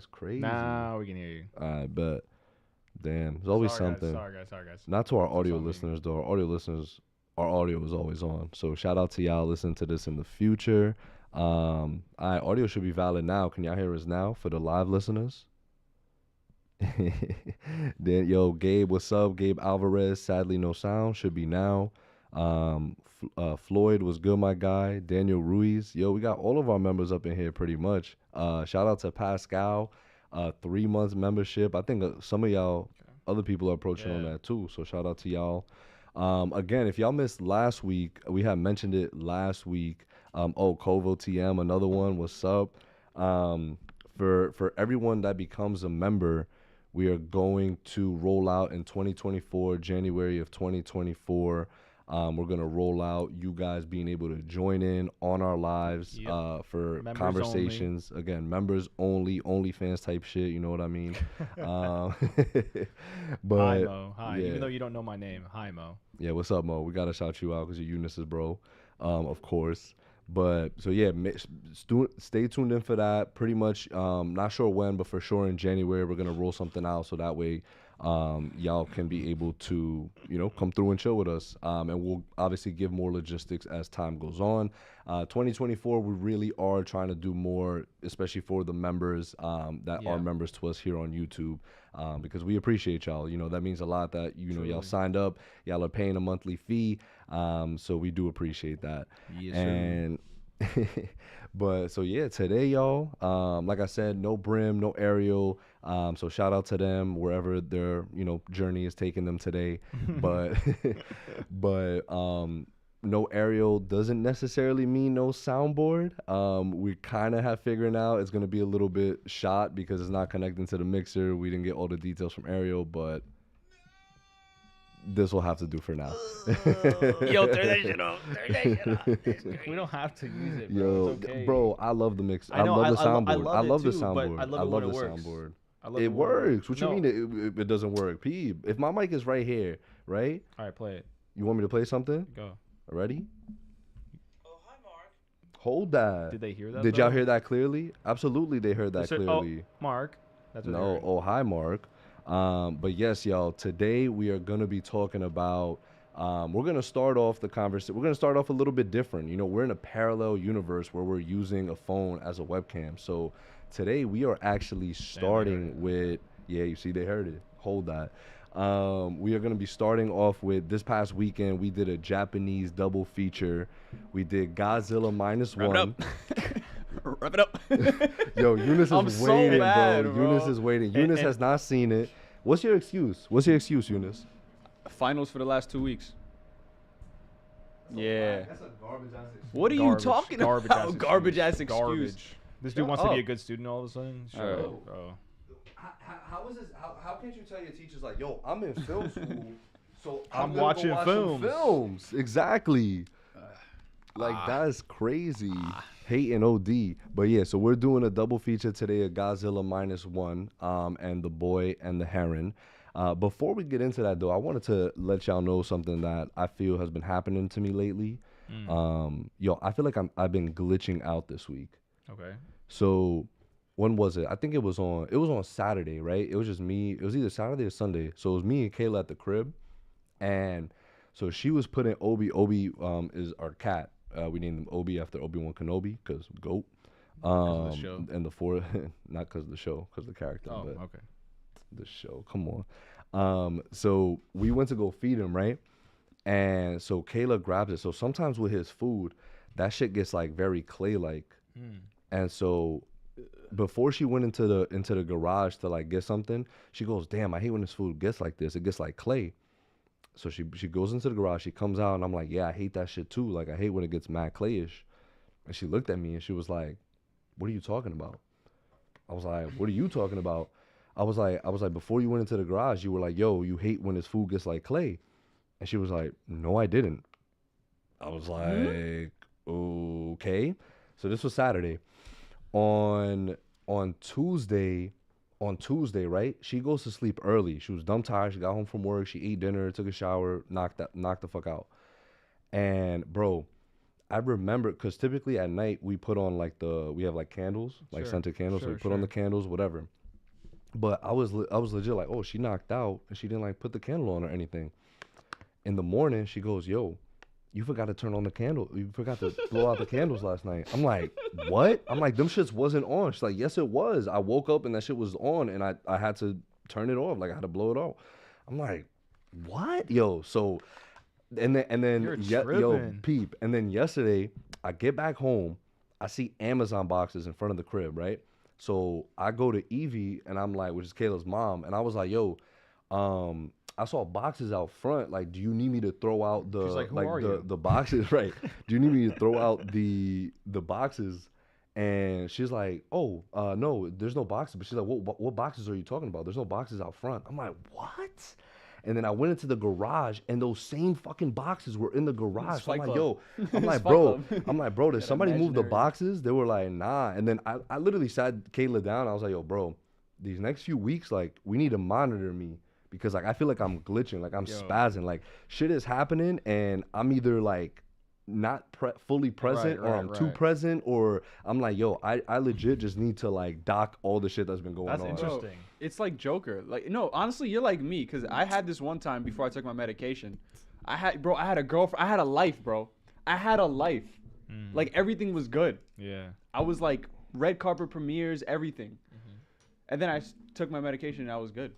That's crazy. Now we can hear you. I bet. Damn, there's always something. Sorry, guys. Not to our That's audio on me. listeners, though. Our audio listeners, our audio is always on. So shout out to y'all listening to this in the future. Audio should be valid now. Can y'all hear us now for the live listeners? Then, yo, Gabe, what's up? Gabe Alvarez, sadly no sound. Should be now. Floyd was good, my guy. Daniel Ruiz. Yo, we got all of our members up in here pretty much. Shout out to Pascal. 3 months membership. I think some of y'all, other people are approaching on that too. So shout out to y'all. Again, if y'all missed last week, we had mentioned it last week. Cwv TM, another one. What's up? For everyone that becomes a member, we are going to roll out in 2024, January of 2024. We're going to roll out you guys being able to join in on our lives for members conversations. Only. Again, members only, OnlyFans type shit. You know what I mean? But hi, Mo. Hi. Yeah. Even though you don't know my name. Hi, Mo. Yeah, what's up, Mo? We got to shout you out because you're Younis' bro, of course. But so yeah, stay tuned in for that. Pretty much, not sure when, but for sure in January we're gonna roll something out so that way y'all can be able to come through and chill with us. And we'll obviously give more logistics as time goes on. 2024 we really are trying to do more, especially for the members that are members to us here on YouTube, because we appreciate y'all. That means a lot that y'all signed up, y'all are paying a monthly fee. So we do appreciate that. Yes, and but so yeah, today y'all, like I said, no Brim, no Ariel. So shout out to them wherever their journey is taking them today. but no Ariel doesn't necessarily mean no soundboard. We kind of have figured out it's gonna be a little bit shot because it's not connecting to the mixer. We didn't get all the details from Ariel, but this will have to do for now. Yo, turn that shit off. We don't have to use it, bro. Yo, it's okay. Bro, I love the mix. I love the soundboard. I love the soundboard. I love the soundboard. It works. What you mean it doesn't work? Peep. If my mic is right here, right? All right, play it. You want me to play something? Go. Ready? Oh, hi, Marc. Hold that. Did they hear that? Did y'all hear that clearly? Absolutely, they heard that clearly. Oh, Marc. That's what no. Oh, hi, Marc. But yes, y'all, today we are going to be talking about, we're going to start off the conversation. We're going to start off a little bit different. We're in a parallel universe where we're using a phone as a webcam. So today we are actually starting with, you see, they heard it. Hold that. We are going to be starting off with this past weekend. We did a Japanese double feature. We did Godzilla -1. Wrap it up. Yo, Younis is waiting, bro. Younis is waiting. Younis has not seen it. What's your excuse? Younis? Finals for the last 2 weeks. That's a garbage ass excuse. What are you talking about? Garbage ass excuse. Garbage. This dude wants to be a good student all of a sudden. Bro. How is this? How can't you tell your teachers like, yo, I'm in film school, so I'm watching watch films. Exactly. That's crazy. Hating OD. But yeah, so we're doing a double feature today of Godzilla -1, and The Boy and the Heron. Before we get into that though, I wanted to let y'all know something that I feel has been happening to me lately. Yo, I feel like I've been glitching out this week. Okay. So when was it? I think it was on Saturday, right? It was just me. It was either Saturday or Sunday. So it was me and Kayla at the crib. And so she was putting Obi. Obi is our cat. We named him Obi after Obi-Wan Kenobi because GOAT. Because of the show? And not because of the show, because of the character. Oh, but okay. The show, come on. So we went to go feed him, right? And so Kayla grabs it. So sometimes with his food, that shit gets like very clay-like. And so before she went into the garage to like get something, she goes, damn, I hate when this food gets like this. It gets like clay. So she goes into the garage, she comes out, and I'm like, yeah, I hate that shit too. Like, I hate when it gets mad clayish. And she looked at me and she was like, what are you talking about? I was like, what are you talking about? I was like, before you went into the garage, you were like, yo, you hate when this food gets like clay. And she was like, no, I didn't. I was like, okay. So this was Saturday. On Tuesday, right? She goes to sleep early. She was dumb tired. She got home from work. She ate dinner, took a shower, knocked the fuck out. And bro, I remember because typically at night we put on like we have like candles, like Sure, scented candles. So we sure, put on sure. the candles, whatever. But I was legit like, oh, she knocked out and she didn't like put the candle on or anything. In the morning, she goes, yo, you forgot to turn on the candle. You forgot to blow out the candles last night. I'm like, what? I'm like, them shits wasn't on. She's like, yes, it was. I woke up and that shit was on and I had to turn it off. Like I had to blow it off. I'm like, what? Yo, so and then You're yo, tripping. peep. And then yesterday, I get back home, I see Amazon boxes in front of the crib, right? So I go to Evie and I'm like, which is Kayla's mom, and I was like, yo, I saw boxes out front. Like, do you need me to throw out the She's like, who are you? the boxes? Right. Do you need me to throw out the boxes? And she's like, oh, no, there's no boxes. But she's like, what boxes are you talking about? There's no boxes out front. I'm like, what? And then I went into the garage, and those same fucking boxes were in the garage. So I'm like, yo, I'm like, bro, did somebody move the boxes? They were like, nah. And then I literally sat Kayla down. I was like, yo, bro, these next few weeks, like, we need to monitor me because, like, I feel like I'm glitching, like, I'm spazzing. Like, shit is happening, and I'm either, like, not fully present or I'm too present or I'm like, yo, I legit just need to, like, dock all the shit that's been going on. That's interesting. Bro, it's like Joker. Like, no, honestly, you're like me because I had this one time before I took my medication. I had a girlfriend. I had a life, bro. I had a life. Like, everything was good. Yeah. I was like red carpet premieres, everything. And then I took my medication and I was good.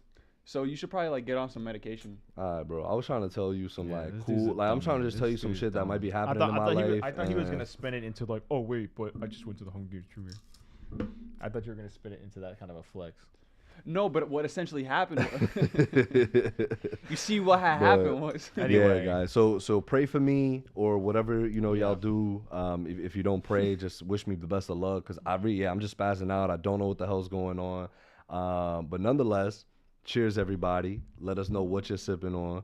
So you should probably like get on some medication. All right, bro. I was trying to tell you some Yeah, like this dude's cool. a Like I'm trying to dummy. just tell you This some dude's shit that dumb. might be I happening in my life. I thought he was gonna spin it into like, oh wait, but I just went to the Hunger Games premiere. I thought you were gonna spin it into that kind of a flex. No, but what essentially happened you see what happened was Anyway. Yeah, guys. So pray for me or whatever y'all do. If you don't pray, just wish me the best of luck because I'm just spazzing out. I don't know what the hell's going on. But nonetheless, cheers everybody. Let us know what you're sipping on.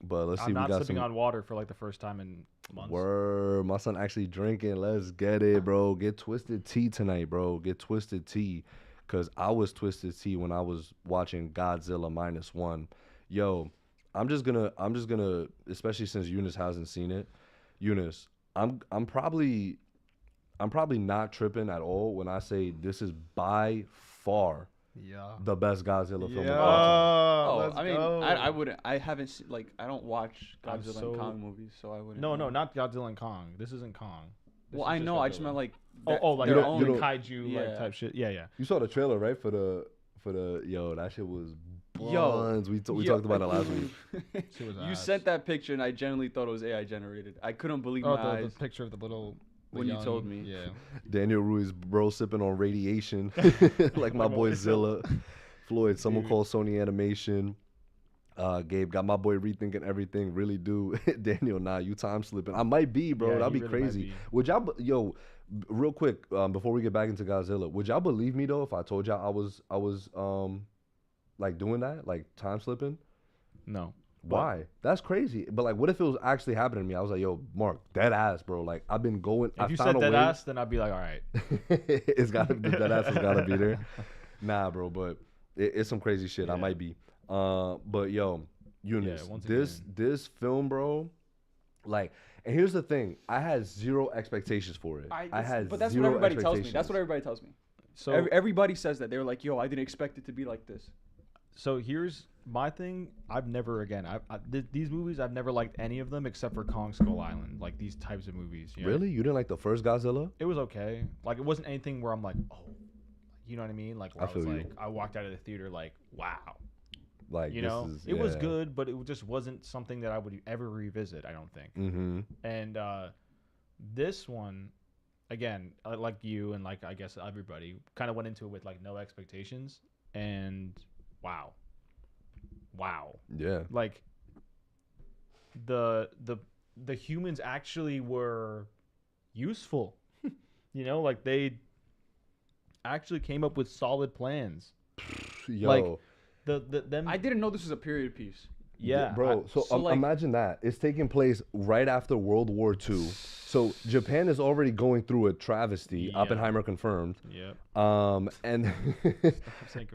But let's see. I'm We not got sipping some. on water for like the first time in months. Word, my son actually drinking. Let's get it, bro. Get twisted tea tonight, bro. Get twisted tea. Cause I was twisted tea when I was watching Godzilla -1. Yo, I'm just gonna, especially since Younis hasn't seen it. Younis, I'm probably not tripping at all when I say this is by far the best Godzilla film of all time. Oh, I mean, I wouldn't. I haven't like I don't watch I'm Godzilla so- and Kong movies, so I wouldn't. No, know. not Godzilla and Kong. This isn't Kong. This Well, is I know. I just Godzilla. meant like. Like their the own- kaiju like Yeah. type shit. Yeah. You saw the trailer, right? For the yo, that shit was Yo, buns. We yo. talked about it last week. Shit was You ass. sent that picture, and I genuinely thought it was AI generated. I couldn't believe my the eyes. picture of the little. When you told me. Yeah. Daniel Ruiz, bro, sipping on radiation, like my boy Zilla. Floyd, someone called Sony Animation. Gabe got my boy rethinking everything. Really do. Daniel, nah, you time slipping. I might be, bro. Yeah, That'd be he really might crazy. be. Would y'all, real quick, before we get back into Godzilla, would y'all believe me though if I told y'all I was like doing that, like time slipping? No. Why? That's crazy. But like, what if it was actually happening to me? I was like, yo, Mark, dead ass, bro. Like, I've been going. If you said dead ass, then I'd be like, all right. It's gotta be dead ass. Has gotta be there. Nah, bro. But it's some crazy shit. I Yeah. might be. But yo, Younis, once this film, bro. Like, and here's the thing. I had zero expectations for it. I had But that's what zero everybody tells me. expectations. That's what everybody tells me. So Everybody says that. They were like, "Yo, I didn't expect it to be like this." So here's my thing. I've never these movies. I've never liked any of them except for Kong Skull Island. Like these types of movies. You know? Really? You didn't like the first Godzilla? It was okay. Like it wasn't anything where I'm like, oh, you know what I mean? Like where I I was feel you. like, I walked out of the theater like, wow. Like, You this know, is, it was yeah. good, but it just wasn't something that I would ever revisit. I don't think. Mm-hmm. And this one, again, like you and like I guess everybody, kind of went into it with like no expectations, and wow, Yeah. like the humans actually were useful. You know, like they actually came up with solid plans. Yo. Like, them. I didn't know this was a period piece. Yeah, bro. So, like- imagine that it's taking place right after World War II. So Japan is already going through a travesty. Yeah. Oppenheimer confirmed. Yep. And I'm saying,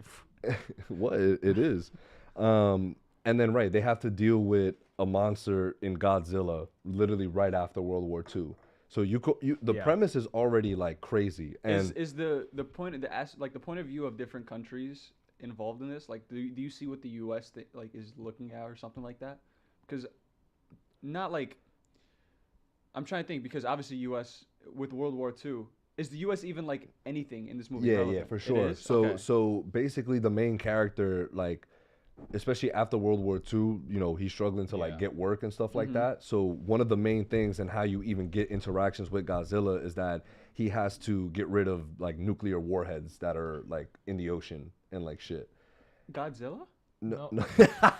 what it is. And then right, they have to deal with a monster in Godzilla literally right after World War II. So the premise is already like crazy. And is the point of the point of view of different countries involved in this? Like, do you see what the U.S. Is looking at or something like that? Because not like I'm trying to think, because obviously U.S. with World War II, is the U.S. even like anything in this movie? Yeah, for sure. So basically the main character, like, especially after World War II, you know, he's struggling to like get work and stuff like that. So one of the main things and how you even get interactions with Godzilla is that he has to get rid of like nuclear warheads that are like in the ocean and like shit. Godzilla? No.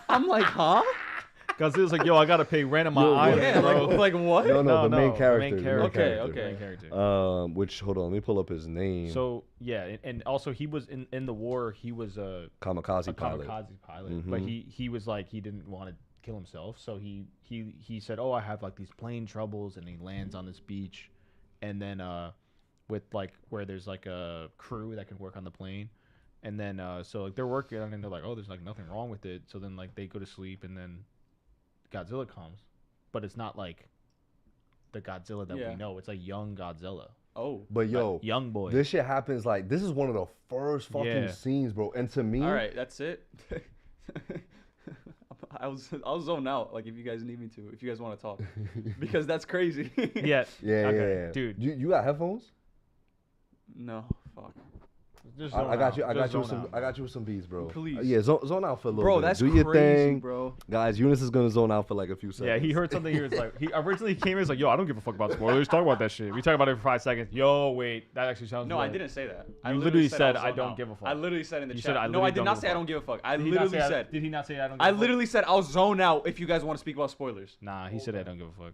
I'm like, huh? Godzilla's like, yo, I gotta pay rent on my island, Yeah, bro. like what? No, the main character. Okay. The main character. Which, hold on, let me pull up his name. So yeah, and also he was in the war. He was a kamikaze pilot. But he was like, he didn't want to kill himself, so he said, oh, I have like these plane troubles, and he lands on this beach, and then with like where there's like a crew that can work on the plane, and then so like they're working on it, and they're like, oh, there's like nothing wrong with it. So then like they go to sleep, and then Godzilla comes, but it's not like the Godzilla that we know. It's a young Godzilla. Oh, but yo, young boy. This shit happens like this is one of the first fucking scenes, bro. And to me, all right, that's it. I'll zone out. Like if you guys need me to, if you guys want to talk, because that's crazy. Yeah. Yeah, dude. You got headphones? No, fuck. I got you with some beats, bro. Please. Yeah, zone out for a little bit. Bro, that's Do your crazy, thing. bro. Guys, Younis is going to zone out for like a few seconds. Yeah, he heard something. He was like, he originally came in, he's like, yo, I don't give a fuck about spoilers. Talk about that shit. We talk about it for 5 seconds. Yo, wait, that actually sounds No, right. I didn't say that. You literally said I don't give a fuck. I literally said in the You chat. said, No, I did not say I don't give a fuck. I literally said. Did he not say I don't give a fuck? I literally said I'll zone out if you guys want to speak about spoilers. Nah, he said I don't give a fuck.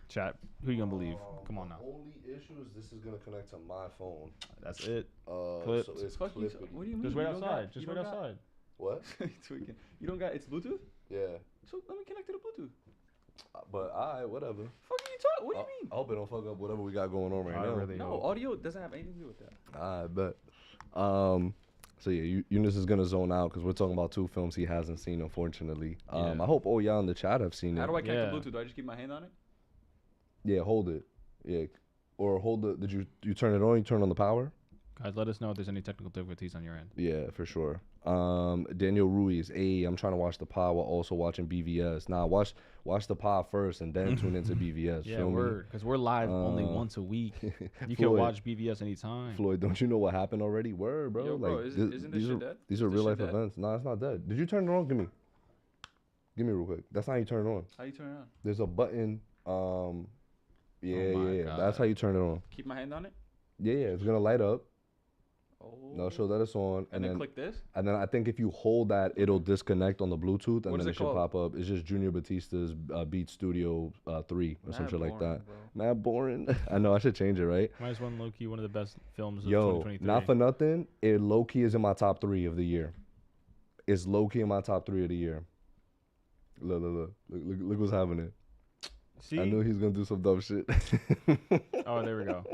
Chat, who you gonna believe? Come on now. Only issue is this is gonna connect to my phone. That's it. So it's Fuck you. clippity. What do you mean? Just wait You don't outside. got- Just you wait don't got- outside. What? Tweaking. You don't got. It's Bluetooth. Yeah, So let me connect to the Bluetooth. but alright, whatever. Fuck are you talking? What do you mean? I hope it don't fuck up whatever we got going on right I now. really No, hope. audio doesn't have anything to do with that. I bet. So yeah, Younis is gonna zone out because we're talking about 2 films he hasn't seen, unfortunately. Yeah. I hope all y'all in the chat have seen it. How do I connect Yeah. the Bluetooth? Do I just keep my hand on it? Yeah, hold it. Yeah, or hold the. Did you turn it on? You turn on the power? Guys, let us know if there's any technical difficulties on your end. Yeah, for sure. Daniel Ruiz, hey, I'm trying to watch the pod while also watching BVS. Nah, watch the pod first and then tune into BVS. Yeah, feel me? word. Because we're live only once a week. You can Floyd. watch BVS anytime. Floyd, don't you know what happened already? Word, bro. Yo, bro, like, isn't this these shit are dead? these Is are this real shit life dead? events. Nah, it's not dead. Did you turn it on? Give me real quick. That's not how you turn it on. How do you turn it on? There's a button. Yeah, my yeah. God. That's how you turn it on. Keep my hand on it. Yeah, it's gonna light up. Oh. No, show that it's on, And then click this. and then I think if you hold that, it'll disconnect on the Bluetooth, and What is then it it should called? pop up. It's just Junior Batista's Beat Studio 3 or some Mad shit like boring, that. bro. Mad boring. I know I should change it, right? Minus One low-key, one of the best films of Yo, 2023. not for nothing. It low key is in my top 3 of the year. It's low key in my top 3 of the year. Look what's happening. See? I knew he was gonna do some dumb shit. Oh, there we go.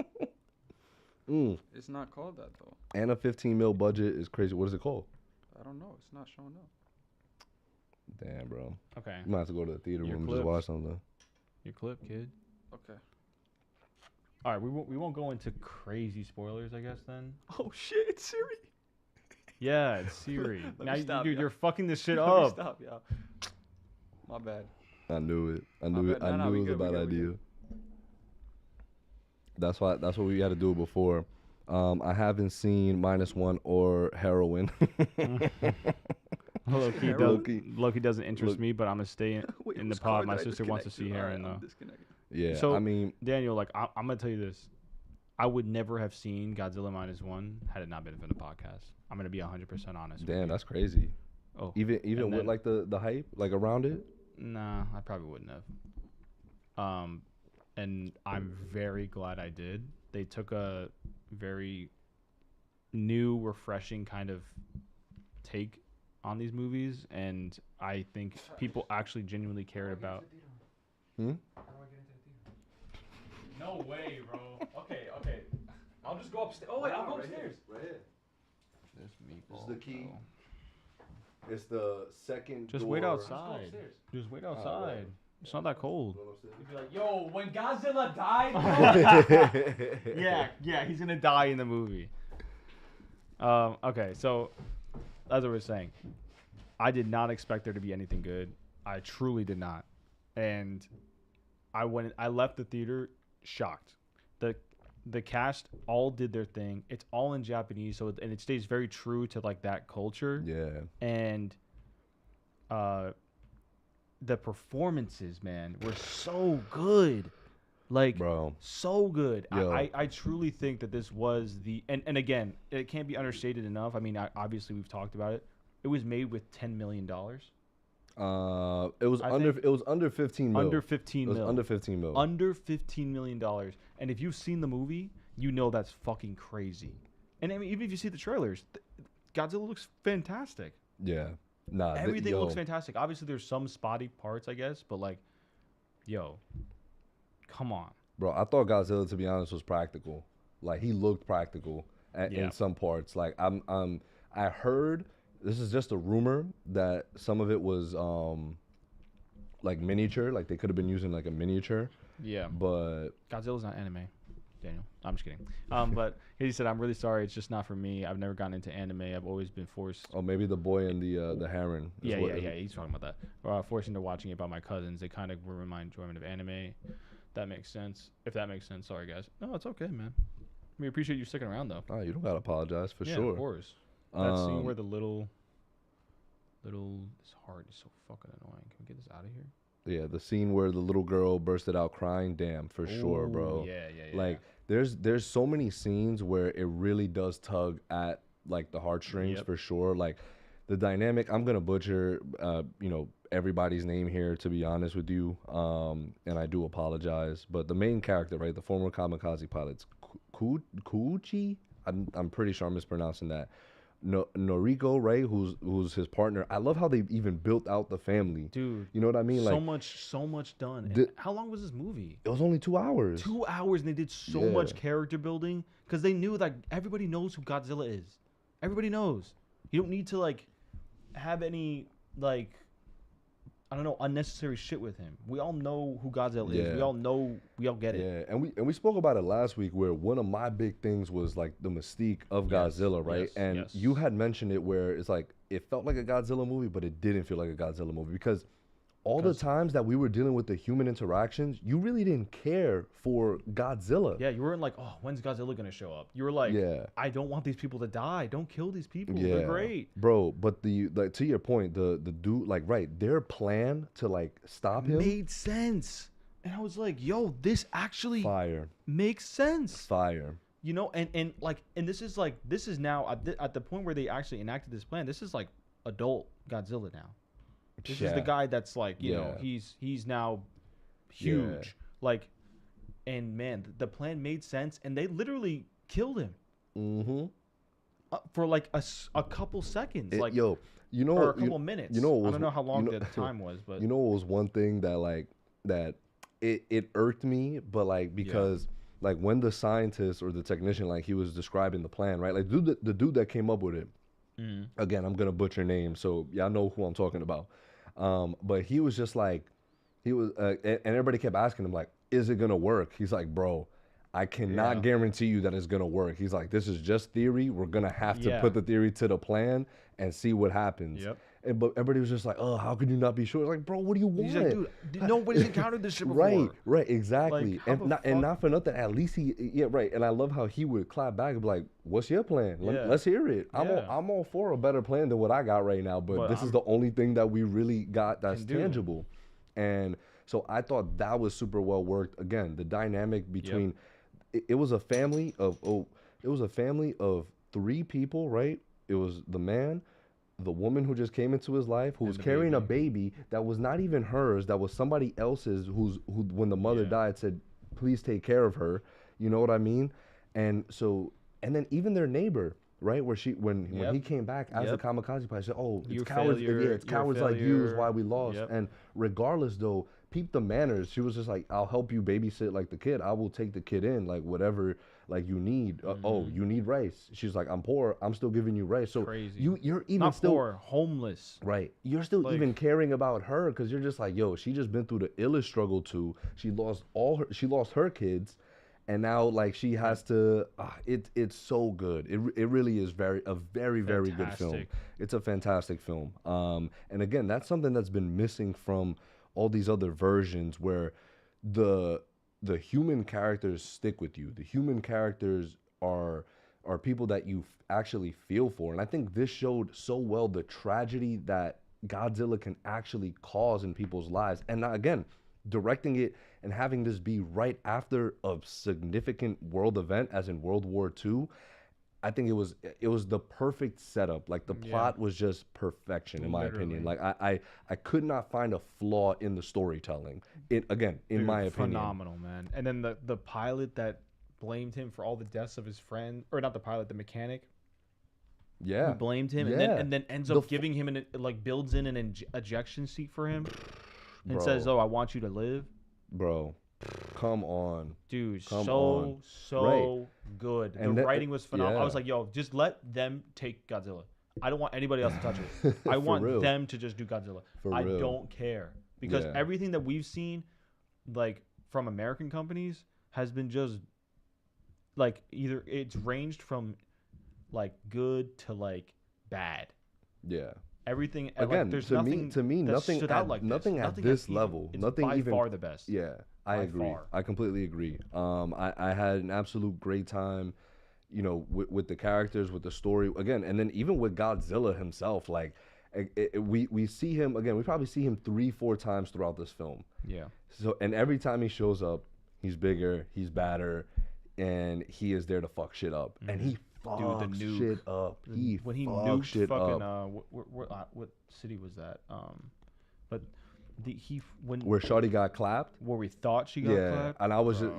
It's not called that though. And a 15 mil budget is crazy. What is it called? I don't know. It's not showing up. Damn, bro. Okay. You might have to go to the theater Your room and clips. just watch something. Your clip, kid. Okay. All right, we won't go into crazy spoilers, I guess, then. Oh shit! It's Siri. Yeah, it's Siri. Let Now, me stop, dude, yeah. you're fucking this shit Let me up. stop, y'all. My bad. I knew it. I My knew it. bad. I Nah, knew we it was a good, we bad good, we idea. good. That's why we had to do it before. I haven't seen -1 or Heroin. Loki doesn't interest me, but I'm gonna stay Wait, in the whose pod. card My did I sister wants to see disconnect Heron Alright, I'm though. disconnected. Yeah, So- I mean, Daniel, like I'm gonna tell you this, I would never have seen Godzilla -1 had it not been for the podcast. I'm gonna be 100% honest. with damn, you. that's crazy. Oh, Even and with then- like the hype like around it. Nah, I probably wouldn't have. And I'm very glad I did. They took a very new, refreshing kind of take on these movies, and I think people actually genuinely cared about. No way, bro. Okay. I'll just go upstairs. Oh wait, I'll go upstairs. Right here. There's meatball. This is the key. It's the second. Just door. wait outside. Just wait outside. It's not that cold. You'd be like, yo, when Godzilla died, bro. Yeah, he's gonna die in the movie. Okay, so as I was saying, I did not expect there to be anything good. I truly did not, and I left the theater shocked. The cast all did their thing. It's all in Japanese, so and it stays very true to like that culture. Yeah. And the performances, man, were so good. Like, Bro. so good. Yo. I truly think that this was and again, it can't be understated enough. I mean, obviously we've talked about it. It was made with $10 million. It was under 15 mil. Under 15 mil. Under 15 mil. Under $15 million. And if you've seen the movie, you know that's fucking crazy. And I mean, even if you see the trailers, Godzilla looks fantastic. Yeah. Nah. Everything looks fantastic. Obviously, there's some spotty parts, I guess, but like, yo, come on. Bro, I thought Godzilla, to be honest, was practical. Like, he looked practical Yeah. in some parts. Like, I heard, this is just a rumor, that some of it was like miniature. Like, they could have been using like a miniature. Yeah. But Godzilla's not anime, Daniel. I'm just kidding. But he said, I'm really sorry. It's just not for me. I've never gotten into anime. I've always been forced. oh, maybe the boy and the Heron. is Yeah. what- He's talking about that. Forced into watching it by my cousins. They kind of ruined my enjoyment of anime. That makes sense. If that makes sense. Sorry, guys. No, it's okay, man. We appreciate you sticking around, though. Oh, you don't gotta apologize for Yeah, sure. of course. That scene where the little, this heart is so fucking annoying. Can we get this out of here? Yeah, the scene where the little girl bursted out crying. Damn, for sure, bro. Yeah. Like, there's so many scenes where it really does tug at like the heartstrings. Yep. For sure. Like, the dynamic. I'm gonna butcher, everybody's name here, to be honest with you. And I do apologize. But the main character, right, the former kamikaze pilot's Kuchi. I'm pretty sure I'm mispronouncing that. Noriko, right, who's his partner. I love how they even built out the family. Dude. You know what I mean? So Like, much done. And how long was this movie? it was only 2 hours. 2 hours, and they did so Yeah. much character building because they knew that everybody knows who Godzilla is. Everybody knows. You don't need to like have any like, I don't know, unnecessary shit with him. We all know who Godzilla is. Yeah. We all know. We all get it. Yeah, and we spoke about it last week, where one of my big things was like the mystique of Yes, Godzilla, right? yes, and yes. you had mentioned it where it's like it felt like a Godzilla movie, but it didn't feel like a Godzilla movie because all the times that we were dealing with the human interactions, you really didn't care for Godzilla. Yeah, you weren't like, oh, when's Godzilla gonna show up? You were like, Yeah. I don't want these people to die. Don't kill these people. Yeah, They're great. bro. But to your point, the dude, like, right, their plan to like stop him, Made sense. And I was like, yo, this actually fire, makes sense. fire. You know, and this is now at the point where they actually enacted this plan. This is like adult Godzilla now. This is the guy that's like, you know, he's now huge. Like, and man, the plan made sense, and they literally killed him. Mm-hmm. For like a couple seconds, like yo, you know, or a couple minutes. You know, I don't know how long you know, the time was, but you know, it was one thing that it irked me, but like because like when the scientist or the technician, like, he was describing the plan, right? Like the dude that came up with it. Again, I'm gonna butcher names, so y'all know who I'm talking about. But he was just like, and everybody kept asking him like, is it gonna work? He's like, bro, I cannot guarantee you that it's gonna work. He's like, this is just theory. We're gonna have to put the theory to the plan and see what happens. Yep. But everybody was just like, oh, how could you not be sure? It's like, bro, what do you want? he's like, dude, nobody's encountered this shit before. Right, exactly. Like, how the and fuck- not for nothing, at least right. And I love how he would clap back and be like, what's your plan? Let's hear it. I'm all for a better plan than what I got right now, but this is the only thing that we really got that's tangible. And so I thought that was super well worked. Again, the dynamic between it was a family of 3 people, right? It was the man, the woman who just came into his life, who was carrying a baby that was not even hers, that was somebody else's, who when the mother died said, please take care of her. You know what I mean? And so, and then even their neighbor, right, where when he came back as a kamikaze pilot, said, oh, it's You're cowards, failure, it's you're a cowards like you is failure. why we lost. Yep. And regardless though, peep the manners. She was just like, I'll help you babysit like the kid. I will take the kid in, like whatever like you need. Oh, you need rice. She's like, I'm poor. I'm still giving you rice. So Crazy. you're even Not still poor, homeless. right. You're still Like- even caring about her because you're just like, yo, she just been through the illest struggle too. She lost her kids, and now like she has to. It's so good. It really is a very very good film. Fantastic. It's a fantastic film. And again, that's something that's been missing from all these other versions where the human characters stick with you. The human characters are people that you actually feel for. And I think this showed so well the tragedy that Godzilla can actually cause in people's lives. And again, directing it and having this be right after a significant world event, as in World War II, I think it was the perfect setup. Like the plot was just perfection, in my opinion. Like I could not find a flaw in the storytelling. In my opinion, Phenomenal, man. And then the pilot that blamed him for all the deaths of his friend, or not the pilot, the mechanic. Yeah, Who blamed him, and then ends up giving him builds in an ejection seat for him, and says, "Oh, I want you to live." Bro, come on, dude. Come so on. good. And the writing was phenomenal. I yeah. was like, yo, just let them take Godzilla. I don't want anybody else to touch it. I want real. them to just do Godzilla. For I real. don't care, because Yeah. everything that we've seen, like from American companies, has been just like either it's ranged from like good to like bad. Yeah. Everything Again, like, there's to nothing me, that nothing stood at, out like nothing this. at this even- level, it's nothing by even far the best. Yeah, I By agree. far. I completely agree. I had an absolute great time, you know, with the characters, with the story again, and then even with Godzilla himself. Like, we see him again. We probably see him 3-4 times throughout this film. Yeah. So, and every time he shows up, he's bigger, he's badder, and he is there to fuck shit up. And he fucks nuke. shit up. He When he fucks nuked shit fucking up. what city was that? But when Where Shorty got clapped. where we thought she got Yeah, clapped. and I was just,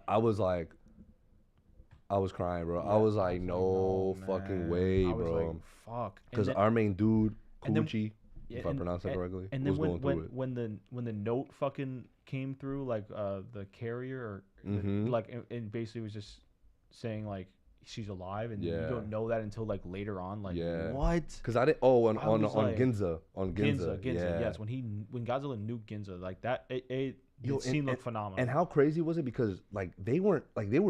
I was like, I was crying, bro. I was like, no fucking man. way, I was bro. like, fuck. And Because then- our main dude, and then- Kuchi, yeah, if I pronounce that correctly, and then was going through it. when the note fucking came through, like the carrier or Mhm. like it basically was just saying like she's alive, and you Yeah. don't know that until like later on. Like Yeah. what? Because I didn't. Oh, on I was like- Ginza, on Ginza, yeah. Yes, when Godzilla nuked Ginza, like that, it Yo, scene looked phenomenal. And how crazy was it? Because like they were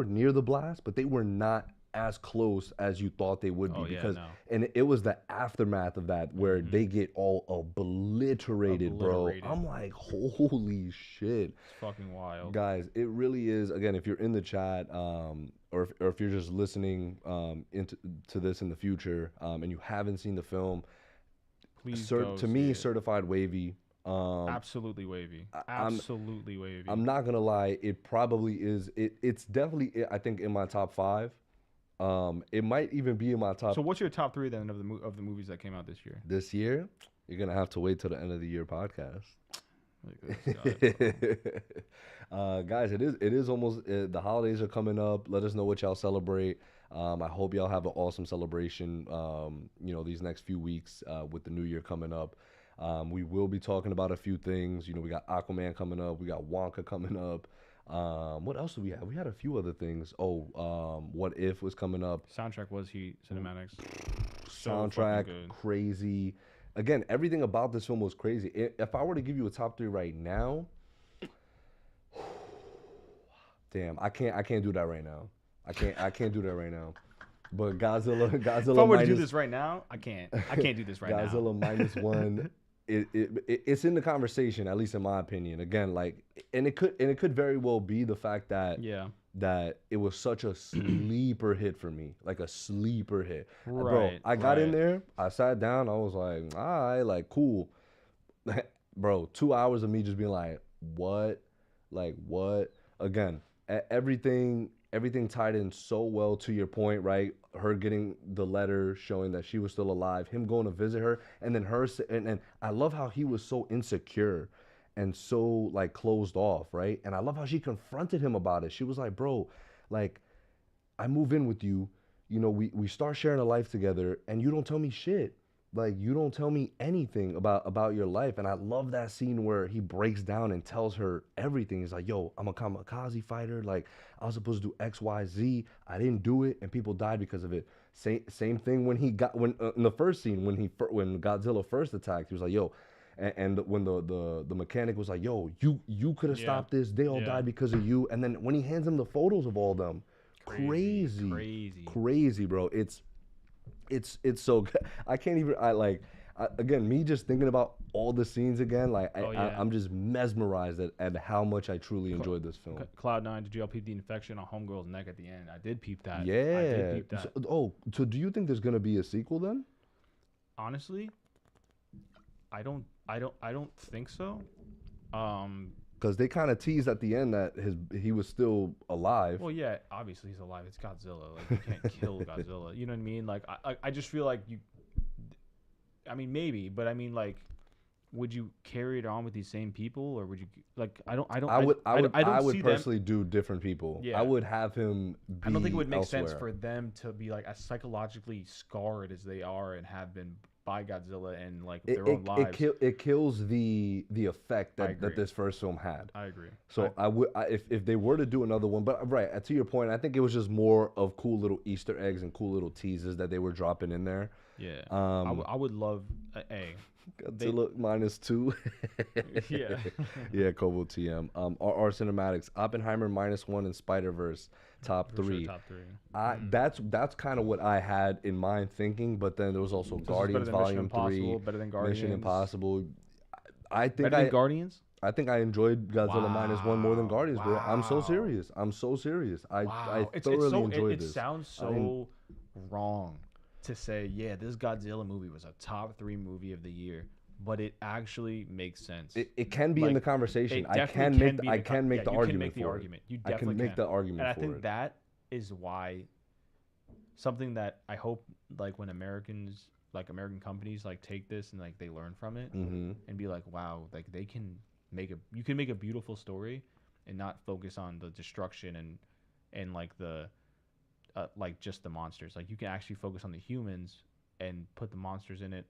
near the blast, but they were not as close as you thought they would be. Oh, yeah, because no. and it was the aftermath of that where they get all obliterated, bro. Obliterated. I'm like, holy shit. It's fucking wild. Guys, it really is. Again, if you're in the chat, or if you're just listening to this in the future, and you haven't seen the film, Please go to see me, it. certified wavy. Absolutely wavy. Absolutely wavy. I'm not gonna lie, it probably is. It's definitely, I think, in my top 5. It might even be in my top So what's your top 3 then of the movies that came out this year? this year. You're gonna have to wait till the end of the year podcast. Like this guy. Guys, it is almost the holidays are coming up. Let us know what y'all celebrate. I hope y'all have an awesome celebration. These next few weeks with the new year coming up. We will be talking about a few things. We got Aquaman coming up. We got Wonka coming up. What else do we have? We had a few other things. What If was coming up. Soundtrack was Heat Cinematics. So Soundtrack, fucking good. crazy. Again, everything about this film was crazy. If I were to give you a top 3 right now, damn, I can't do that right now. I can't do that right now. But Godzilla If I were to do minus- this right now, I can't do this right now. Godzilla -1. It's in the conversation, at least in my opinion. Again, like, and it could very well be the fact that Yeah. that it was such a sleeper hit for me, like a sleeper hit. Bro, Right, I got in right. there, I sat down, I was like, all right, like, cool. Bro, 2 hours of me just being like, what? Like, what? Again, everything tied in so well to your point, right? Her getting the letter showing that she was still alive, him going to visit her, and then and I love how he was so insecure and so like closed off, right? And I love how she confronted him about it. She was like, bro, like, I move in with you, we start sharing a life together and you don't tell me shit. like you don't tell me anything about your life. And I love that scene where he breaks down and tells her everything. He's like, yo, I'm a kamikaze fighter, like I was supposed to do XYZ, I didn't do it and people died because of it. Same thing when in the first scene when Godzilla first attacked, he was like, yo, and when the mechanic was like, yo, you could have stopped this, they all died because of you. And then when he hands him the photos of all of them, crazy, bro. It's so good. I can't even. Again, me just thinking about all the scenes again. Like I'm just mesmerized at how much I truly enjoyed this film. Cloud9, did y'all peep the infection on Homegirl's neck at the end? I did peep that. Yeah. I did peep that. So do you think there's gonna be a sequel then? Honestly, I don't think so. Because they kind of teased at the end that he was still alive. Well, yeah, obviously he's alive. It's Godzilla. Like you can't kill Godzilla. You know what I mean? Like I just feel like you. I mean, maybe, but I mean, like, would you carry it on with these same people, or would you like? I would personally do different people. Yeah. I would have him. I don't think it would make elsewhere. sense for them to be like as psychologically scarred as they are and have been by Godzilla and like their own lives. It kills the effect that this first film had. I agree. So if they were to do another one, but right, to your point, I think it was just more of cool little Easter eggs and cool little teases that they were dropping in there. Yeah. I would love Godzilla -2. Yeah. Yeah, Cwv TM. Our cinematics, Oppenheimer -1 and Spider-Verse top 3. Sure, top 3. That's kind of what I had in mind thinking, but then there was also Guardians Volume 3, better than Guardians. Mission Impossible. I think better than Guardians? I think I enjoyed Godzilla -1 more than Guardians, bro. I'm so serious. I thoroughly enjoyed this. It sounds so wrong to say, yeah, this Godzilla movie was a top 3 movie of the year, but it actually makes sense. It can be in the conversation. I can make the argument for it. You definitely can make the argument for it. And I think that is why something that I hope like when American companies like take this and like they learn from it and be like, wow, like you can make a beautiful story and not focus on the destruction and like the like just the monsters. Like you can actually focus on the humans and put the monsters in it.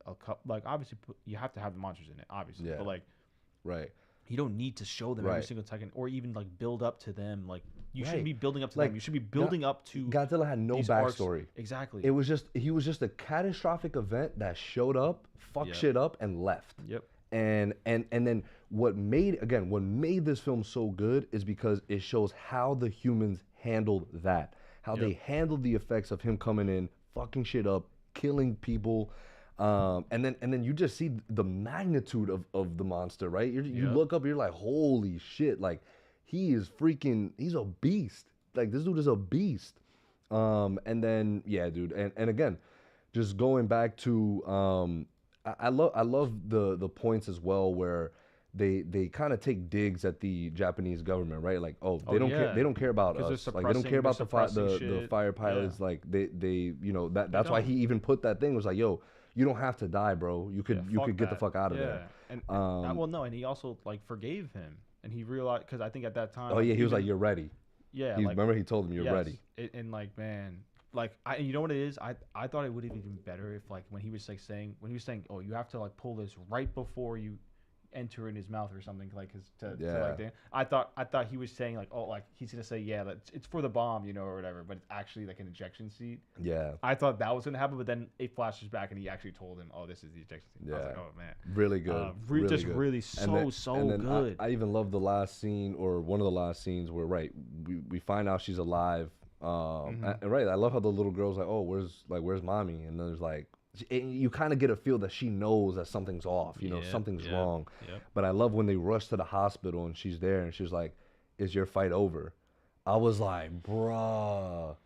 Like obviously you have to have the monsters in it, obviously. Yeah. But like, right, you don't need to show them every single second or even like build up to them. Like you shouldn't be building up to them. You should be building up to Godzilla had no backstory. Arcs. Exactly. He was just a catastrophic event that showed up, fucked shit up, and left. Yep. And then what made this film so good is because it shows how the humans handled that. How they handled the effects of him coming in, fucking shit up, killing people, and then you just see the magnitude of the monster, right? You look up, you're like, holy shit, like he's a beast. Like this dude is a beast. And then dude, and again, just going back to I love the points as well where they kind of take digs at the Japanese government, right? Like, they don't care about us. Like they don't care about the fire pilots. Yeah. Like they that's why he even put that thing. It was like, yo, you don't have to die, bro. You could get the fuck out of there. And and he also like forgave him, and he realized because I think at that time. He was like, you're ready. Yeah, remember he told him you're ready. And like, man, like you know what it is? I thought it would have been better if like when he was saying, oh, you have to like pull this right before you enter in his mouth or something like I thought he was saying like, oh, like he's gonna say it's for the bomb, or whatever, but it's actually like an ejection seat. I thought that was gonna happen, but then it flashes back and he actually told him, oh, this is the ejection seat. I was like, oh man, really good, really good. Really good. I even love the last scene, or one of the last scenes where we find out she's alive, and I love how the little girl's like, oh, where's mommy, and then there's like, you kind of get a feel that she knows that something's off, something's wrong. Yep. But I love when they rush to the hospital and she's there and she's like, is your fight over? I was like, bro,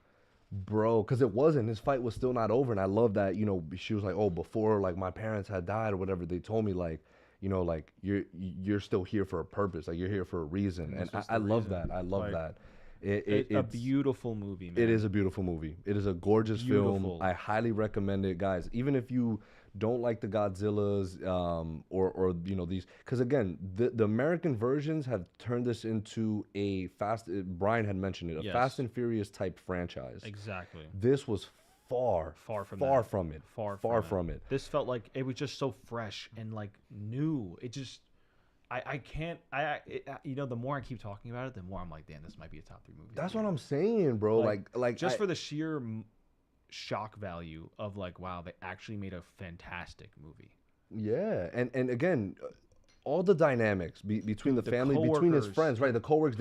because it wasn't. His fight was still not over. And I love that, she was like, oh, before like my parents had died or whatever, they told me like, like you're still here for a purpose. Like you're here for a reason. And I love that. I love that. It's a beautiful movie, man. It is a beautiful movie. It is a gorgeous film. I highly recommend it, guys. Even if you don't like the Godzillas, or these, because again, the American versions have turned this into a Brian had mentioned it, Fast and Furious type franchise. Exactly. This was far Far from far that. from it. Far from it. This felt like it was just so fresh and like new. It just, I can't, you know, the more I keep talking about it, the more I'm like, damn, this might be a top 3 movie. That's what I'm saying, bro. Like just for the sheer shock value of like, wow, they actually made a fantastic movie. Yeah, and again, all the dynamics between the family, between his coworkers. friends, right? The coworkers,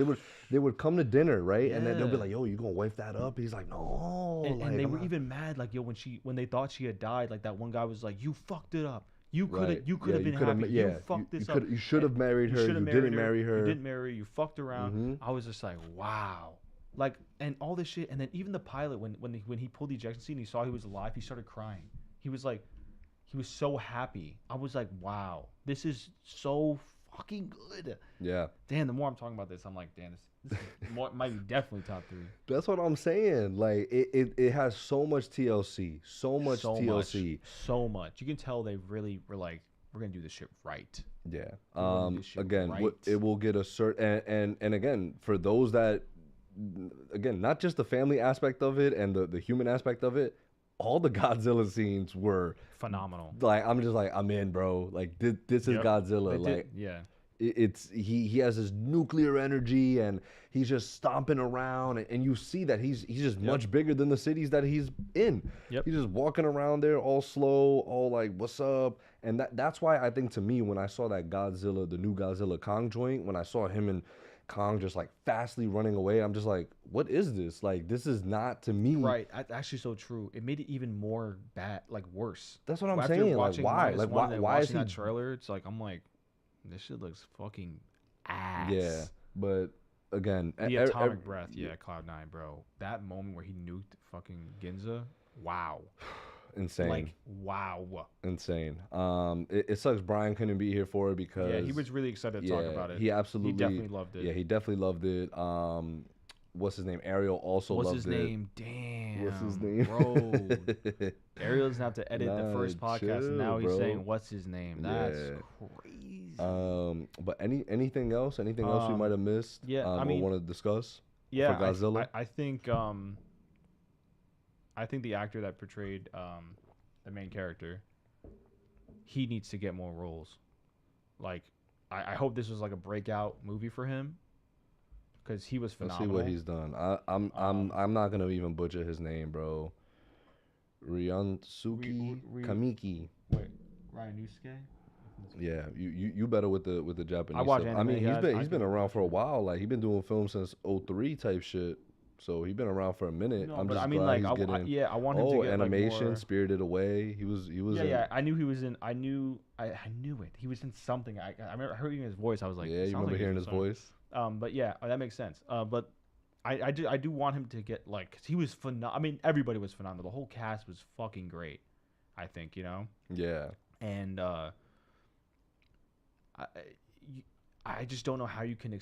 they would come to dinner, right? And then they'll be Yeah. like, "Yo, you gonna wipe that up?" He's like, "No." And they I'm were not-" even mad, like, yo, when they thought she had died, like that one guy was like, you fucked it up. You could have Right. you could have Yeah, been you coulda happy. ma- yeah, You fucked you this coulda- up. you should have married her. shoulda You didn't marry her. You didn't marry her. You fucked around. Mhm. I was just like, wow. Like, and all this shit. And then even the pilot, when he pulled the ejection seat and he saw he was alive, he started crying. He was like, he was so happy. I was like, wow, this is so fucking good. Yeah, Damn, the more I'm talking about this, I'm like, damn, this might be definitely top 3. that's what I'm saying. Like it has so much TLC, so much TLC. So much. You can tell they really were like, we're gonna do this shit right. Yeah. We're gonna do this shit Again, right. it will get a certain and again for those that again not just the family aspect of it and the human aspect of it, all the Godzilla scenes were Phenomenal. like I'm just like I'm in, bro. Like this is Yep. Godzilla. They did- Like yeah. it's he has this nuclear energy and he's just stomping around and you see that he's just much bigger than the cities that he's in. Yep. He's just walking around there all slow, all like what's up? And that's why I think to me when I saw that Godzilla, the new Godzilla Kong joint, when I saw him and Kong just like fastly running away, I'm just like, what is this? Like this is not to me. Right. Actually, so true. It made it even more bad, like worse. That's what I'm After saying. Like watching why? Minus Like One and then why is watching he? that trailer? It's like I'm like, this shit looks fucking ass. Yeah, but again, The atomic breath, yeah, Cloud9, bro. That moment where he nuked fucking Ginza, wow. insane. Like, wow. Insane. It sucks Brian couldn't be here for it because Yeah, he was really excited to talk about it. He absolutely, He definitely loved it. Yeah, he definitely loved it. What's his name? Ariel also What's loved his it. name? Damn. What's his name, bro? Ariel doesn't have to edit the Nah, first podcast, chill, and now he's bro. saying, "What's his name?" That's Yeah. crazy. But anything else? Anything else we might have missed? yeah, I or mean, want to discuss? Yeah, for Godzilla? I think the actor that portrayed the main character, he needs to get more roles. Like, I hope this was like a breakout movie for him, because he was Let's phenomenal. see what he's done. I'm not gonna even butcher his name, bro. Ryansuke Kamiki. Wait, Ryan Yusuke? Yeah, you better with the Japanese. I watch stuff. anime, I mean, yeah, he's I been can around for a watch it. while. Like he's been doing films since '03 type shit. So he's been around for a minute. No, I'm but just I mean, glad like, he's getting. I want him to get animation, like more. Spirited Away. He was. Yeah, in, yeah. I knew he was in. I knew it. He was in something. I remember hearing his voice. I was like, yeah, it you sounds remember like hearing he's his in voice? something. But yeah, that makes sense. But I do want him to get like, 'cause he was phenomenal. I mean, everybody was phenomenal. The whole cast was fucking great. I think, you know. Yeah. And I just don't know how you can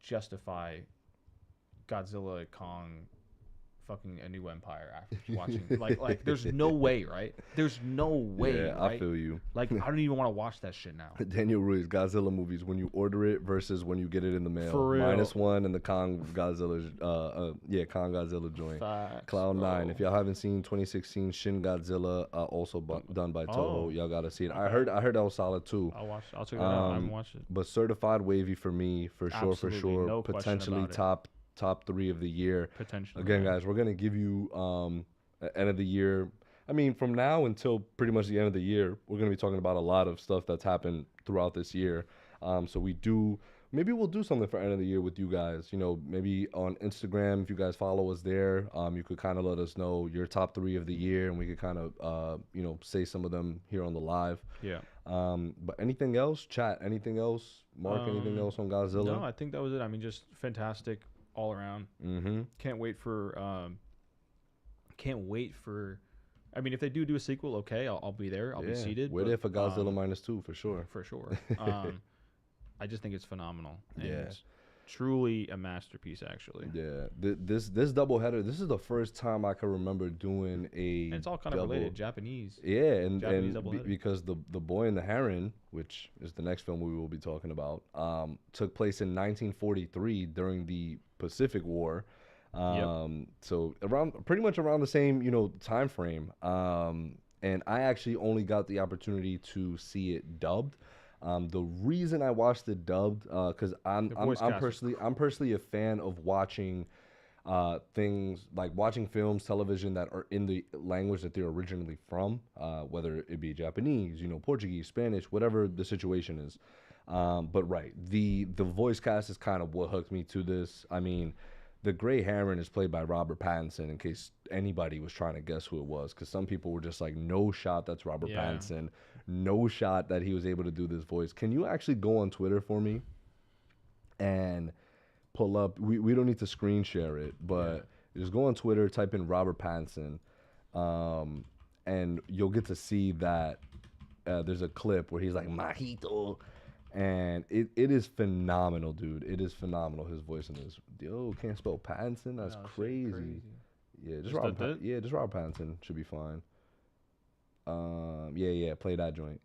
justify Godzilla, Kong, fucking A New Empire after watching like there's no way, right? There's no way, Yeah, right? I feel you. Like, I don't even want to watch that shit now. Daniel Ruiz, Godzilla movies, when you order it versus when you get it in the mail. For real. -1 and the Kong Godzilla, Kong Godzilla joint. Facts, Cloud9. bro. If y'all haven't seen 2016 Shin Godzilla, also done by Toho, Oh. y'all gotta see it. Okay. I heard that was solid too. I'll check that out. I haven't watched it. But certified wavy for me, for Absolutely, sure. no question Potentially about it. top 3 of the year. Potentially. Again, guys, we're gonna give you end of the year. I mean, from now until pretty much the end of the year, we're gonna be talking about a lot of stuff that's happened throughout this year. So maybe we'll do something for end of the year with you guys. You know, maybe on Instagram, if you guys follow us there, you could kind of let us know your top 3 of the year, and we could kind of say some of them here on the live. Yeah. But anything else, chat? Anything else, Mark? Anything else on Godzilla? No, I think that was it. I mean, just fantastic all around. Mm-hmm. Can't wait for. I mean, if they do a sequel, okay, I'll be there. I'll be seated. We're but, there for Godzilla -2 for sure. For sure. I just think it's phenomenal. And Yeah. it's truly a masterpiece, actually. Yeah, this doubleheader. This is the first time I can remember doing a. And it's all kind of related. Japanese. Yeah, Japanese and doubleheader. because the Boy and the Heron, which is the next film we will be talking about, took place in 1943 during the Pacific War. So pretty much around the same, time frame. And I actually only got the opportunity to see it dubbed. The reason I watched it dubbed, because I'm personally a fan of watching things like watching films, television that are in the language that they're originally from, whether it be Japanese, Portuguese, Spanish, whatever the situation is. But right, the voice cast is kind of what hooked me to this. I mean, the Gray Heron is played by Robert Pattinson, in case anybody was trying to guess who it was, because some people were just like, no shot that's Robert Pattinson, no shot that he was able to do this voice. Can you actually go on Twitter for me and pull up? We don't need to screen share it, but just go on Twitter, type in Robert Pattinson, and you'll get to see that there's a clip where he's like, Majito. And it is phenomenal, dude. It is phenomenal. His voice in this. Yo, can't spell Pattinson? That's crazy. Yeah, just Robert Pattinson should be fine. Yeah, play that joint.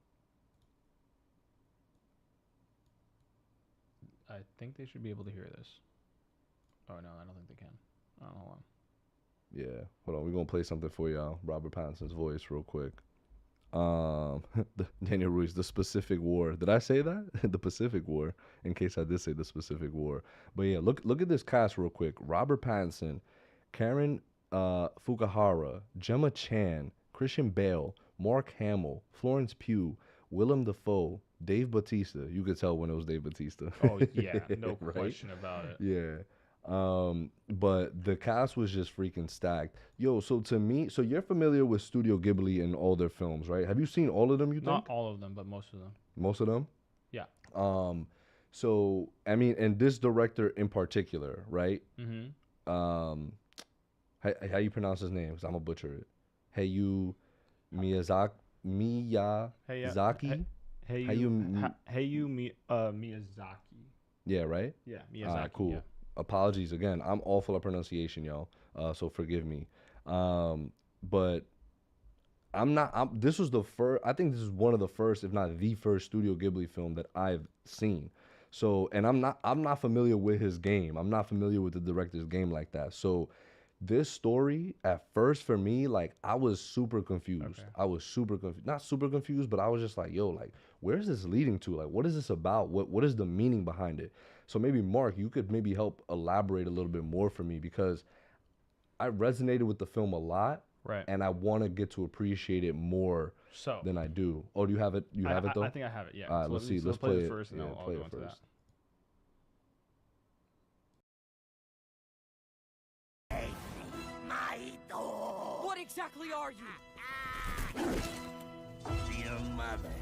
I think they should be able to hear this. Oh no, I don't think they can. Oh, hold on. Yeah, hold on. We're gonna play something for y'all. Robert Pattinson's voice, real quick. Daniel Ruiz, the Pacific War. Did I say that? The Pacific War, in case I did say the Pacific War. But yeah, look at this cast real quick. Robert Pattinson, Karen Fukuhara, Gemma Chan, Christian Bale, Mark Hamill, Florence Pugh, Willem Dafoe, Dave Bautista. You could tell when it was Dave Bautista. Oh yeah, no right? question about it. Yeah. But the cast was just freaking stacked. Yo, so to me, so you're familiar with Studio Ghibli and all their films, right? Have you seen all of them, you think? Not all of them, but most of them. Most of them? Yeah. So, I mean, and this director in particular, right? Mm-hmm. How you pronounce his name? Because I'm going to butcher it. Hayao Miyazaki? Miyazaki. Yeah, right? Yeah, Miyazaki. Cool. Yeah. Apologies again. I'm awful at pronunciation, y'all. So forgive me. But I'm not. This was the first. I think this is one of the first, if not the first, Studio Ghibli film that I've seen. So, and I'm not familiar with his game. I'm not familiar with the director's game like that. So, this story at first for me, like, I was super confused. Okay. I was super confused. Not super confused, but I was just like, yo, like, where is this leading to? Like, what is this about? What is the meaning behind it? So maybe Mark, you could maybe help elaborate a little bit more for me, because I resonated with the film a lot, right? And I want to get to appreciate it more than I do. Oh, do you have it? You have it though? I think I have it. Yeah. All right, let's see. Let's play it first, and I'll play go it into first. Hey, Maito! What exactly are you? Your mother.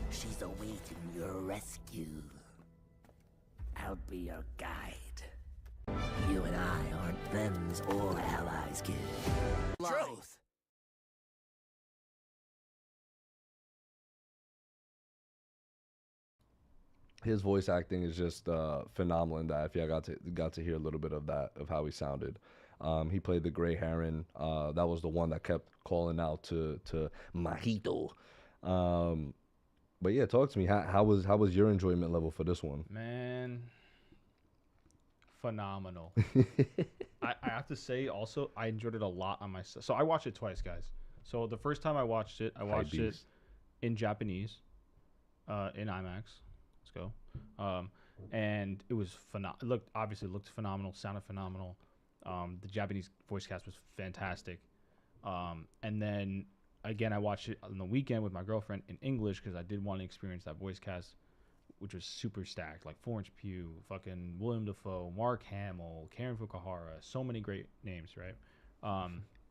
She's awaiting your rescue. I'll be your guide. You and I aren't friends or allies, kid. Truth. His voice acting is just phenomenal in that. If y'all got to hear a little bit of that, of how he sounded. He played the Gray Heron. That was the one that kept calling out to Majito. But yeah, talk to me. How was your enjoyment level for this one? Man, phenomenal. I have to say also, I enjoyed it a lot on myself. So I watched it twice, guys. So the first time I watched it in Japanese, in IMAX. Let's go. And it was phenomenal. It looked phenomenal, sounded phenomenal. The Japanese voice cast was fantastic. And then again, I watched it on the weekend with my girlfriend in English, because I did want to experience that voice cast, which was super stacked. Like Florence Pugh, fucking Willem Dafoe, Mark Hamill, Karen Fukuhara, so many great names, right?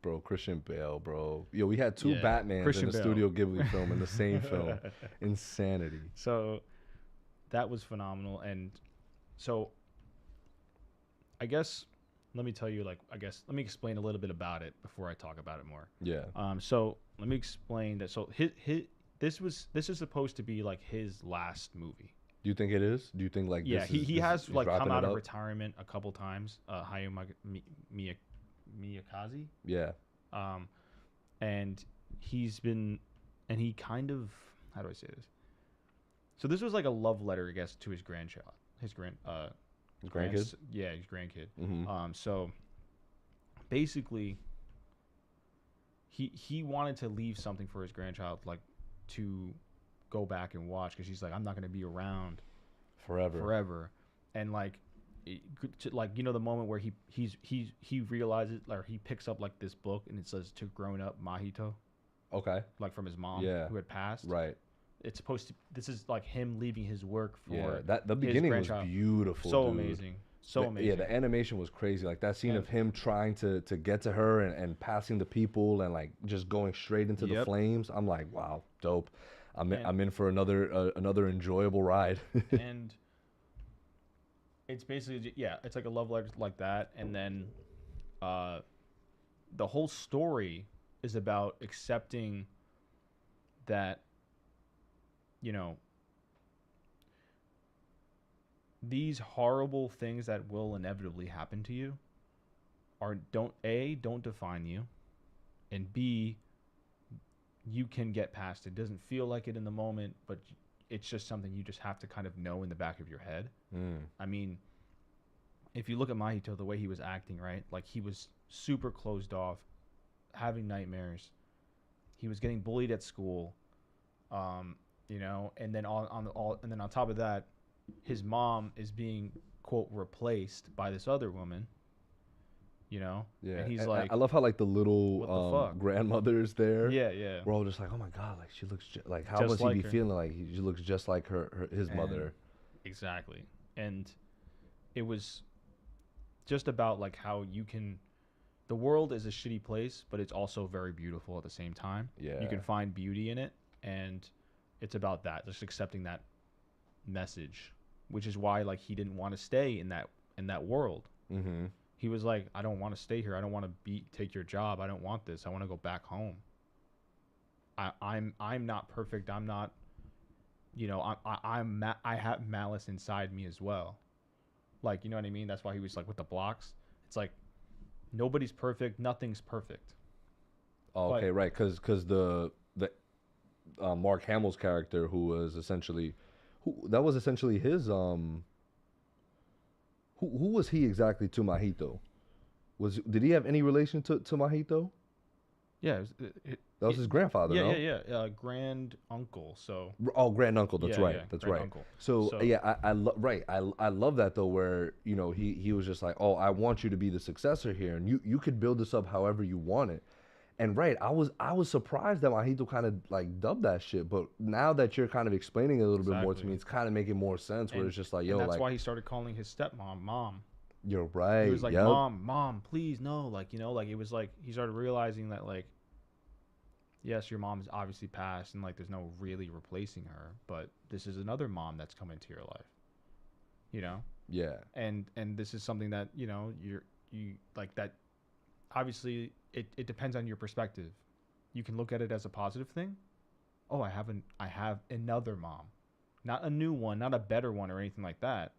Bro, Christian Bale, bro. Yo, we had two Batmans in the Studio Ghibli film in the same film. Insanity. So that was phenomenal. And so I guess let me tell you, let me explain a little bit about it before I talk about it more. Yeah. So let me explain that. So this is supposed to be like his last movie. Do you think it is? Do you think like he has like come out of retirement a couple times. Hayao Miyazaki. Yeah. And he kind of, how do I say this? So this was like a love letter, I guess, to his grandchild, his grandkids. Grandkid. Yeah, his grandkid. Mm-hmm. So basically he wanted to leave something for his grandchild, like to go back and watch, because he's like, I'm not going to be around forever. And like like, you know, the moment where he realizes, or he picks up like this book and it says to grown up Mahito, Okay. like from his mom who had passed. Right. It's supposed to, this is like him leaving his work for that the beginning was beautiful. So dude. amazing. So amazing. Yeah, the animation was crazy. Like that scene of him trying to get to her and passing the people and like just going straight into the flames. I'm like, wow, dope. I'm in for another enjoyable ride. And it's basically, it's like a love letter like that. And then the whole story is about accepting that, you know, these horrible things that will inevitably happen to you don't define you, and B, you can get past it. It doesn't feel like it in the moment, but it's just something you just have to kind of know in the back of your head. I mean, if you look at Mahito, the way he was acting, right? Like, he was super closed off, having nightmares. He was getting bullied at school, you know, and then on top of that, his mom is being, quote, replaced by this other woman, you know? Yeah. And he's and like, I love how like the little what the fuck? grandmother's there. Yeah. We're all just like, oh my God, like she looks like, how Just must like he be her. feeling? Like she looks just like his mother. Exactly. And it was just about like how you can, the world is a shitty place, but it's also very beautiful at the same time. Yeah. You can find beauty in it, and it's about that, just accepting that message, which is why like he didn't want to stay in that world. Mm-hmm. He was like, I don't want to stay here. I don't want to take your job. I don't want this. I want to go back home. I'm not perfect. I'm not, you know, I have malice inside me as well. Like, you know what I mean? That's why he was like with the blocks. It's like nobody's perfect. Nothing's perfect. Oh, okay, right. Because the Mark Hamill's character, who was essentially his who was he exactly to Mahito? Did he have any relation to Mahito? Yeah, That was his grandfather. Yeah, no? yeah. Grand uncle. So. Oh, grand uncle. That's right. Yeah, That's right. grand-uncle. So yeah, I love that though, where you know he was just like, oh, I want you to be the successor here, and you could build this up however you want it. And right, I was surprised that Mahito kind of like dubbed that shit, but now that you're kind of explaining it a little bit more to me, it's kind of making more sense. Where it's just like, yo, and that's like, why he started calling his stepmom mom. You're right. He was like, mom, please no, like, you know, like it was like he started realizing that like, yes, your mom's obviously passed, and like there's no really replacing her, but this is another mom that's come into your life, you know. Yeah. And this is something that, you know, you like that. Obviously, it depends on your perspective. You can look at it as a positive thing. Oh, I have another mom, not a new one, not a better one or anything like that,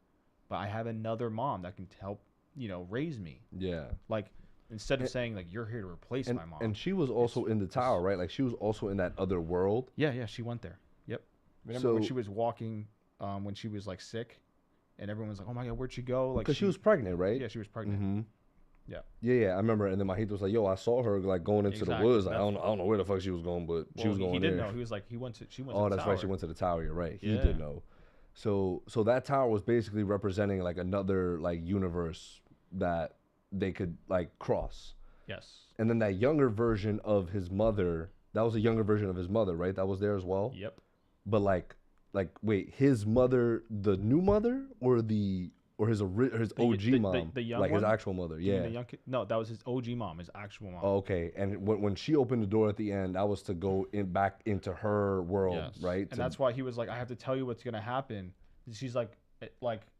but I have another mom that can help, you know, raise me. Yeah. Like, instead of saying like you're here to replace my mom. And she was also in the tower, right? Like she was also in that other world. Yeah, she went there. Yep. Remember when she was walking, when she was like sick, and everyone was like, "Oh my God, where'd she go?" Like, because she was pregnant, right? Yeah, she was pregnant. Mm-hmm. Yeah. Yeah, I remember. And then Mahito was like, "Yo, I saw her like going into the woods. Like, I don't know where the fuck she was going, but she was going there." He didn't know. He was like, she went to the tower. Oh, that's right. She went to the tower. You're right. He did know. So that tower was basically representing like another like universe that they could like cross. Yes. And then that younger version of his mother, that was a younger version of his mother, right? That was there as well. Yep. But like wait, his mother, the new mother, or his OG mom, the young like one? his actual mother. You mean Yeah. the young kid? No, that was his OG mom, his actual mom. Oh, okay. And when she opened the door at the end, that was to go back into her world, Yes. right? And that's why he was like, I have to tell you what's gonna happen. She's like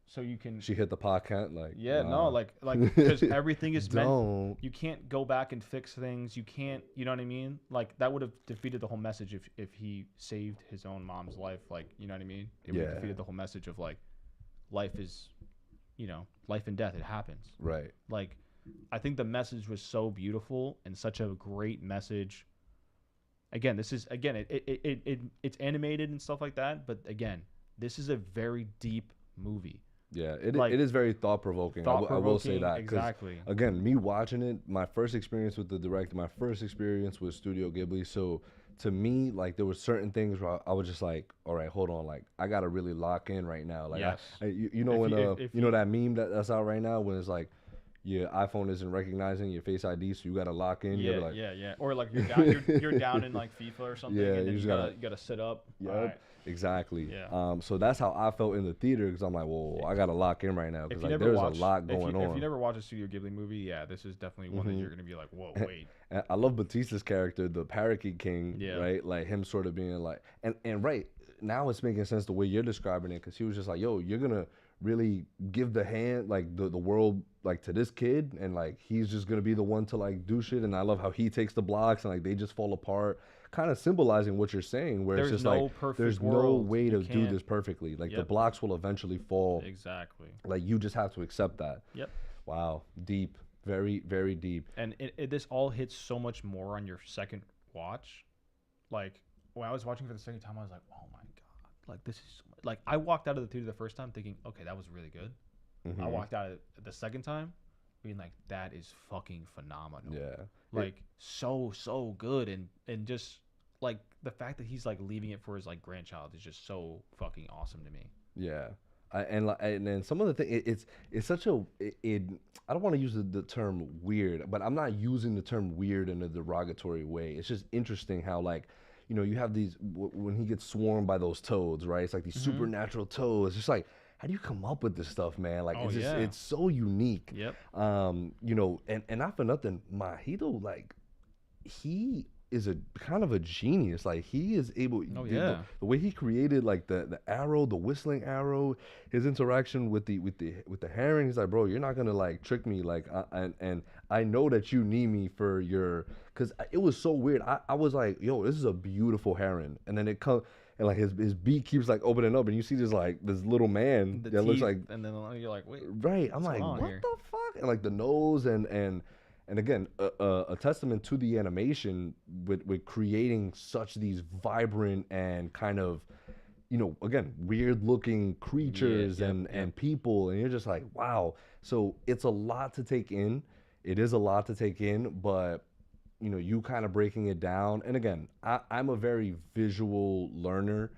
so you can. She hit the podcast, like. Yeah, nah. no, like because everything is meant. Don't. You can't go back and fix things. You can't. You know what I mean? Like that would have defeated the whole message if he saved his own mom's life. Like, you know what I mean? It would have defeated the whole message of like, life is, you know, life and death. It happens. Right. Like, I think the message was so beautiful and such a great message. Again, it's animated and stuff like that, but again, this is a very deep movie. Yeah, it Like, it is very thought provoking. I will say that 'cause, exactly. again, me watching it, my first experience with the director, my first experience with Studio Ghibli. So to me, like there were certain things where I was just like, all right, hold on, like I gotta really lock in right now. Like Yes. you know If when you- if you know you- that meme that's out right now when it's like your iPhone isn't recognizing your Face ID, so you gotta lock in. You Yeah, gotta like, yeah. Or like you're down in like FIFA or something, Yeah, and then you you just gotta gotta- you gotta sit up. Yep, Alright. exactly. Yeah. So that's how I felt in the theater because I'm like, whoa, I gotta lock in right now If because you like never there's watch, a lot going on. If you never watch a Studio Ghibli movie, yeah, this is definitely one that you're gonna be like, whoa, wait. And I love Batista's character, the Parakeet King, Yeah. right? Like him sort of being like, and right now it's making sense the way you're describing it because he was just like, yo, you're gonna really give the hand like the world like to this kid and like he's just gonna be the one to like do shit. And I love how he takes the blocks and like they just fall apart, kind of symbolizing what you're saying, where There's it's just no like perfect there's no world. way You to do can't- this perfectly. Like the Yep. blocks will eventually fall. Exactly. Like you just have to accept that. Yep. Wow, deep, very very deep. And this all hits so much more on your second watch. Like when I was watching for the second time, I was like, oh my god, like this is so much. Like I walked out of the theater the first time thinking, okay, that was really good. Mm-hmm. I walked out the second time being like, that is fucking phenomenal. Yeah. Like so good, and just like the fact that he's like leaving it for his like grandchild is just so fucking awesome to me. Yeah, and then some of the thing it's such a I don't want to use the term weird, but I'm not using the term weird in a derogatory way. It's just interesting how like you have these when he gets swarmed by those toads, right? It's like these supernatural toads. It's just like how do you come up with this stuff, man? Like it's just it's so unique. Yep. And not for nothing, Mahito like he is a kind of a genius. Like he is able the way he created like the arrow, the whistling arrow, his interaction with the heron. He's like, bro, you're not gonna like trick me. Like and I know that you need me for your, because it was so weird. I was like, yo, this is a beautiful heron, and then it comes and like his beak keeps like opening up, and you see this little man that looks like, and then you're like, wait, right? I'm like, what the fuck? And like the nose and again, a testament to the animation with creating such these vibrant and kind of, again, weird looking creatures and people. And you're just like, wow. So it's a lot to take in. It is a lot to take in, but, you kind of breaking it down. And again, I'm a very visual learner.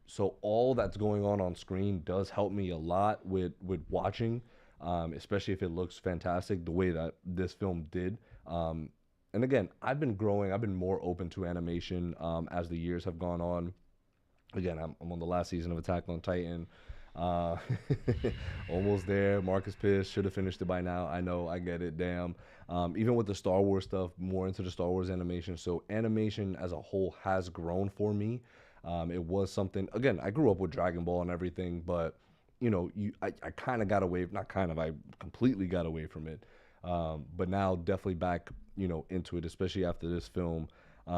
So all that's going on screen does help me a lot with watching. Especially if it looks fantastic the way that this film did. And again, I've been growing. I've been more open to animation as the years have gone on. Again, I'm on the last season of Attack on Titan. Almost there. Marc is pissed. Should have finished it by now. I know. I get it. Damn. Even with the Star Wars stuff, more into the Star Wars animation. So animation as a whole has grown for me. It was something, again, I grew up with Dragon Ball and everything, but I kind of got away, not kind of, I completely got away from it. But now definitely back, into it, especially after this film. I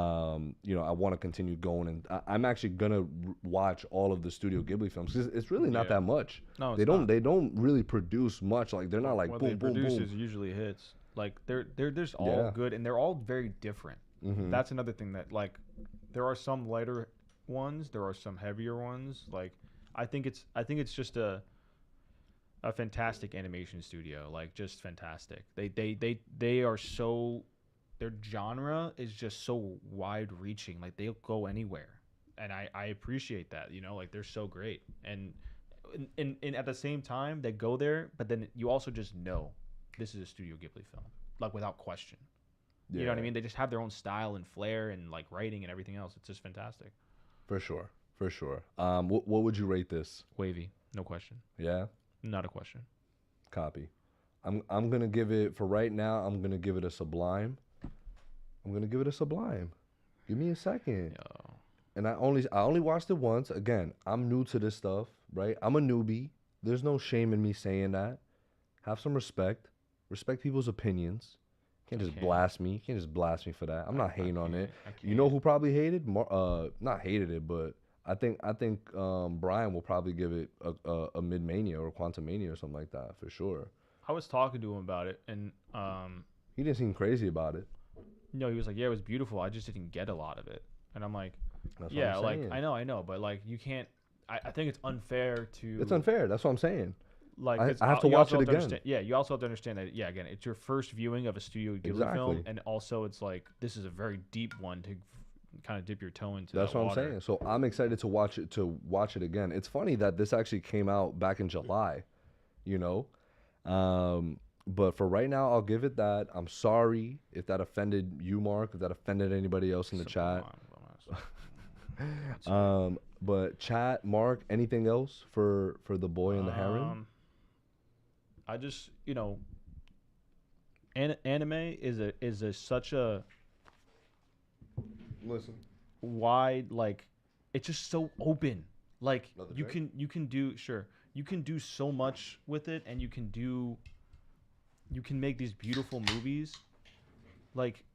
want to continue going, and I'm actually gonna watch all of the Studio Ghibli films because it's really not that much. No, they don't really produce much. Like they're not like what boom, they boom, produce boom. is usually hits. Like they're just all good, and they're all very different. That's another thing that like there are some lighter ones, there are some heavier ones. Like I think it's just a fantastic animation studio, like just fantastic. They are so, their genre is just so wide reaching. Like they'll go anywhere, and I appreciate that. Like they're so great, and at the same time they go there, but then you also just know this is a Studio Ghibli film, like without question. You know what I mean? They just have their own style and flair and like writing and everything else. It's just fantastic. For sure. What would you rate this? Wavy, no question. Yeah. Not a question. Copy. I'm gonna give it, for right now, I'm gonna give it a sublime. Give me a second. Yo. And I only watched it once. Again, I'm new to this stuff, right? I'm a newbie. There's no shame in me saying that. Have some respect. Respect people's opinions. Can't just blast me. Can't just blast me for that. I'm not hating on it. You know who probably hated? Not hated it, but I think Brian will probably give it a Mid-Mania or Quantumania or something like that for sure. I was talking to him about it, and he didn't seem crazy about it. he was like, yeah, it was beautiful. I just didn't get a lot of it. And I'm like, That's yeah, what I'm like saying. I know, but like you can't I think it's unfair to. It's unfair. That's what I'm saying. Like I have to watch it again. Yeah, you also have to understand that. Yeah, again, it's your first viewing of a Studio Ghibli film, and also it's like this is a very deep one to kind of dip your toe into. That's what water. I'm saying. So I'm excited to watch it again. It's funny that this actually came out back in July, you know. But for right now, I'll give it that. I'm sorry if that offended you, Mark. If that offended anybody else in the chat. But chat, Mark, anything else for the boy and the heron? I just, anime is such a wide, like, it's just so open. Like you can do so much with it, and you can make these beautiful movies. Like,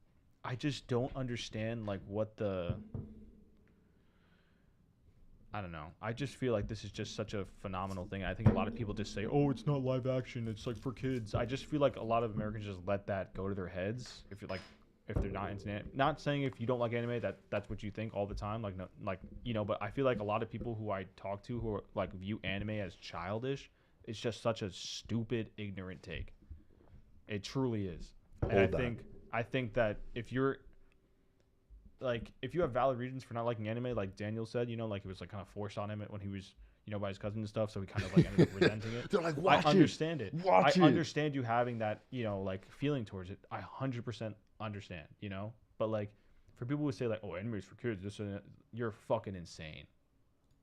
I just don't understand like I don't know. I just feel like this is just such a phenomenal thing. I think a lot of people just say, "Oh, it's not live action. It's like for kids." I just feel like a lot of Americans just let that go to their heads. If they're not into not saying if you don't like anime that's what you think all the time. Like, no, like, but I feel like a lot of people who I talk to who are like view anime as childish. It's just such a stupid, ignorant take. It truly is. And I think that if you have valid reasons for not liking anime, like Daniel said, like it was like kind of forced on him when he was, by his cousin and stuff, so he kind of like ended up resenting it. They're like, I understand it. I understand you having that, like feeling towards it. I 100% understand, But like for people who say like, oh, anime is for kids, you're fucking insane.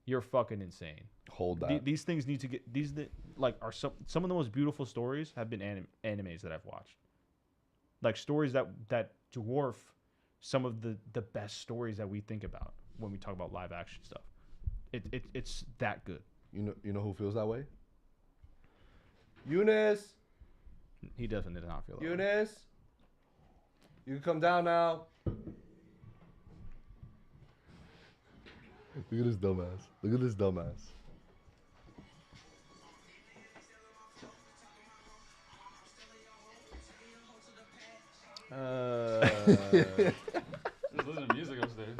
You're fucking insane. Hold that. These things need to get are some of the most beautiful stories have been animes that I've watched. Like stories that dwarf some of the best stories that we think about when we talk about live action stuff. It's that good. You know who feels that way? Younis. He definitely does not feel that way. Younis. You can come down now. Look at this dumbass. Listen to music upstairs.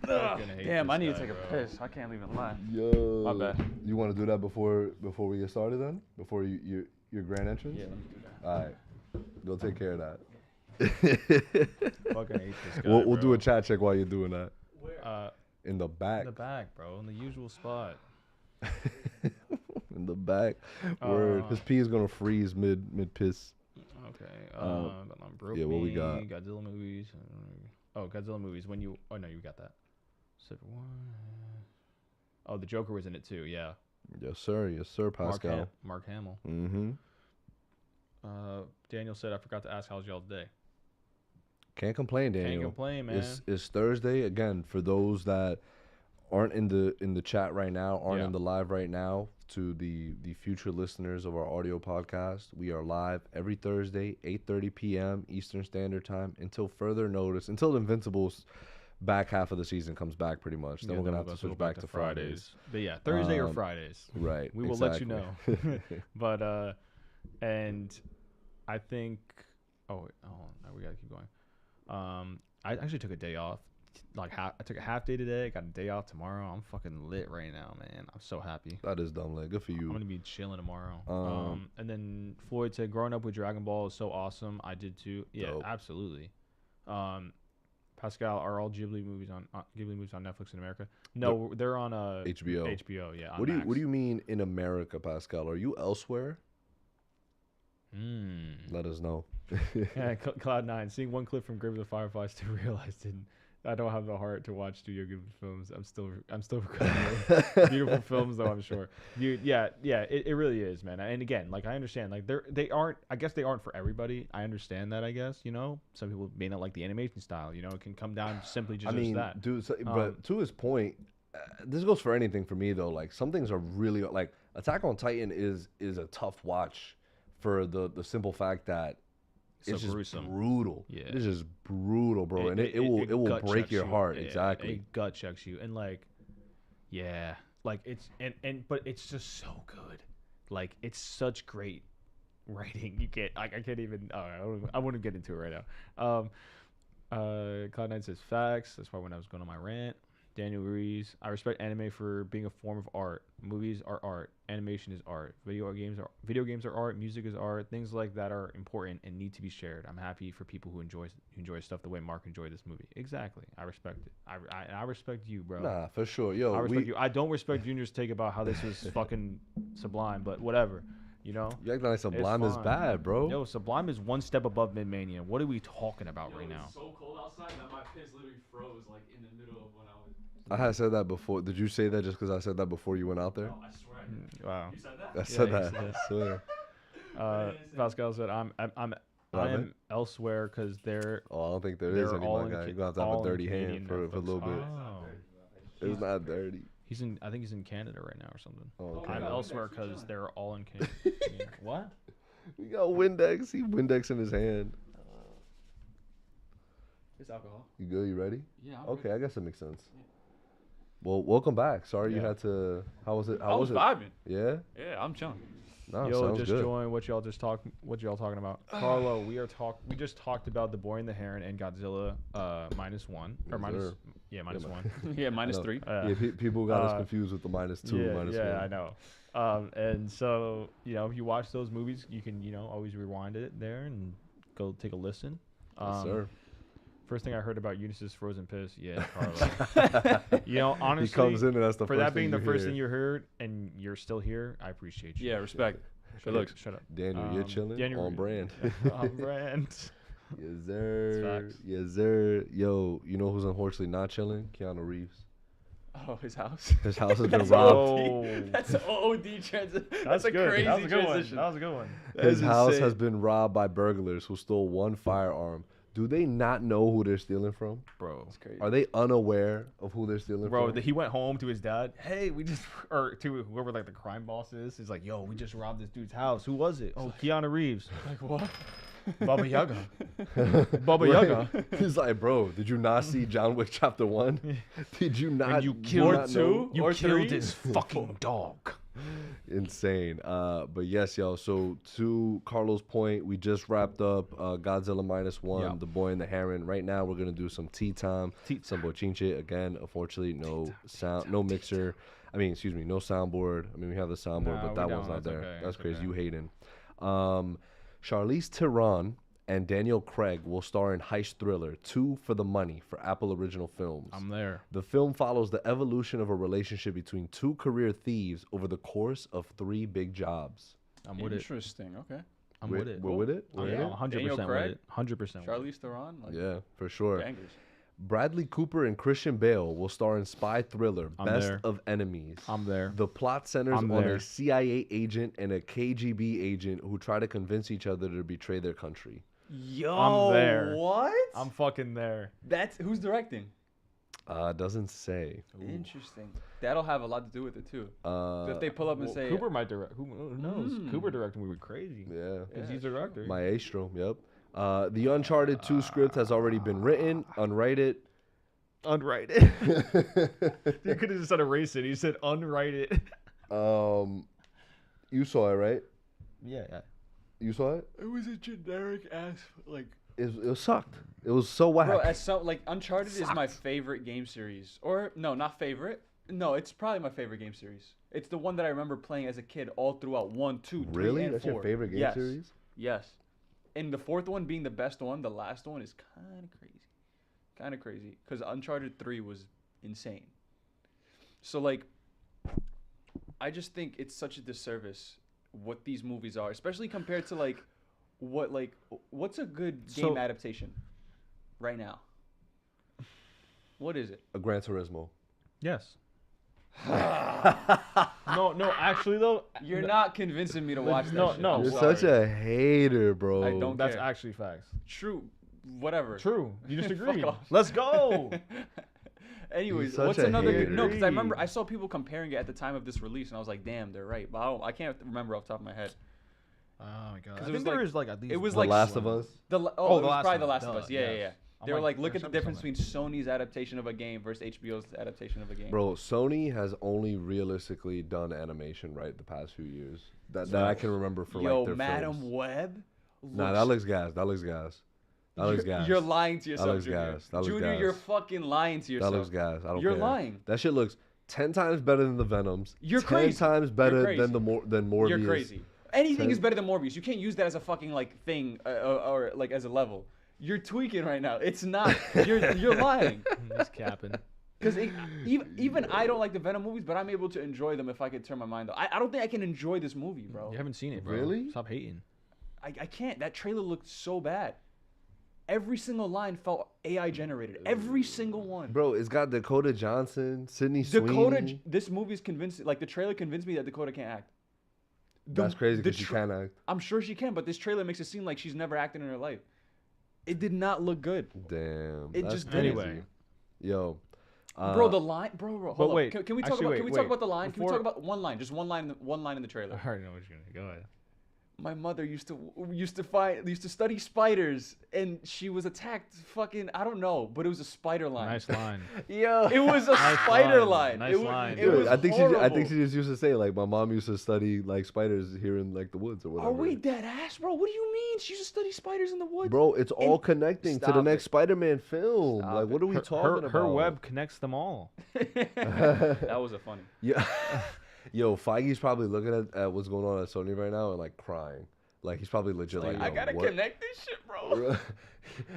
Damn, I need to take a piss. I can't even lie. Yo, my bad. You want to do that before we get started then? Before your grand entrance? Yeah, let me do that. All right, go take care of that. Fucking hate this guy, we'll do a chat check while you're doing that. Where? In the back. In the back, bro. In the usual spot. In the back. Word. His pee is gonna freeze mid piss. Okay. Yeah, what we got? Godzilla movies. Godzilla movies. No, you got that. Oh, the Joker was in it too. Yeah. Yes, sir, Pascal. Mark Hamill. Mm-hmm. Daniel said, I forgot to ask how's y'all's day. Can't complain, Daniel. Can't complain, man. It's Thursday again. For those that aren't in the chat right now, aren't in the live right now, to the future listeners of our audio podcast, we are live every Thursday, 8:30 p.m. Eastern Standard Time until further notice, until Invincible's back half of the season comes back, pretty much. Then we're gonna have to switch back to Fridays. But yeah, Thursday or Fridays. Right. We will let you know. But and I think. Oh, wait, hold on. We gotta keep going. I actually took a day off. I took a half day today. Got a day off tomorrow. I'm fucking lit right now, man. I'm so happy. That is dumb lit. Good for you. I'm gonna be chilling tomorrow. And then Floyd said, "Growing up with Dragon Ball is so awesome." I did too. Yeah, dope. Absolutely. Pascal, are all Ghibli movies on Netflix in America? No, they're on HBO. HBO, yeah. What do you mean in America, Pascal? Are you elsewhere? Let us know. Yeah, Cloud9. Seeing one clip from Grave of the Fireflies to realize I don't have the heart to watch Studio Ghibli films. I'm still recovering. Beautiful films though, I'm sure. It really is, man. And again, like I understand, like they aren't for everybody. I understand that, I guess, some people may not like the animation style, it can come down simply just that. Dude, but to his point, this goes for anything for me though. Like some things are really like Attack on Titan is a tough watch for the simple fact that it's just gruesome. Brutal. Yeah. It's just brutal, bro. And it will break your heart. Exactly. It gut checks you. And like, yeah. Like it's but it's just so good. Like it's such great writing. You can't I can't even I wouldn't get into it right now. Cloud9 says facts. That's why when I was going on my rant. Daniel Rees. I respect anime for being a form of art. Movies are art. Animation is art. Video games are art. Music is art. Things like that are important and need to be shared. I'm happy for people who enjoy stuff the way Mark enjoyed this movie. Exactly. I respect it. I respect you, bro. Nah, for sure. Yo, I respect you. I don't respect Junior's take about how this was fucking Sublime, but whatever. You know? You act like Sublime is bad, bro. Yo, Sublime is one step above Mid-Mania. What are we talking about right now? It's so cold outside that my piss literally froze like in the middle of when I was. I had said that before. Did you say that just because I said that before you went out there? No, I swear I did. Wow. You said that? I said you that. said I swear. Pascal said, I am elsewhere because they're Oh, I don't think there is they're any, all my in guy. Ca- You're going to have all a in dirty hand Canadian for a Netflix. little bit. Oh. It's not dirty. I think he's in Canada right now or something. Oh, okay. I'm Yeah. elsewhere because they're all in Canada. What? We got Windex. He Windex in his hand. It's alcohol. You good? You ready? Yeah. I'm Okay, I guess it makes sense. Well, welcome back. Sorry you Yeah. had to. How was it? I How was was it? vibing. Yeah. Yeah, I'm chilling. No, Yo, sounds just good. join what y'all talking about. Carlo, we just talked about The Boy and the Heron and Godzilla -1 or Yes, minus sir. -1. Yeah, minus No. 3. Yeah, people got us confused with the -2, yeah, -1. yeah, I know. And so, if you watch those movies, you can, always rewind it there and go take a listen. Yes, sir. First thing I heard about Younis's frozen piss, yeah, Carlo. Honestly, He comes in and that's the for first that being the thing first hear. thing you heard and you're still here, I appreciate you. Yeah, respect. Shut Good looks. up. Shut up. Daniel, you're chilling Daniel- on brand. On brand. Yes, sir. facts. Yes, sir. Yo, you know who's unfortunately not chilling? Keanu Reeves. Oh, his house. His house has been That's robbed. Oh. That's an OD transition. That's a good. crazy That was a good transition. one. That was a good one. His That's house insane. has been robbed by burglars who stole one firearm. Do they not know who they're stealing from? Bro. That's crazy. Are they unaware of who they're stealing Bro, from? he went home to his dad. Hey, or to whoever the crime boss is. He's like, yo, we just robbed this dude's house. Who was it? Oh, Keanu Reeves. Like what? Baba Yaga. Baba Yaga. He's like, bro, did you not see John Wick Chapter 1? Did you not? And you not killed know? two? You Or killed 3? his fucking dog. Insane. But yes, yo. So to Carlos' point, we just wrapped up Godzilla -1, Yeah. The Boy and the Heron. Right now, we're gonna do some tea time, some Bochinche. Again, unfortunately, no sound, no mixer. I mean, excuse me, no soundboard. I mean, we have the soundboard, Nah, but we that don't. one's not That's there. okay. That's It's crazy. okay. You hating. Charlize Theron and Daniel Craig will star in heist thriller 2 for the Money for Apple Original Films. I'm there. The film follows the evolution of a relationship between two career thieves over the course of 3 big jobs. I'm with it. Interesting. Okay. I'm with it. We're with it? I'm We're in it? 100% Daniel with Craig? it. 100% with it. Charlize Theron. Like, Yeah, for sure. Bangers. Bradley Cooper and Christian Bale will star in spy thriller I'm Best there. of Enemies. I'm there. The plot centers I'm on there. a CIA agent and a KGB agent who try to convince each other to betray their country. Yo, I'm there. What? I'm fucking there. That's who's directing. Doesn't say. Interesting. That'll have a lot to do with it too. So if they pull up and Well, say Cooper might direct. Who knows? Mm. Cooper directing would be crazy. Yeah. Because Yeah, he's a director. Maestro, yep. The Uncharted 2 script has already been written, unrated. Unwrite it. You could have just said erase it. He said unwrite it. You saw it, right? Yeah. You saw it? it was a generic ass like. It sucked. It was so whack. Bro, as so like Uncharted is my favorite game series, or no, not favorite. No, it's probably my favorite game series. It's the one that I remember playing as a kid all throughout 1, 2, 3, Really? and That's 4. your favorite game Yes. series? Yes. And the 4th one being the best one, the last one is kind of crazy. Kind of crazy. Because Uncharted 3 was insane. So, like, I just think it's such a disservice what these movies are, especially compared to, like, what's a good game So- adaptation right now? What is it? A Gran Turismo. Yes. No, actually though, You're not convincing me to watch that no, shit. no. I'm You're sorry. such a hater, bro. I don't that's care. actually facts. True. Whatever. True. You just Fuck agreed. off. Let's go. Anyways, such what's a another hater. good? No, because I remember I saw people comparing it at the time of this release, and I was like, "Damn, they're right." But I can't remember off the top of my head. Oh my god. 'Cause I it think was there like- is like at least it was The like Last of Us. The The it was Last probably of The Us. Last of Us. Duh, Yeah, yes. yeah. I'm They were like, like, look there's at the difference something between Sony's adaptation of a game versus HBO's adaptation of a game. Bro, Sony has only realistically done animation right the past few years. That I can remember for Yo, like their Madam films. Web. Nah, that looks gas. That looks gas. That looks gas. You're lying to That yourself, looks Junior. gas. That looks Junior, gas. you're fucking lying to yourself. That looks gas. I don't You're care. lying. That shit looks 10 times better than the Venoms. You're 10 crazy. times You're better crazy. than Morbius. You're crazy. Anything 10 is better than Morbius. You can't use that as a fucking like thing or like as a level. You're tweaking right now. It's not. You're lying. He's capping. Because even I don't like the Venom movies, but I'm able to enjoy them if I could turn my mind off. I don't think I can enjoy this movie, bro. You haven't seen it, bro. Really? Stop hating. I can't. That trailer looked so bad. Every single line felt AI generated. Every single one. Bro, it's got Dakota Johnson, Sydney Sweeney. This movie's convinced. Like the trailer convinced me that Dakota can't act. That's crazy because she can act. I'm sure she can, but this trailer makes it seem like she's never acted in her life. It did not look good. Damn. It that's just crazy. Anyway. Yo. Bro, the line, bro. Hold But up. wait, Can we talk actually, about? wait, Can we wait. talk about the line? Can we Before- talk about one line? Just one line. One line in the trailer. I already know what you're gonna go ahead. My mother used to study spiders, and she was attacked. Fucking, I don't know, but it was a spider line. Nice line. Yo. It was a Nice spider line. line. Nice It was, line. It was I think horrible. she just used to say like my mom used to study like spiders here in like the woods or whatever. Are we dead ass, bro? What do you mean? She used to study spiders in the woods. Bro, it's all connecting to the Stop next it. Spider-Man film. Stop like, it. what are we talking Her about? web connects them all. That was a funny. Yeah. Yo, Feige's probably looking at what's going on at Sony right now and like crying. Like he's probably legit like, I yo, gotta what? connect this shit, bro.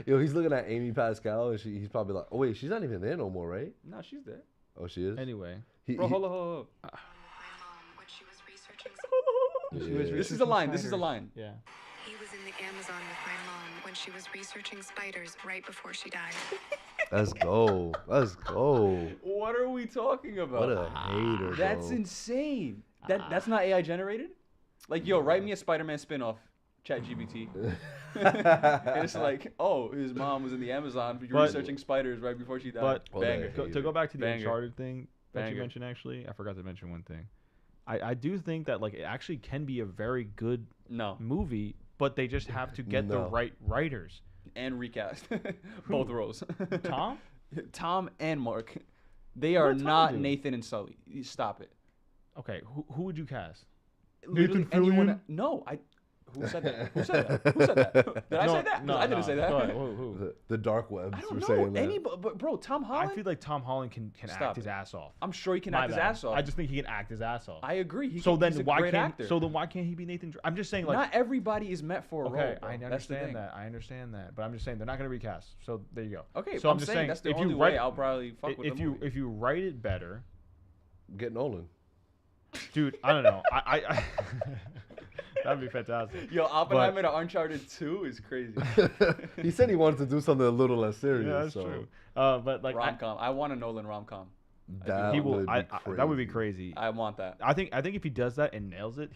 Yo, he's looking at Amy Pascal and he's probably like, oh wait, she's not even there no more, right? No, she's there. Oh, she is. Anyway. Bro, hold on. My mom, when she was researching Yeah. This is a line. This is a line. Yeah. he was in the Amazon with my mom when she was researching spiders right before she died. Let's go. Let's go. What are we talking about? What a hater, That's bro. insane. That's not AI generated? Like, yo, write me a Spider-Man spin-off. ChatGPT. And it's like, oh, his mom was in the Amazon researching spiders right before she died. But Banger. to go back to the Banger. Uncharted thing that Banger. you mentioned, actually, I forgot to mention one thing. I do think that like it actually can be a very good No. movie, but they just have to get the No. right writers. And recast. Both roles. Tom? Tom and Mark. They are did Tom not do? Nathan and Sully. Stop it. Okay, who would you cast? Literally anyone. No, Who said that? Who said that? Who said that? Did I say that? No, I didn't say that. Go ahead. Who? The dark webs I were don't know. saying that. Anybody, but bro, Tom I Holland. feel like Tom Holland can Stop act his it. ass off. I'm sure he can My act his bad. ass off. I just think he can act his ass off. I agree. He's so then a why great can't actor. he be Nathan Drake? I'm just saying like not everybody is meant for a role. okay, bro. I That's the thing. understand that. I understand that, but I'm just saying they're not going to recast. So there you go. Okay, so I'm just saying that's the if only you way write, I'll probably fuck with if the you movie. if you write it better, Get Nolan. dude. I don't know. I that'd be fantastic. Yo, Oppenheimer to Uncharted 2 is crazy. He said he wanted to do something a little less serious. Yeah, that's so true. But like Rom-com. I want a Nolan rom-com. That he will. would be That would be crazy. I want that. I think if he does that and nails it,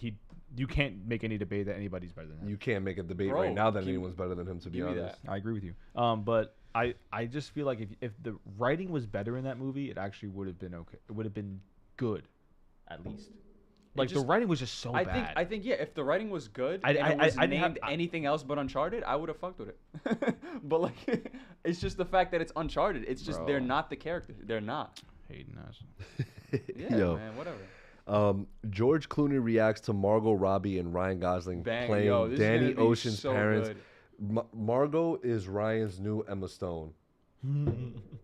you can't make any debate that anybody's better than him. You can't make a debate Bro, right now that give- anyone's better than him. To be give me honest, that. I agree with you. But I just feel like if the writing was better in that movie, it actually would have been okay. It would have been good, at least. Like the just- writing was just so I bad. think yeah. If the writing was good I- and I- it was I didn't have- named anything else but Uncharted, I would have fucked with it. But like, it's just the fact that it's Uncharted. It's just they're Bro. not the character. They're not. Hating us. Yeah, Yo. man. Whatever. George Clooney reacks to Margot Robbie and Ryan Gosling Bang. playing Yo, this is Danny gonna be Ocean's so parents. good. Margot is Ryan's new Emma Stone.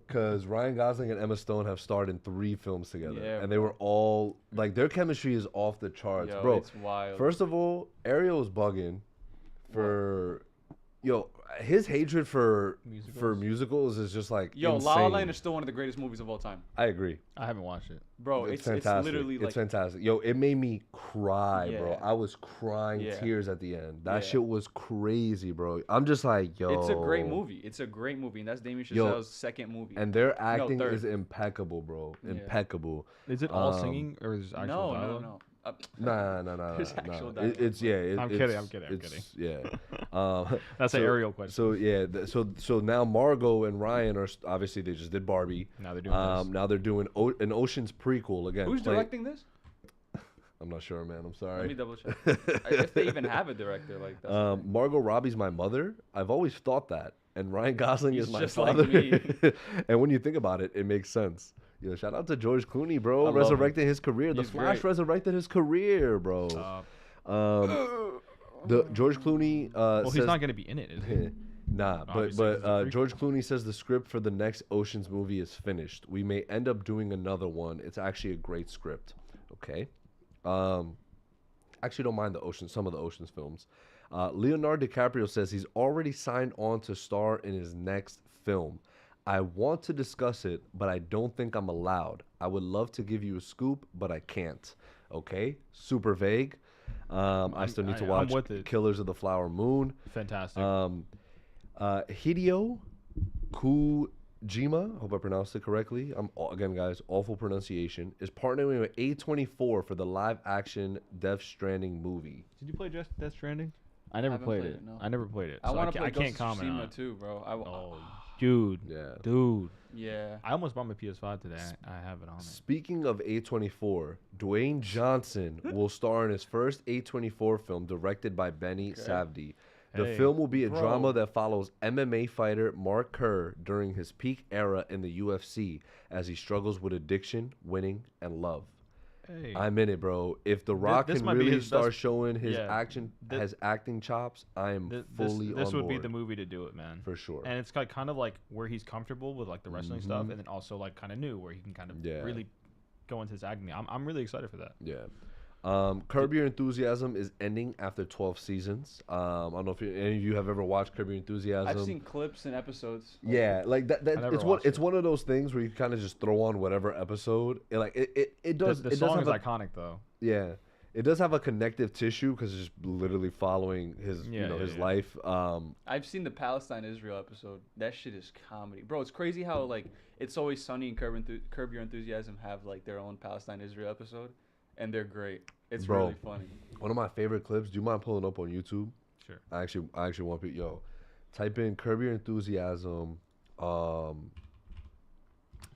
Because Ryan Gosling and Emma Stone have starred in 3 films together, Yeah, and they were all like their chemistry is off the charts, Yo, bro. it's wild. First of all, Ariel's bugging for his hatred for musicals is just like Yo, insane. La La Land is still one of the greatest movies of all time, I agree. I haven't watched it. bro. It's It's fantastic. literally like it's fantastic. Yo, it made me cry, bro. Yeah. I was crying Yeah. tears at the end. That Yeah. shit was crazy, bro. I'm just like, yo. it's a great movie. It's a great movie, and that's Damien Yo, Chazelle's second movie. And their acting third. is impeccable, bro. Yeah. Impeccable. Is it all Um, singing or is it actual dialogue? no. Nah. There's actual It, dialogue, it's yeah. It, I'm it's, kidding, I'm kidding. it's- Yeah. That's an Ariel question. So yeah. So now Margot and Ryan are obviously they just did Barbie. Now they're doing this. Now they're doing an Ocean's prequel again. Who's directing this? I'm not sure, man. I'm Let me sorry. double check. If they even have a director like that. Margot Robbie's my mother. I've always thought that, and Ryan Gosling He's is my just like father. me. And when you think about it, it makes sense. Yo, shout out to George Clooney, bro. I love him. Resurrecting his career. The He's Flash great. resurrected his career, bro. The George Clooney. well, says, he's not going to be in it, is he? Nah, Obviously, 'cause it's a prequel. George Clooney says the script for the next Ocean's movie is finished. We may end up doing another one. It's actually a great script. Okay. Actually don't mind some of the Ocean's films. Leonardo DiCaprio says he's already signed on to star in his next film. I want to discuss it, but I don't think I'm allowed. I would love to give you a scoop, but I can't. Okay, super vague. I still need to watch with it. Killers of the Flower Moon. Fantastic. Hideo Kojima, hope I pronounced it correctly. Again, guys, awful pronunciation. Is partnering with A24 for the live-action Death Stranding movie. Did you play Death Stranding? I never haven't played played it. it, no. I never played it. I So want to play I can't Ghost of comment on Tsushima it. too, bro. Oh, dude. Yeah. Dude. Yeah. I almost bought my PS5 today. I have it on it. Speaking of A24, Dwayne Johnson will star in his first A24 film directed by Benny Safdie. The Hey, film will be a bro. drama that follows MMA fighter Marc Kerr during his peak era in the UFC as he struggles with addiction, winning, and love. Hey. I'm in it, bro. If The Rock this can might be really his start best- showing his yeah, his acting chops, I am fully this on would be board the movie to do it, man. for sure. And it's kind of like where he's comfortable with like the wrestling stuff, and then also like kind of new where he can kind of Yeah. really go into his acting. I'm really excited for that. Yeah. Curb Your Enthusiasm is ending after 12 seasons. I don't know if any of you have ever watched Curb Your Enthusiasm. I've seen clips and episodes. Yeah, like that. I never It's watched one of those things where you kind of just throw on whatever episode. And like it does. The it does song have is a, iconic though. yeah, it does have a connective tissue because it's just literally following his his life. I've seen the Palestine-Israel episode. That shit is comedy, bro. It's crazy how like It's Always Sunny and Curb Your Enthusiasm have like their own Palestine-Israel episode, and they're great. It's Bro. really funny. One of my favorite clips. Do you mind pulling up on YouTube? Sure. I actually want to type in Curb Your Enthusiasm.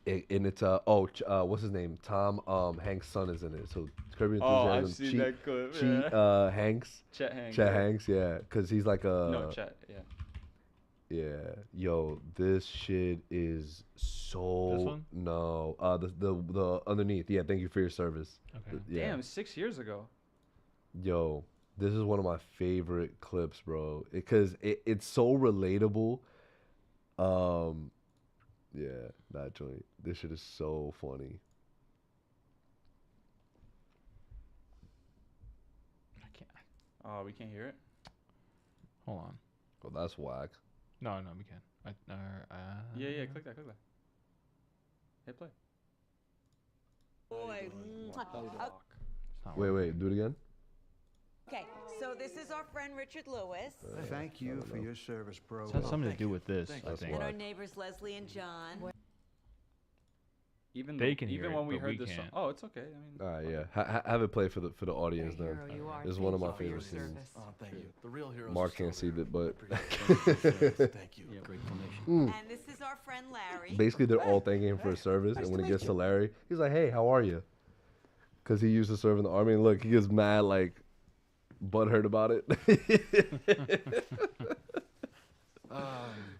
And it's what's his name? Tom Hanks' son is in it. So Curb Your Oh, Enthusiasm. I've seen that clip. Hanks. Chet Hanks. Chet Hanks, yeah, because he's like a No, Chet. Yeah. yeah. Yo, this shit is so This one? no. The underneath, yeah. Thank you for your service. Okay. Yeah. Damn, 6 years ago. Yo, this is one of my favorite clips, bro. Because it's so relatable. Yeah, that joint. This shit is so funny. I can't. Oh, we can't hear it. Hold on. Oh, that's whack. No, we can. Yeah, click that. Hit play. Boy. It's not Wait, working. do it again. Okay, so this is our friend Richard Lewis, Thank you for your service, bro. It has something to do with this, I That's think. and our whack. neighbors Leslie and John. Even They can hear even it, when we but heard we this song. can't. Oh, it's okay. I mean, All right, yeah. Have it play for the audience then. Hero you are. This is one of Thank my you for your favorite scenes. service. Oh, thank you. The real heroes. Marc are still can't see there. that, but Thank you. Great formation. And this is our friend Larry. basically they're all thanking him for his service, and when it gets to Larry, he's like, "Hey, how are you?" Because he used to serve in the army, and look, he gets mad, like butthurt about it.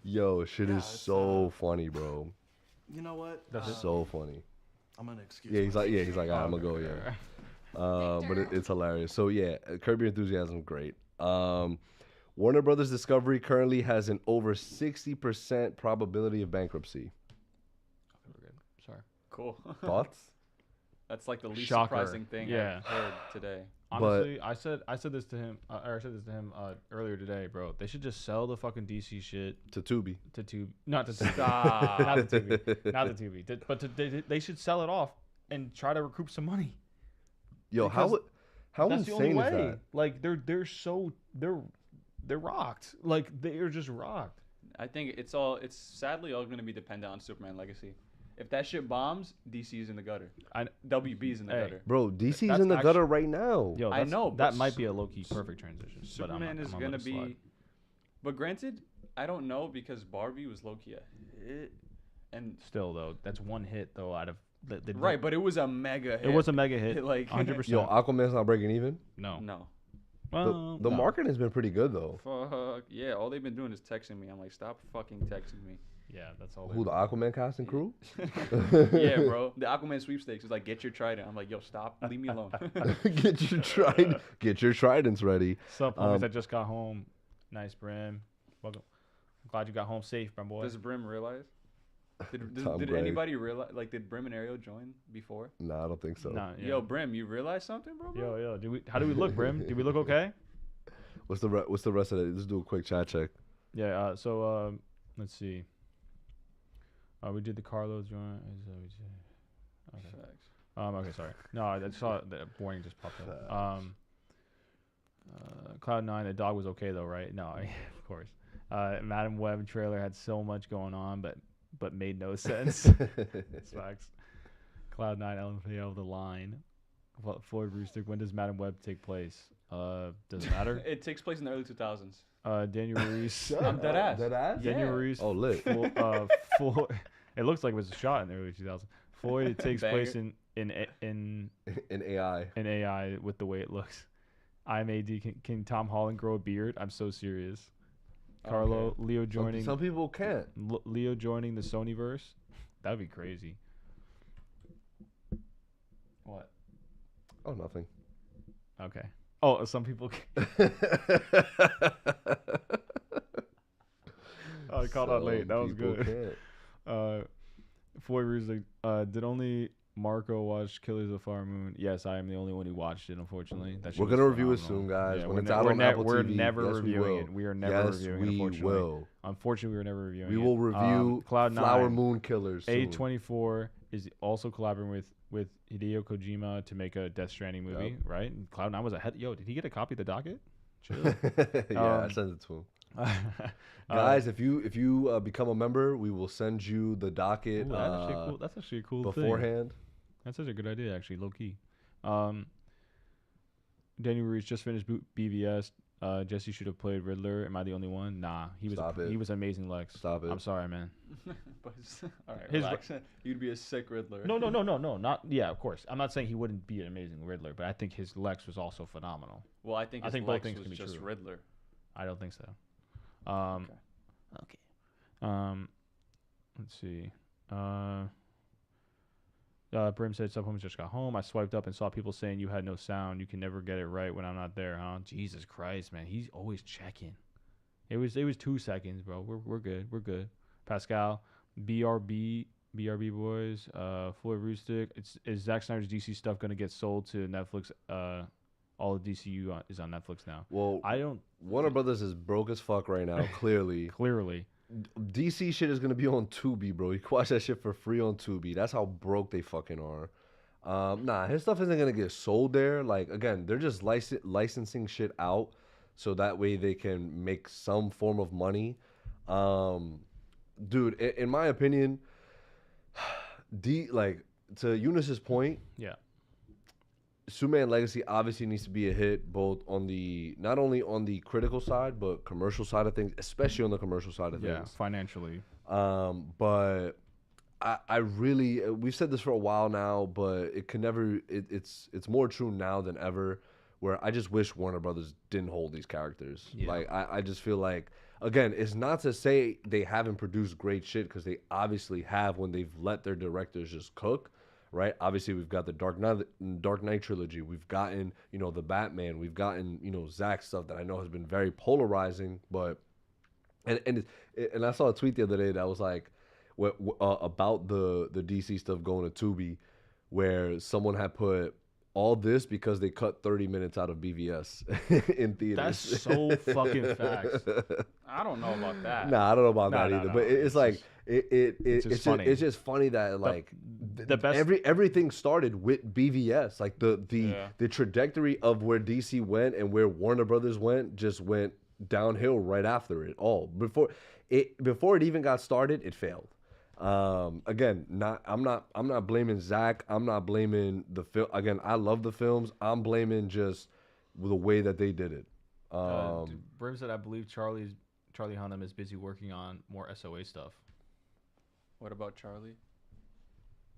Yo, shit yeah, is it's, so funny, bro. You know what? So funny. I'm gonna excuse. Yeah, he's like, myself. I'm gonna go, yeah. But it's hilarious. So yeah, Curb Your Enthusiasm, great. Warner Brothers Discovery currently has an over 60% probability of bankruptcy. Okay, we're good. Sorry. cool. Thoughts? That's like the least Shocker. surprising thing Yeah. I've heard today. Honestly, I said this to him. I said this to him earlier today, bro. They should just sell the fucking DC shit To Tubi. to Tubi, not to Tubi, Stop. not to Tubi, not to Tubi. But they should sell it off and try to recoup some money. Yo, Because how That's the only insane is way. that? Like they're rocked. Like they're just rocked. I think it's sadly all going to be dependent on Superman Legacy. If that shit bombs, DC's in the gutter. WB's in the Hey. gutter. Bro, DC's That's in the gutter actu- right now. Yo, I that's- know, that but might be a low key perfect transition. but I'm Superman not- is I'm going to letting it slide. be. But granted, I don't know because Barbie was low key a hit. And Still though, that's one hit though out of the right, but it was a mega hit. it was a mega hit. Like 100%. Yo, Aquaman's not breaking even. no. No. Well, The no. marketing has been pretty good though. Fuck. Yeah, all they've been doing is texting me. I'm like, stop fucking texting me. Yeah, that's all. Who, the Aquaman cast and crew? Yeah, bro. The Aquaman sweepstakes is like, get your trident. I'm like, yo, stop. Leave me alone. Get your tridents ready. Sup, homies? I just got home. Nice, Brim. Welcome. Glad you got home safe, my boy. Does Brim realize? Did Tom Brady. anybody realize? Like, did Brim and Ariel join before? Nah, I don't think so. Nah, yeah. Yo, Brim, you realize something, bro? Yo. How do we look, Brim? Do we look okay? What's the rest of it? Let's do a quick chat check. Yeah. Let's see. We did the Carlos joint. Okay. Facts. Okay, sorry. No, I saw the warning just popped up. Cloud9, the dog was okay though, right? No, of course. Madam Web trailer had so much going on, but made no sense. It's facts. Cloud9, LMFAO, the line. Floyd Rooster, when does Madam Web take place? Does it matter? It takes place in the early 2000s. Daniel Ruiz. I'm dead ass. Dead ass? Daniel Yeah. Ruiz. Oh, lit. It looks like it was a shot in the early 2000s. Floyd, it takes place in In AI. an AI with the way it looks. IMAD, can Tom Holland grow a beard? I'm so serious. Carlo, Okay. Leo joining Some people can't. Leo joining the Sonyverse. That'd be crazy. What? Oh, nothing. Okay. Oh, some people can. I caught on late. That was Some people good. can't. Four Ruse, did only Marco watch Killers of the Flower Moon? Yes, I am the only one who watched it, unfortunately. That shit We're was gonna review it phenomenal. soon, guys. Yeah, When we're it's ne- out we're on ne- Apple we're TV, never yes, we reviewing will. it. We are never Yes, reviewing it, we unfortunately. will. Unfortunately, we're never reviewing We it. will review Cloud9 Flower Moon Killers soon. A24 is also collaborating with Hideo Kojima to make a Death Stranding movie, right? And Cloud9 was ahead. Yo, did he get a copy of the docket? Chill. Yeah, I sent it to him. Guys, if you become a member, we will send you the docket that's actually a cool thing. beforehand. That's such a good idea, actually, low key. Daniel Ruiz just finished BVS. Jesse should have played Riddler. Am I the only one? Nah, he was amazing, Lex. Stop it. I'm sorry, man. But all right, His- relax. You'd be a sick Riddler. No, not yeah, of course. I'm not saying he wouldn't be an amazing Riddler, but I think his Lex was also phenomenal. Well, I think I his think both Lex things was can be just true. Riddler. I don't think so. Okay. Let's see. Brim said supplements just got home. I swiped up and saw people saying you had no sound. You can never get it right when I'm not there, huh? Jesus Christ, man. He's always checking. It was 2 seconds, bro. We're good. We're good. Pascal, BRB boys, Floyd Roostick. Is Zack Snyder's DC stuff gonna get sold to Netflix? All of DCU is on Netflix now. Well, I don't. Warner Brothers is broke as fuck right now. Clearly, Clearly. DC shit is gonna be on Tubi, bro. You can watch that shit for free on Tubi. That's how broke they fucking are. Nah, his stuff isn't gonna get sold there. Like, again, they're just licensing shit out so that way they can make some form of money. Dude, in my opinion, to Younis's point, Yeah. Superman Legacy obviously needs to be a hit, both on not only on the critical side, but commercial side of things, especially on the commercial side of Yeah. things. Financially. But I really, we've said this for a while now, but it can never. It's more true now than ever. Where I just wish Warner Brothers didn't hold these characters. Yeah. Like I just feel like, again, it's not to say they haven't produced great shit, because they obviously have when they've let their directors just cook. Right, obviously we've got the Dark Knight trilogy. We've gotten, the Batman. We've gotten, Zack's stuff that I know has been very polarizing. But and I saw a tweet the other day that was like, about the DC stuff going to Tubi, where someone had put all this because they cut 30 minutes out of BVS in theaters. That's so fucking facts. I don't know about that. Nah, I don't know about No, that no, either. no. But it's like just funny. it's just funny that like the best. everything started with BVS. Like the trajectory of where DC went and where Warner Brothers went just went downhill right after it all. Before it even got started, it failed. Again, I'm not blaming Zack. I'm not blaming the film. Again, I love the films. I'm blaming just the way that they did it. Brim said, I believe Charlie Hunnam is busy working on more SOA stuff. What about Charlie?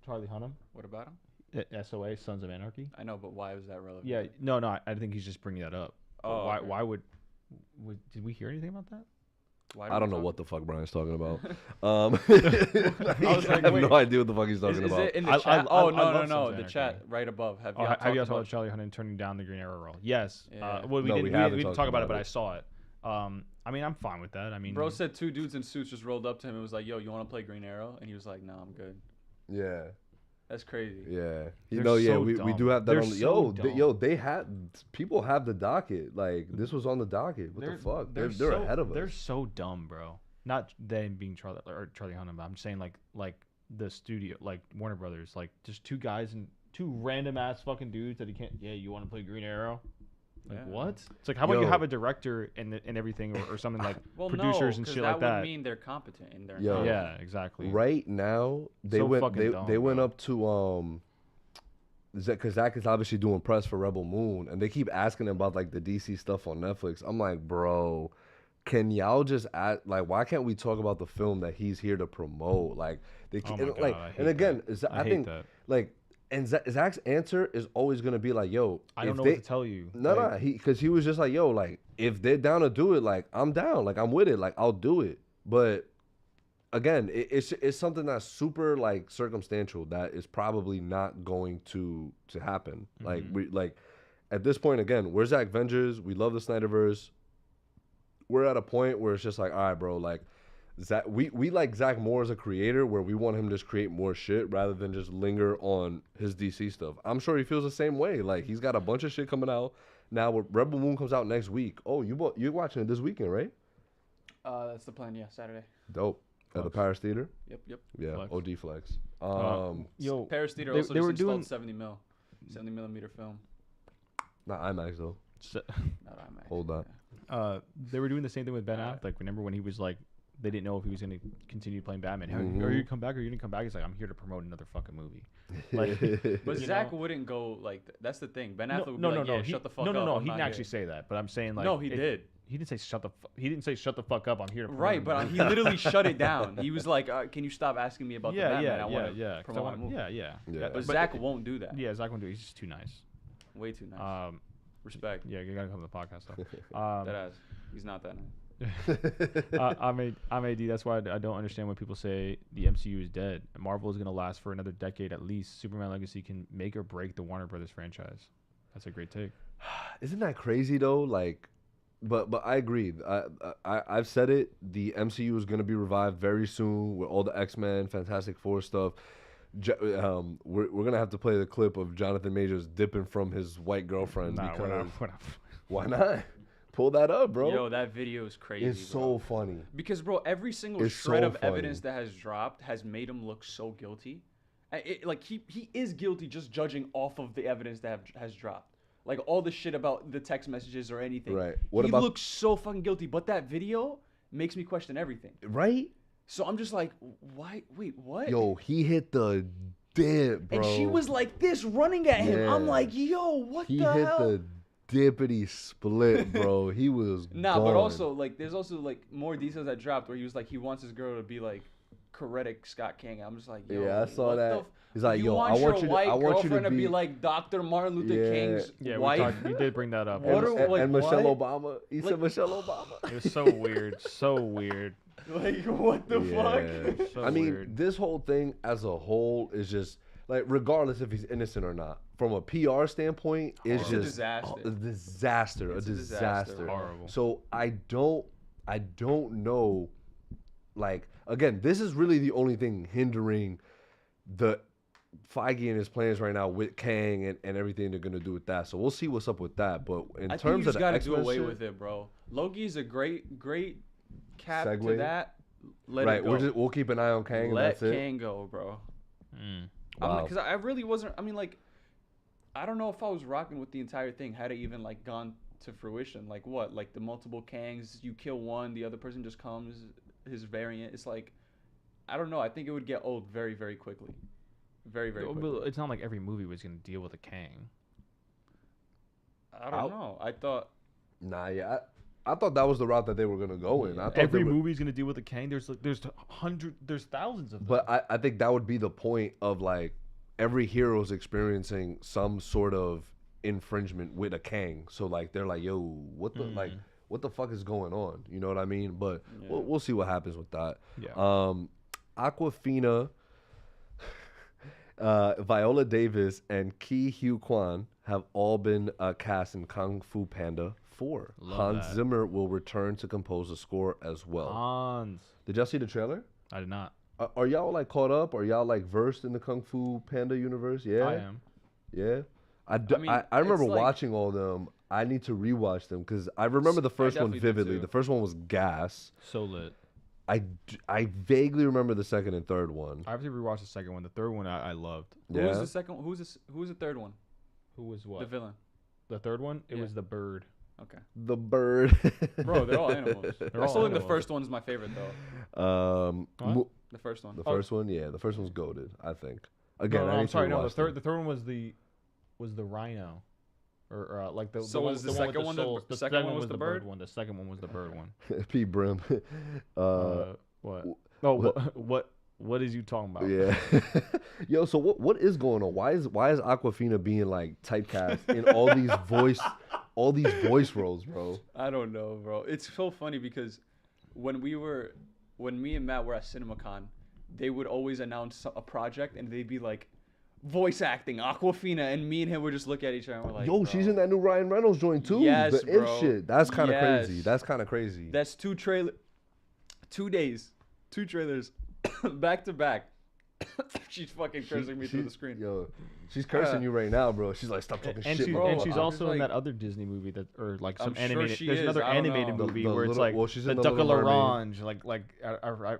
Charlie Hunnam? What about him? SOA, Sons of Anarchy? I know, but why was that relevant? Yeah, no, I think he's just bringing that up. Oh, okay. Why would did we hear anything about that? Why I don't know what the fuck Brian's talking about. I was like, have wait. no idea what the fuck he's talking Is about. it in the I chat? love No. Sons of The Anarchy. chat right above. Have you Have you guys talked talked about Charlie Hunnam turning down the Green Arrow role? Yes. Yeah. Well, we No, didn't, we we haven't didn't talked talk about it, about but it. I saw it. I mean, I'm fine with that. I mean, Bro said 2 dudes in suits just rolled up to him and was like, "Yo, you want to play Green Arrow?" And he was like, "No, I'm good." Yeah. That's crazy. Yeah. They're Yeah, so we do have that They're on the so dumb. they had people have the docket. Like this was on the docket. What the fuck? They're so, ahead of us. They're so dumb, bro. Not them being Charlie Hunnam, but I'm saying like the studio, like Warner Brothers, like just 2 guys and 2 random ass fucking dudes that he can't. Yeah, you want to play Green Arrow? Like what? It's like how about you have a director and everything or something like Well, producers and shit like that. That would mean they're competent and they're Yo. not. Yeah, exactly. Right now, they So went fucking dumb, they went bro. up to because Zach is obviously doing press for Rebel Moon, and they keep asking him about like the DC stuff on Netflix. I'm like, bro, can y'all just act like why can't we talk about the film that he's here to promote? Like they Oh keep, my and, God, like I hate and again, that. I hate think that. like and Zach's answer is always gonna be like, yo, I don't if know they, what to tell you. No, Like, because he was just like, yo, like if they're down to do it, like I'm down, like I'm with it, like I'll do it. But again, it's something that's super like circumstantial that is probably not going to happen. Like we like at this point again, we're Zach Vengers. We love the Snyderverse. We're at a point where it's just like, all right, bro, like Zach, we like Zach more as a creator, where we want him to just create more shit rather than just linger on his DC stuff. I'm sure he feels the same way. Like he's got a bunch of shit coming out now. Rebel Moon comes out next week. Oh, you're watching it this weekend, right? That's the plan. Yeah, Saturday. Dope. At the Paris Theater. Yep. Yeah. Flex. OD flex. Yo, Paris Theater they- also they just were installed doing- 70 millimeter film. Not IMAX though. Not IMAX. Hold on. They were doing the same thing with Ben Affleck. Remember when he was like, they didn't know if he was going to continue playing Batman. Are you come back or you didn't come back? He's like, I'm here to promote another fucking movie. Like, But you Zach know? wouldn't go like that's the thing. Ben Affleck would no, be like, no, yeah, shut the fuck up. No, I'm he not didn't actually here. say that. But I'm saying like, No, he did. He didn't say shut the. He didn't say shut the fuck up. I'm here to promote Right, a but movie." he literally shut it down. He was like, "Can you stop asking me about the Batman? I want to yeah. 'cause I promote my wanna- movie." Yeah. But Zach won't do that. Yeah, Zach won't do it. He's just too nice. Way too nice. Respect. Yeah, you gotta come to the podcast though. That ass. He's not that nice. I'm AD. That's why I don't understand when people say the MCU is dead. Marvel is gonna last for another decade at least. Superman Legacy can make or break the Warner Brothers franchise. That's a great take. Isn't that crazy though? Like, but I agree. I've said it. The MCU is gonna be revived very soon with all the X-Men, Fantastic Four stuff. We're gonna have to play the clip of Jonathan Majors dipping from his white girlfriend Nah, because we're not. why not? Pull that up, bro. Yo, that video is crazy. It's bro. so funny. Because, bro, every single It's shred so of evidence funny. that has dropped has made him look so guilty. Like he is guilty just judging off of the evidence that has dropped. Like all the shit about the text messages or anything. Right. What he about- looks so fucking guilty. But that video makes me question everything. Right? So I'm just like, why? Wait, what? Yo, he hit the dip, bro. And she was like this, running at him. I'm Yeah. like, yo, what He the hit hell? the dippity split, bro. He was Nah, gone. but also like, there's also like more details that dropped where he was like, he wants his girl to be like Coretic Scott King. I'm just like, yo, Yeah, I saw what that. the f- He's like, you yo, want I want your you to, white I want you girlfriend to be like Dr. Martin Luther Yeah. King's Yeah, wife. we did bring that up. What and, are- like, and Michelle what? Obama. He Like- said Michelle Obama. It was so weird. So weird. Like, what the fuck? So I mean, weird. this whole thing as a whole is just like, regardless if he's innocent or not, from a PR standpoint, it's It's a just disaster. a disaster, It's a a disaster. disaster. Horrible. So I don't know. Like, again, this is really the only thing hindering the Feige and his plans right now with Kang and everything they're gonna do with that. So we'll see what's up with that. But in I think terms you of just the gotta X-Men do away shit, with it, bro. Loki's a great cap to Segue. that. Let right? it go. We'll keep an eye on Kang. And Let that's it. Kang go, bro. Wow. Because I really wasn't. I mean, like, I don't know if I was rocking with the entire thing had it even like gone to fruition. Like what? Like the multiple Kangs. You kill one, the other person just comes. His variant. It's like, I don't know. I think it would get old very, very quickly. Very, very quickly. But it's not like every movie was gonna deal with a Kang. I don't know. I thought. Nah, yeah. I thought that was the route that they were gonna go in. I thought Every they were- movie's gonna deal with a Kang. There's thousands of them. But I think that would be the point of like every hero's experiencing some sort of infringement with a Kang. So like they're like, yo, what the like what the fuck is going on? You know what I mean? But we'll see what happens with that. Yeah. Aquafina, Viola Davis, and Ki Hugh Kwan have all been cast in Kung Fu Panda 4. Love Hans that. Zimmer will return to compose the score as well. Hans. Did y'all see the trailer? I did not. Are y'all like caught up? Are y'all like versed in the Kung Fu Panda universe? Yeah, I am. Yeah, I mean, remember it's like- watching all them. I need to rewatch them because I remember the first one definitely do vividly. too. The first one was gas. So lit. I vaguely remember the second and third one. I have to rewatch the second one. The third one I loved. Who was Yeah, the second? Who was the third one? Who was what? The villain. The third one? It Yeah. was the bird. Okay. the bird. Bro, they're all animals. I all still think the animals. first one's my favorite though. What? The first one. The first one, yeah, the first one's goated. I think. No, Again, I I'm need sorry. to No, rewatch the third one was the rhino, or like the. So the one, was the one with second one the- souls. the second one was the bird? one. The second one was the bird one. them. P. Brim. What? Oh, what is you talking about? Yeah. Yo, so what is going on? Why is Aquafina being like typecast in all these voice roles, bro? I don't know, bro. It's so funny because when me and Matt were at CinemaCon, they would always announce a project and they'd be like, voice acting, Aquafina, and me and him would just look at each other and we're like, Yo, bro, she's in that new Ryan Reynolds joint too. Yes, the bro. If shit. That's kind of Yes. crazy. That's kind of crazy. That's 2 days, 2 trailers, back to back. She's fucking cursing me through the screen. Yo, she's cursing you right now, bro. She's like, stop talking And, shit, she, bro. and she's I'm also just in like- that other Disney movie that, or like some I'm sure animated. she There's is, another I don't animated know. movie The where it's little- like well, she's the in the Duck Little Mermaid. L'Orange. Like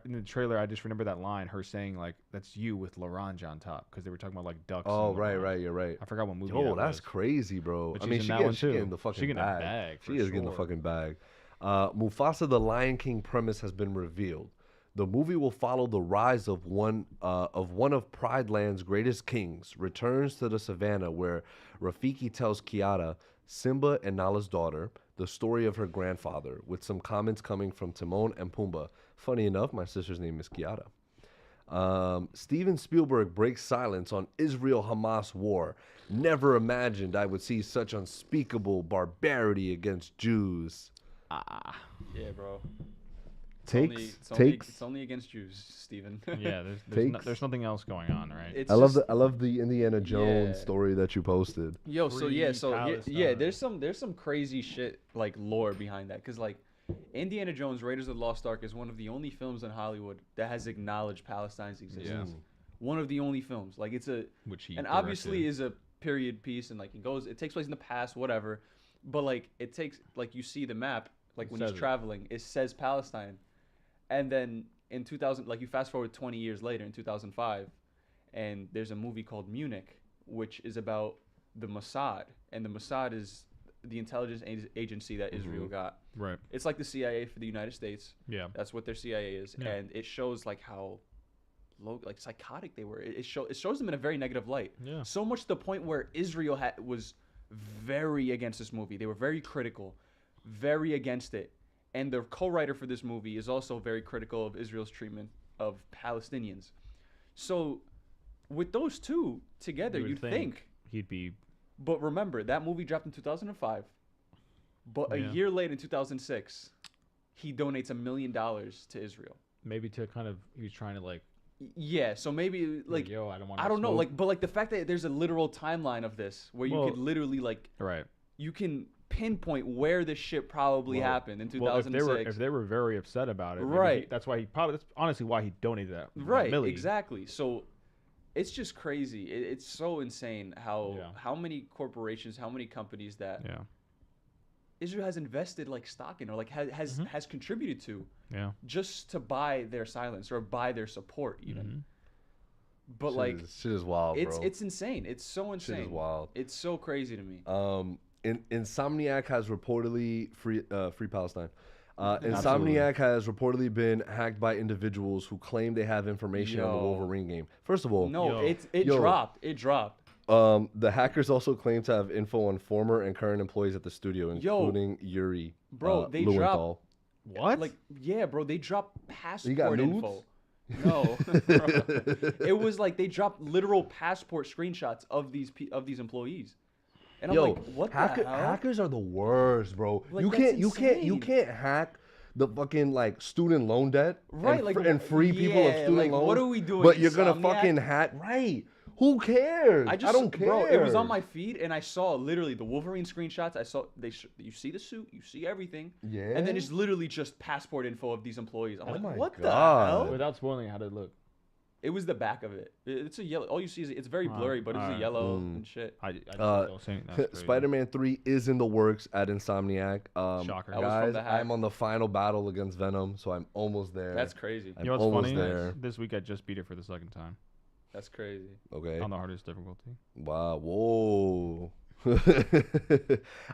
in the trailer, I just remember that line, her saying like, "That's you with L'Orange on top," because they were talking about like ducks. Oh, and right, L'Orange. right, you're right. I forgot what movie. Yo, that that's was. crazy, bro. But I she's mean, in she that getting, one, she too. getting the fucking She getting a bag. bag, She for is getting the sure. fucking bag. Mufasa the Lion King premise has been revealed. The movie will follow the rise of one of Pride Land's greatest kings, returns to the savannah where Rafiki tells Kiara, Simba and Nala's daughter, the story of her grandfather, with some comments coming from Timon and Pumbaa. Funny enough, my sister's name is Kiara. Steven Spielberg breaks silence on Israel-Hamas war. Never imagined I would see such unspeakable barbarity against Jews. Yeah, bro. Takes. It's only against Jews, Steven. Yeah, Takes. there's nothing else going on, right? It's I love just- the Indiana Jones Yeah. story that you posted. Yo, so yeah, Free so Palestine. yeah, there's some crazy shit like lore behind that, cause like Indiana Jones Raiders of the Lost Ark is one of the only films in Hollywood that has acknowledged Palestine's existence. One of the only films, like it's a, Which he and obviously directed. is a period piece, and like it takes place in the past, whatever, but like it takes like you see the map, like when he's says it. traveling, it says Palestine, and then in 2000, like you fast forward 20 years later in 2005, and there's a movie called Munich, which is about the Mossad, and the Mossad is the intelligence agency that Israel got. Right. It's like the CIA for the United States. Yeah. That's what their CIA is, Yeah. and it shows like how like psychotic they were. It shows them in a very negative light. Yeah. So much to the point where Israel was very against this movie. They were very critical, very against it. And the co-writer for this movie is also very critical of Israel's treatment of Palestinians. So with those two together, You would you'd think. he'd be. But remember, that movie dropped in 2005. But a Yeah. year later in 2006, he donates $1 million to Israel. Maybe to kind of, he was trying to like, Yeah, so maybe like yo, I don't want. I don't know, like, but like the fact that there's a literal timeline of this where you Well, could literally like right. you can pinpoint where this shit probably happened in Well, 2006. if they were very upset about it, maybe Right. that's why that's honestly why he donated that. Right, milli. exactly. So it's just crazy. It's so insane how many corporations, how many companies that Yeah. Israel has invested like stock in or like has contributed to Yeah. just to buy their silence or buy their support even. Mm-hmm. But like Shit is wild, bro. it's insane. It's so insane. Shit is wild. It's so crazy to me. Insomniac has reportedly free Palestine. Absolutely. Insomniac has reportedly been hacked by individuals who claim they have information on the Yo. Wolverine game. First of all, No, Yo. it Yo. dropped. It dropped. the hackers also claim to have info on former and current employees at the studio, Yo. including Yuri. Bro, they Lowenthal. dropped What? like yeah, bro, they dropped got passport nudes? info. No. It was like they dropped literal passport screenshots of these employees. And I'm Yo, like, what the hell? hackers are the worst, bro. Like, you that's can't insane. hack the fucking like student loan debt, Right, And, like, and free people of yeah, student like, loans. what are we doing, But you're gonna Insomniac? fucking hack, right? Who cares? I don't care. Bro, it was on my feed, and I saw literally the Wolverine screenshots. I saw you see the suit, you see everything. Yeah. And then it's literally just passport info of these employees. I'm like, my what the God. hell? Without spoiling, how did it look? It was the back of it. It's a yellow. All you see is it's very blurry, but it's a yellow and shit. I don't see it. Spider-Man 3 is in the works at Insomniac. Shocker. That was from Guys, the hack. I'm on the final battle against Venom, so I'm almost there. That's crazy. I'm You know what's almost funny? there. This week I just beat it for the second time That's crazy. Okay. on the hardest difficulty. Wow. Whoa.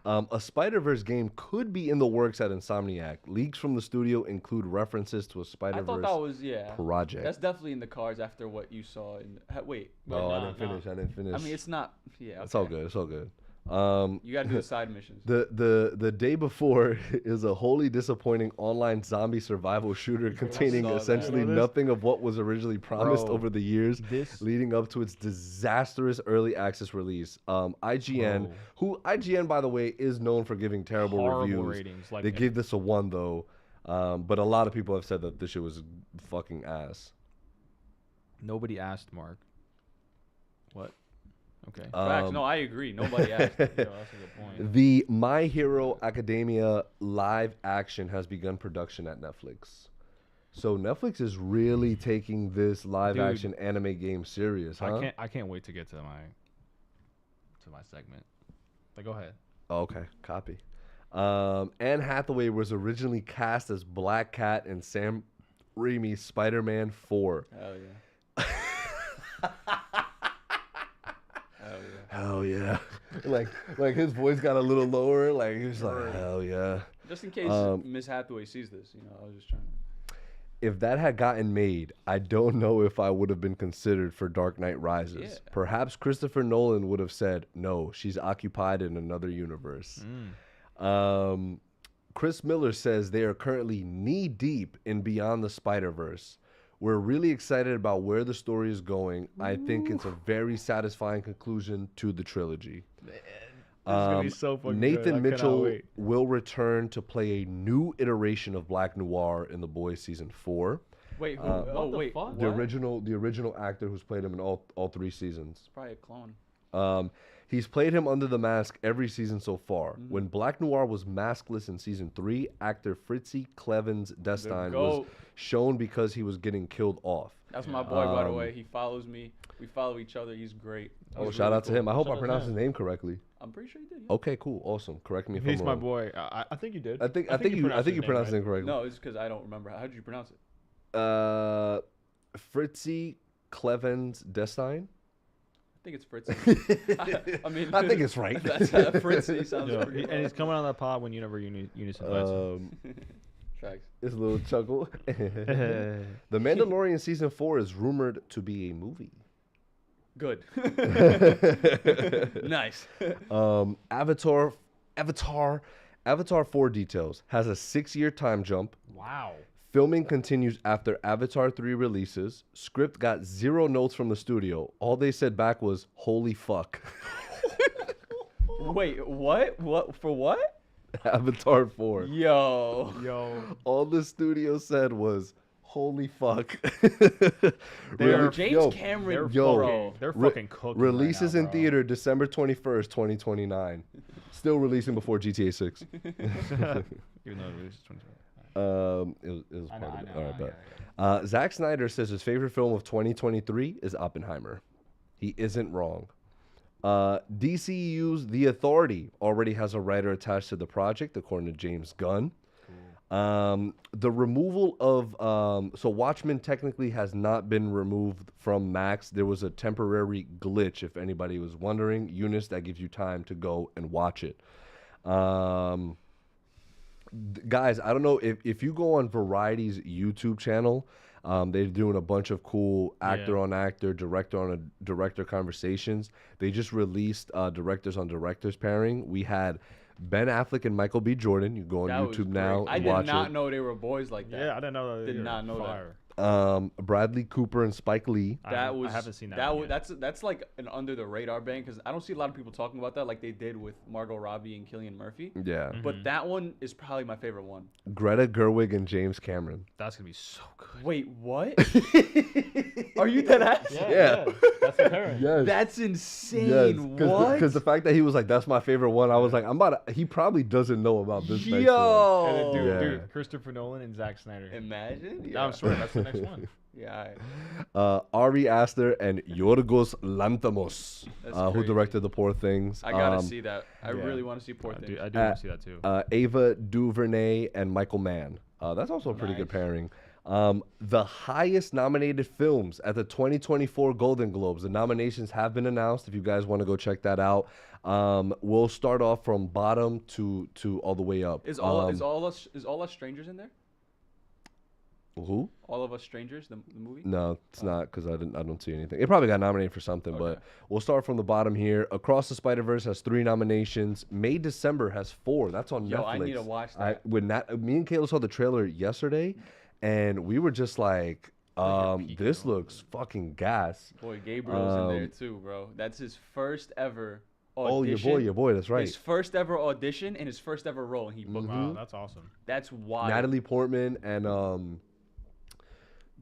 A Spider-Verse game could be in the works at Insomniac. Leaks from the studio include references to a I Spider-Verse thought that was project. That's definitely in the cards after what you saw. Wait. No, I no, didn't finish. I mean, it's not. Yeah. It's all okay. good. It's all good. You gotta do the side missions. The day before is a wholly disappointing online zombie survival shooter containing saw that. essentially You know this? nothing of what was originally promised Bro, over the years this- leading up to its disastrous early access release. IGN, Bro. who IGN by the way is known for giving terrible Horrible reviews. ratings. Like They gave this a 1 though, but a lot of people have said that this shit was fucking ass. Nobody asked Mark. What? Okay. Facts. No, I agree. Nobody asked. Yo, that's a good point. The My Hero Academia live action has begun production at Netflix. So Netflix is really taking this live Dude. action anime game serious, huh? I can't wait to get to my segment. But go ahead. Oh, okay, copy. Anne Hathaway was originally cast as Black Cat in Sam Raimi's Spider-Man 4. Hell yeah. Hell yeah. like his voice got a little lower. Like he was like, hell yeah. Just in case Miss Hathaway sees this, I was just trying to. If that had gotten made, I don't know if I would have been considered for Dark Knight Rises. Yeah. Perhaps Christopher Nolan would have said, no, she's occupied in another universe. Chris Miller says they are currently knee-deep in Beyond the Spider-Verse. We're really excited about where the story is going. I think it's a very satisfying conclusion to the trilogy. gonna be so fucking good. I Nathan cannot Mitchell wait. will return to play a new iteration of Black Noir in The Boys season 4. Wait, who? What the wait. fuck? The original actor who's played him in all 3 seasons. It's probably a clone. He's played him under the mask every season so far. When Black Noir was maskless in season 3, actor Fritzy Clevens Destine was goat. shown because he was getting killed off. That's my boy, by the way. He follows me. We follow each other. He's great. Oh, He's shout really out to cool. him. I hope Shout I out to pronounced him. his name correctly. I'm pretty sure he did. Yeah. Okay, cool, awesome. Correct me if He's I'm my wrong. boy. I think you did. I think you pronounced his name correctly. No, it's because I don't remember. How did you pronounce it? Fritzy Clevens Destine. I think it's Fritzy. I mean, I think it's right. That's Fritzy sounds Yo, pretty. and he's coming on that pod whenever Younis invites him. Facts. It's a little chuckle. The Mandalorian season 4 is rumored to be a movie. Good. Nice. Avatar 4 details has a 6-year time jump. Wow. Filming continues after Avatar 3 releases. Script got 0 notes from the studio. All they said back was, holy fuck. Wait, what? What for what? Avatar 4. Yo. All the studio said was, holy fuck. They're- James Cameron, They're fucking cooking. Releases right now, in bro. theater December 21st, 2029. Still releasing before GTA 6. Even though it releases 2020. It was part of it. All right, bet. Zack Snyder says his favorite film of 2023 is Oppenheimer. He isn't wrong. DCU's The Authority already has a writer attached to the project, according to James Gunn. The removal of so Watchmen technically has not been removed from Max. There was a temporary glitch, if anybody was wondering. Younis, that gives you time to go and watch it. Guys, I don't know if you go on Variety's YouTube channel, they're doing a bunch of cool actor on actor, director on a director conversations. They just released directors on directors pairing. We had Ben Affleck and Michael B. Jordan. You go on That was YouTube great. now I and did watch not it. know they were boys like that. Yeah, I didn't know that. Did either. not know that. Fire. Bradley Cooper and Spike Lee. I haven't seen that. That's like an under the radar bang because I don't see a lot of people talking about that like they did with Margot Robbie and Cillian Murphy. Yeah. But that one is probably my favorite one. Greta Gerwig and James Cameron. That's gonna be so good. Wait, what? Are you dead ass? Yeah. That's the parent. Yes. That's insane. What? Because the fact that he was like, that's my favorite one, I was like, he probably doesn't know about this next one. Yo. And then, Yeah. dude, Christopher Nolan and Zack Snyder. Imagine. No, I'm swearing, that's the next one. Yeah. Ari Aster and Yorgos Lanthimos, who crazy. directed The Poor Things. I gotta see that. I really want to see Poor Things. I do want to see that too. Ava DuVernay and Michael Mann. That's also a pretty good pairing. The highest nominated films at the 2024 Golden Globes. The nominations have been announced. If you guys want to go check that out, we'll start off from bottom to all the way up. Is all us strangers in there? Who? All of Us Strangers, the movie? No, it's not because I don't see anything. It probably got nominated for something, but we'll start from the bottom here. Across the Spider-Verse has 3 nominations. May December has 4. That's on Netflix. I need to watch that. Me and Kayla saw the trailer yesterday, and we were just like, this looks fucking gas. Boy, Gabriel's in there too, bro. That's his first ever Oh, audition. your boy, that's right. His first ever audition and his first ever role, and he booked Wow, it. that's awesome. That's wild. Natalie Portman and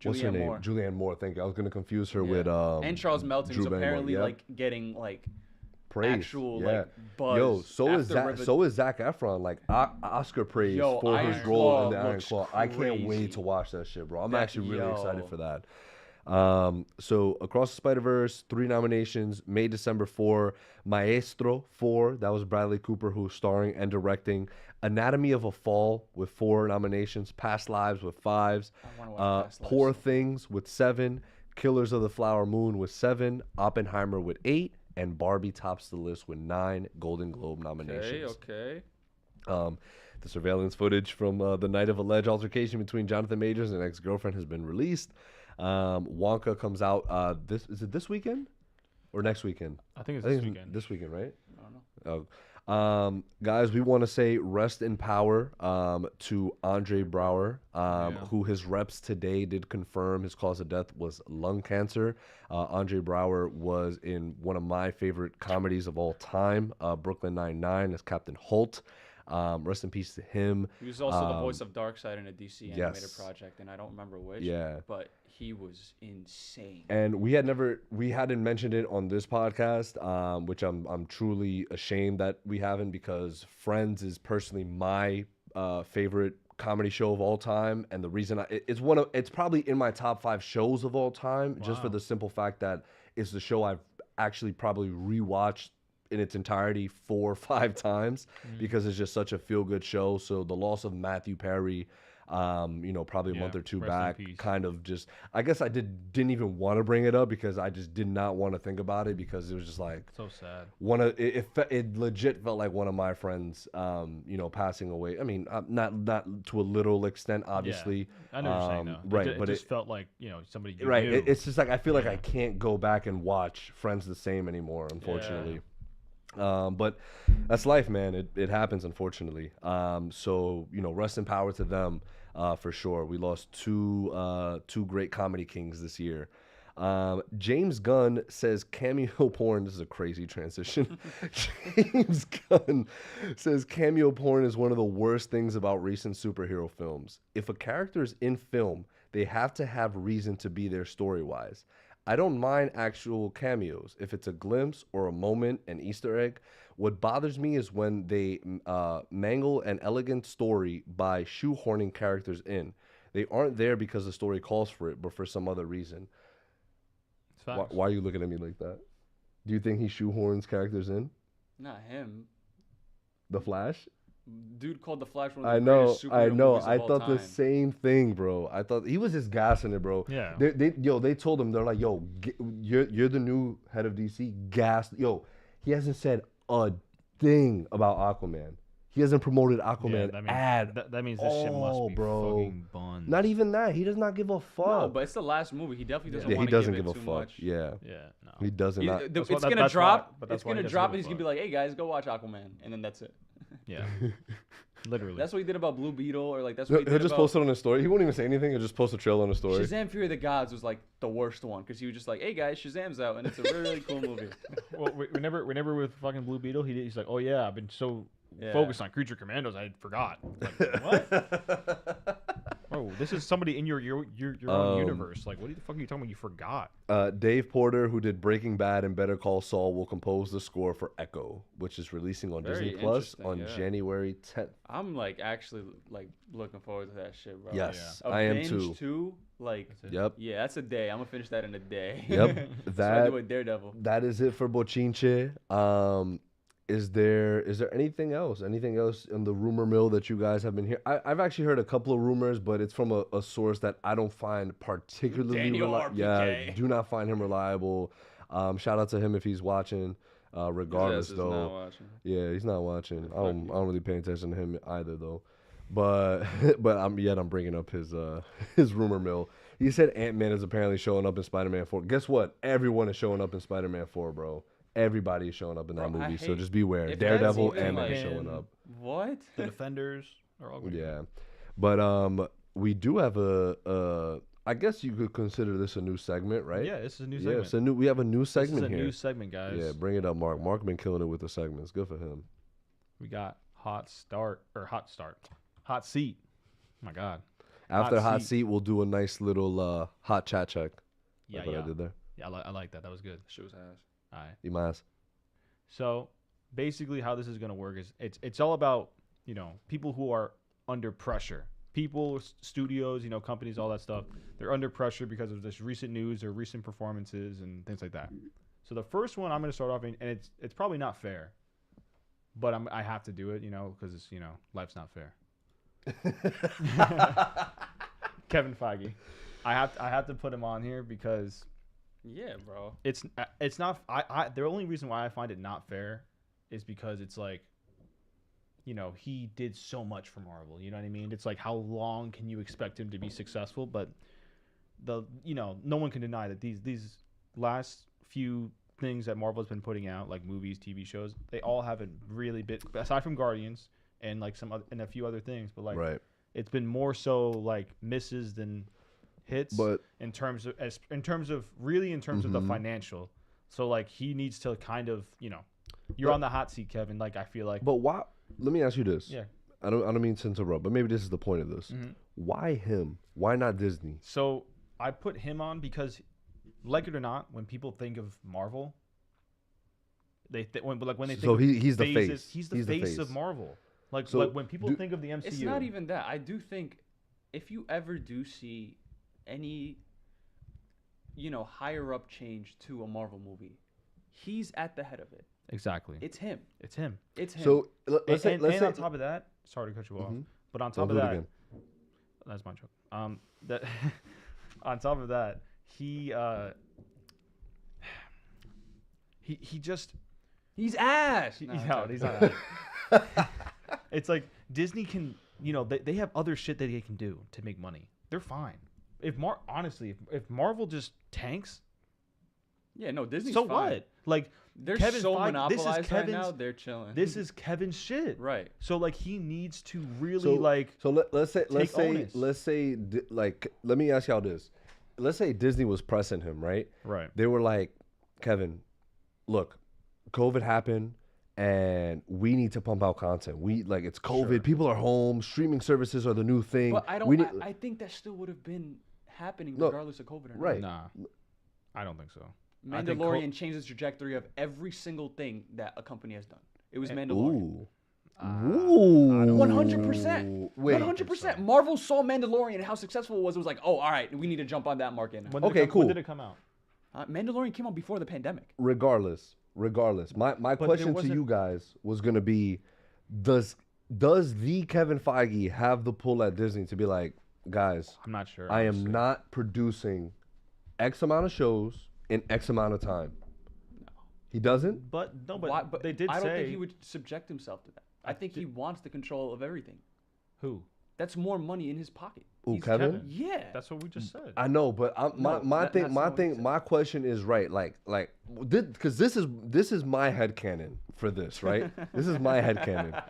what's her Julianne name? Moore. Julianne Moore. Thank you. I was gonna confuse her Yeah. with and Charles Melton's Drew Barrymore, apparently yeah. like getting like praise. actual Yeah. like buzz. Yo, so is after Zac Efron, like Oscar praise Yo, for Iron his role Claw in the Iron looks Claw. I can't crazy. wait to watch that shit, bro. I'm That- actually really excited yo. for that. So Across the Spider-Verse, 3 nominations. May December 4, Maestro 4. That was Bradley Cooper who's starring and directing. Anatomy of a Fall with 4 nominations. Past Lives with 5s. I wanna watch Past Lives. Poor Things with 7. Killers of the Flower Moon with 7. Oppenheimer with 8. And Barbie tops the list with 9 Golden Globe nominations. Okay. The surveillance footage from the night of alleged altercation between Jonathan Majors and ex-girlfriend has been released. Wonka comes out is it this weekend or next weekend? I think it's this weekend. This weekend, right? I don't know. Guys, we want to say rest in power to Andre Braugher, who his reps today did confirm his cause of death was lung cancer. Andre Braugher was in one of my favorite comedies of all time, Brooklyn Nine-Nine, as Captain Holt. Rest in peace to him. He was also the voice of Darkseid in a DC animated yes. project, and I don't remember which. Yeah. But he was insane. And we hadn't mentioned it on this podcast, which I'm truly ashamed that we haven't, because Friends is personally my favorite comedy show of all time, and the reason it's probably in my top 5 shows of all time, just for the simple fact that it's the show I've actually probably rewatched in its entirety 4 or 5 times because it's just such a feel-good show. So the loss of Matthew Perry, probably a month or 2 rest in back, peace. kind of just, I guess I didn't even want to bring it up because I just did not want to think about it, because it was just like So sad. it legit felt like one of my friends, passing away. I mean, not to a literal extent, obviously. I know what you're saying, though. Right, It but just felt like, somebody you right. knew. It's just like I feel like I can't go back and watch Friends the same anymore, unfortunately. But that's life, man. It happens, unfortunately. So rest in power to them, for sure. We lost two great comedy kings this year. James Gunn says cameo porn. This is a crazy transition. James Gunn says cameo porn is one of the worst things about recent superhero films. If a character is in film, they have to have reason to be there story-wise. I don't mind actual cameos if it's a glimpse or a moment, an Easter egg. What bothers me is when they mangle an elegant story by shoehorning characters in. They aren't there because the story calls for it, but for some other reason. Why are you looking at me like that? Do you think he shoehorns characters in? Not him. The Flash? Dude called the Flash one of the greatest superhero movies of I all thought the time. same thing, bro. I thought he was just gassing it, bro. Yeah. They told him, they're like, yo, you're the new head of DC. Gas. Yo, he hasn't said a thing about Aquaman. He hasn't promoted Aquaman that means this shit must be fucking buns. Not even that. He does not give a fuck. No, but it's the last movie. He definitely doesn't yeah, want he to doesn't give give it a too fuck. much. Yeah. Yeah, no. He doesn't not. It's why- gonna that's drop. why- but that's It's why he gonna doesn't drop, give and he's a gonna be like, "Hey guys, go watch Aquaman," and then that's it. Yeah. Literally. That's what he did about Blue Beetle, or like that's He'll what he did just about post it on his story. He won't even say anything. He'll just post a trailer on his story. Shazam Fury of the Gods was like the worst one because he was just like, "Hey guys, Shazam's out," and it's a really, really cool movie. Well, whenever with fucking Blue Beetle, he's like, "Oh yeah, I've been so focused on Creature Commandos, I forgot." Like, what? Oh, this is somebody in your own universe. Like, what the fuck are you talking about? You forgot. Dave Porter, who did Breaking Bad and Better Call Saul, will compose the score for Echo, which is releasing on Very Disney Plus on interesting, January 10th. I'm like actually like looking forward to that shit, bro. Yes, A I am binge too. too. Like, Yep. yeah, that's a day. I'm gonna finish that in a day. Yep. That's what I do That with Daredevil. that is it for Bochinche. Is there anything else? Anything else in the rumor mill that you guys have been hearing? I've actually heard a couple of rumors, but it's from a source that I don't find particularly Daniel reliable. RPK. Yeah, do not find him reliable. Shout out to him if he's watching. Regardless, His ass is though. not watching. Yeah, he's not watching. I don't really pay attention to him either, though. But I'm bringing up his rumor mill. He said Ant-Man is apparently showing up in Spider-Man 4. Guess what? Everyone is showing up in Spider-Man 4, bro. Everybody is showing up in that Bro, I movie. So hate- just beware. if that's Daredevil, even, Ant-Man like- showing up. What? The Defenders are all good. Yeah, but we do have I guess you could consider this a new segment, right? Yeah, this is a new Yeah, segment. we have a new This segment is a here. new segment, guys. Yeah, bring it up, Mark. Mark been killing it with the segments. Good for him. We got hot seat. Oh my God. After Hot hot seat. seat, we'll do a nice little hot chat check. Yeah, Like what yeah. I did there. Yeah, I like that. That was good. Shit was ass. All right. You mind? So basically, how this is gonna work is it's all about people who are under pressure. People, studios, companies, all that stuff. They're under pressure because of this recent news or recent performances and things like that. So the first one I'm gonna start off in, and it's probably not fair, but I have to do it, because it's life's not fair. Kevin Feige. I have to put him on here because Yeah, bro. it's not the only reason why I find it not fair is because it's like he did so much for Marvel, you know what I mean? It's like, how long can you expect him to be successful? But no one can deny that these last few things that Marvel's been putting out, like movies, TV shows, they all haven't really been, aside from Guardians and like and a few other things, but like Right. it's been more so like misses than hits, But- in terms of the financial. So like he needs to kind of you're on the hot seat, Kevin. Like I feel like But why? Let me ask you this. yeah. I don't mean to interrupt, but maybe this is the point of this. Mm-hmm. Why him? Why not Disney? So I put him on because, like it or not, when people think of Marvel, when they think So of he's the phases, face. He's the face of Marvel. Like So when people think of the MCU, It's not even that. I do think if you ever do see any, higher up change to a Marvel movie, he's at the head of it. exactly. It's him. It's him. It's him. So let's And, say, and, let's and say on top of that, sorry to cut you off, but on Don't top of do it that, again. that's my joke. That on top of that, he just he's ass. he's Nah, I'm out. joking. He's not. It's like Disney can, they have other shit that they can do to make money. They're fine. Honestly, if Marvel just tanks, Yeah, no, Disney's so fine. what? Like They're Kevin so Feige, monopolized right now. They're chilling. This is Kevin's shit. right. So like he needs to really so, like So onus. let's say like let me ask y'all this. Let's say Disney was pressing him, right? right. They were like, Kevin, look, COVID happened and we need to pump out content. It's COVID. Sure. People are home. Streaming services are the new thing. But I don't. We need, I think that still would have been happening No, regardless of COVID or not. right. Nah, I don't think so. I think Mandalorian changed the trajectory of every single thing that a company has done. It was Mandalorian. Ooh. 100%. Wait. 100%. Marvel saw Mandalorian and how successful it was. It was like, oh, all right, we need to jump on that market now. When did Okay, it come, When cool. did it come out? Mandalorian came out before the pandemic. Regardless, my there question to wasn't- you guys was gonna be, does the Kevin Feige have the pull at Disney to be like, guys, I'm not sure. I am honestly. not producing X amount of shows in X amount of time. No. He doesn't? But no, but, Why- but they did I don't say think he would subject himself to that. I think he wants the control of everything. who? That's more money in his pocket. Ooh, He's Kevin? Yeah. That's what we just said. I know, but No, that's not what he said. my question is right. Because this is my headcanon for this, right? This is my headcanon.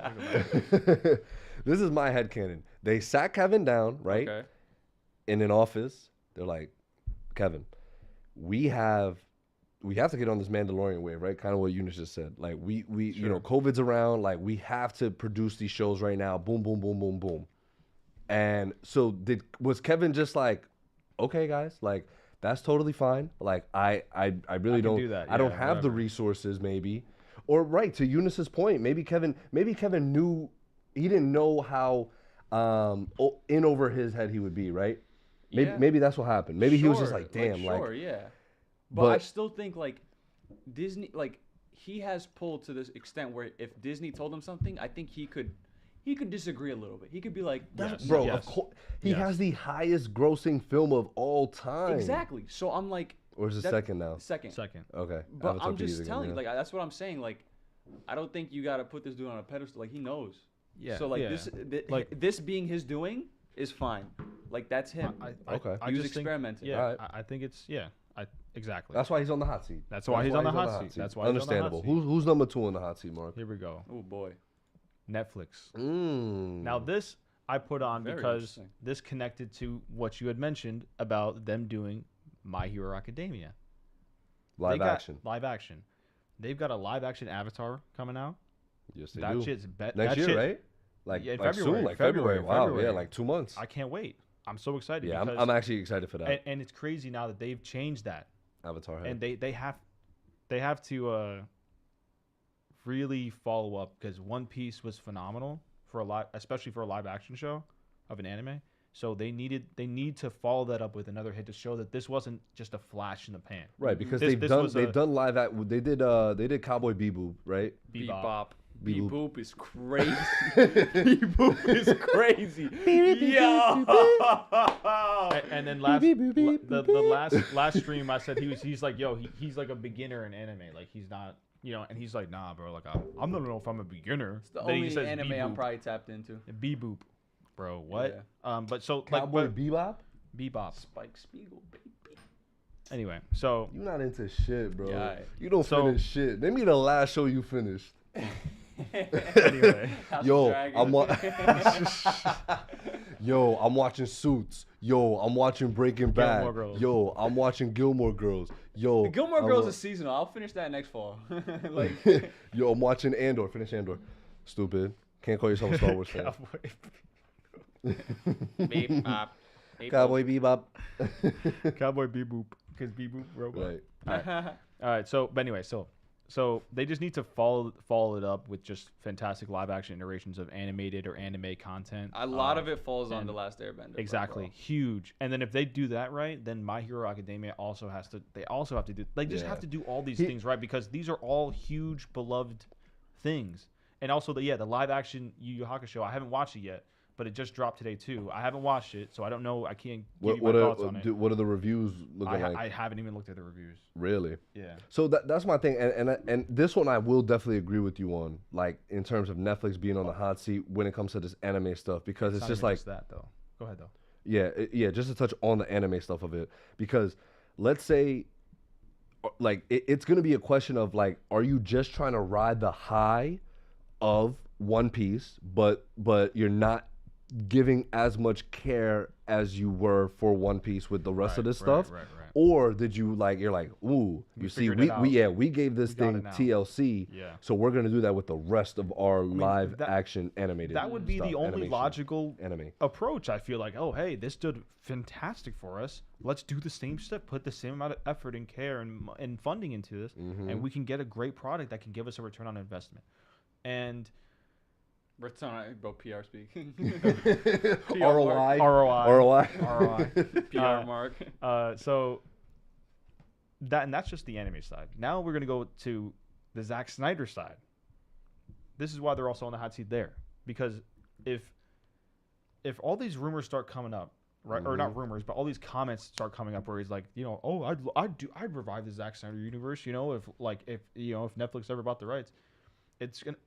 This is my headcanon. They sat Kevin down, right? Okay. In an office. They're like, Kevin, we have to get on this Mandalorian wave, right? Kind of what Younis just said. Like we you know, COVID's around. Like we have to produce these shows right now. Boom, boom, boom, boom, boom. And so was Kevin just like, okay, guys, like that's totally fine. Like I really don't do that. I don't Yeah, have the whatever. resources, maybe. Or right to Younis's point, maybe Kevin knew he didn't know how in over his head he would be, right? Maybe that's what happened. Maybe he was just like, damn, sure, like yeah. But I still think like Disney, like he has pulled to this extent where if Disney told him something, I think he could disagree a little bit. He could be like, Yes. bro, Yes. of course he Yes. has the highest grossing film of all time. exactly. So I'm like, Or is it that- second now? second. Okay. But Avatar I'm just PDs telling you, again, like that's what I'm saying. Like, I don't think you gotta put this dude on a pedestal. Like he knows. Yeah. So like yeah. like this being his doing is fine. Like that's him. Okay. I He was just think- experimenting. Yeah, Alright. I think it's yeah. exactly. That's why he's on the hot seat. That's why he's on the hot seat. That's why he's on the hot Understandable. seat. Who's number 2 on the hot seat, Mark? Here we go. Oh boy. Netflix. Now Now this I put on Very because interesting. this connected to what you had mentioned about them doing My Hero Academia. live They got action. Live action. They've got a live action Avatar coming out. Yes, they That do. shit's Next year, right? Like, Yeah, like February, soon, like February. Wow, February. yeah, like 2 months. I can't wait. I'm so excited. Yeah, because, I'm actually excited for that. and it's crazy now that they've changed that, Avatar. and they have to really follow up because One Piece was phenomenal for especially for a live action show of an anime. So they need to follow that up with another hit to show that this wasn't just a flash in the pan. Right, because This they've was done live at they did Cowboy Bebop, right? Bebop. Bebop. Beboop is crazy. Beboop is crazy. Yo. And then the last stream I said he's like, yo, he's like a beginner in anime, like he's not, you know, and he's like, nah, bro, like I'm not know if I'm a beginner. It's the Then he only says anime I'm Beboop. probably tapped into. Beboop, bro, what? Yeah. But so Cowboy like Bebop. Bebop. Spike Spiegel, baby. Anyway, so You not into shit, bro. Yeah, You don't so- finish shit. Name me the last show you finished. anyway, House of Yo, Dragons. Yo, I'm watching Suits. Yo, I'm watching Breaking Bad. Gilmore Girls. Yo, I'm watching Gilmore Girls. Yo, The Gilmore I'm Girls wa- is seasonal. I'll finish that next fall. Like, Yo, I'm watching Andor. Finish Andor. Stupid. Can't call yourself a Star Wars fan. beep, bop, beep, Cowboy Bebop. Cowboy Beboop, because Beboop robot. Right. All right, but anyway, so they just need to follow it up with just fantastic live action iterations of animated or anime content. A lot of it falls on and The Last Airbender. bro, Exactly, bro. huge. And then if they do that right, then My Hero Academia also have to do. They just Yeah. have to do all these things right because these are all huge beloved things. And also the live action Yu Yu Hakusho. I haven't watched it yet, but it just dropped today too. I haven't watched it, so I don't know. I can't give you my thoughts on it. What are the reviews looking like? I haven't even looked at the reviews. Really? Yeah. So that's my thing, and this one I will definitely agree with you on, like in terms of Netflix being on the hot seat when it comes to this anime stuff, because it's not just even like that though. Go ahead though. yeah, just to touch on the anime stuff of it, because let's say, like it's gonna be a question of like, are you just trying to ride the high of One Piece, but you're not giving as much care as you were for One Piece with the rest of this stuff, Right. or did you like you're like, ooh, you see, figured it out. we gave this We got thing it now. TLC, Yeah. so we're gonna do that with the rest of our live that- action animated. That would be stuff, the only animation, logical anime. approach. I feel like, oh hey, this did fantastic for us. Let's do the same stuff. Put the same amount of effort and care and funding into this, and we can get a great product that can give us a return on investment. And Return on, bro, PR speak. ROI, ROI. PR Mark. So that's just the anime side. Now we're gonna go to the Zack Snyder side. This is why they're also on the hot seat there, because if all these rumors start coming up, right, or not rumors, but all these comments start coming up where he's like, you know, oh, I'd revive the Zack Snyder universe, you know, if Netflix ever bought the rights,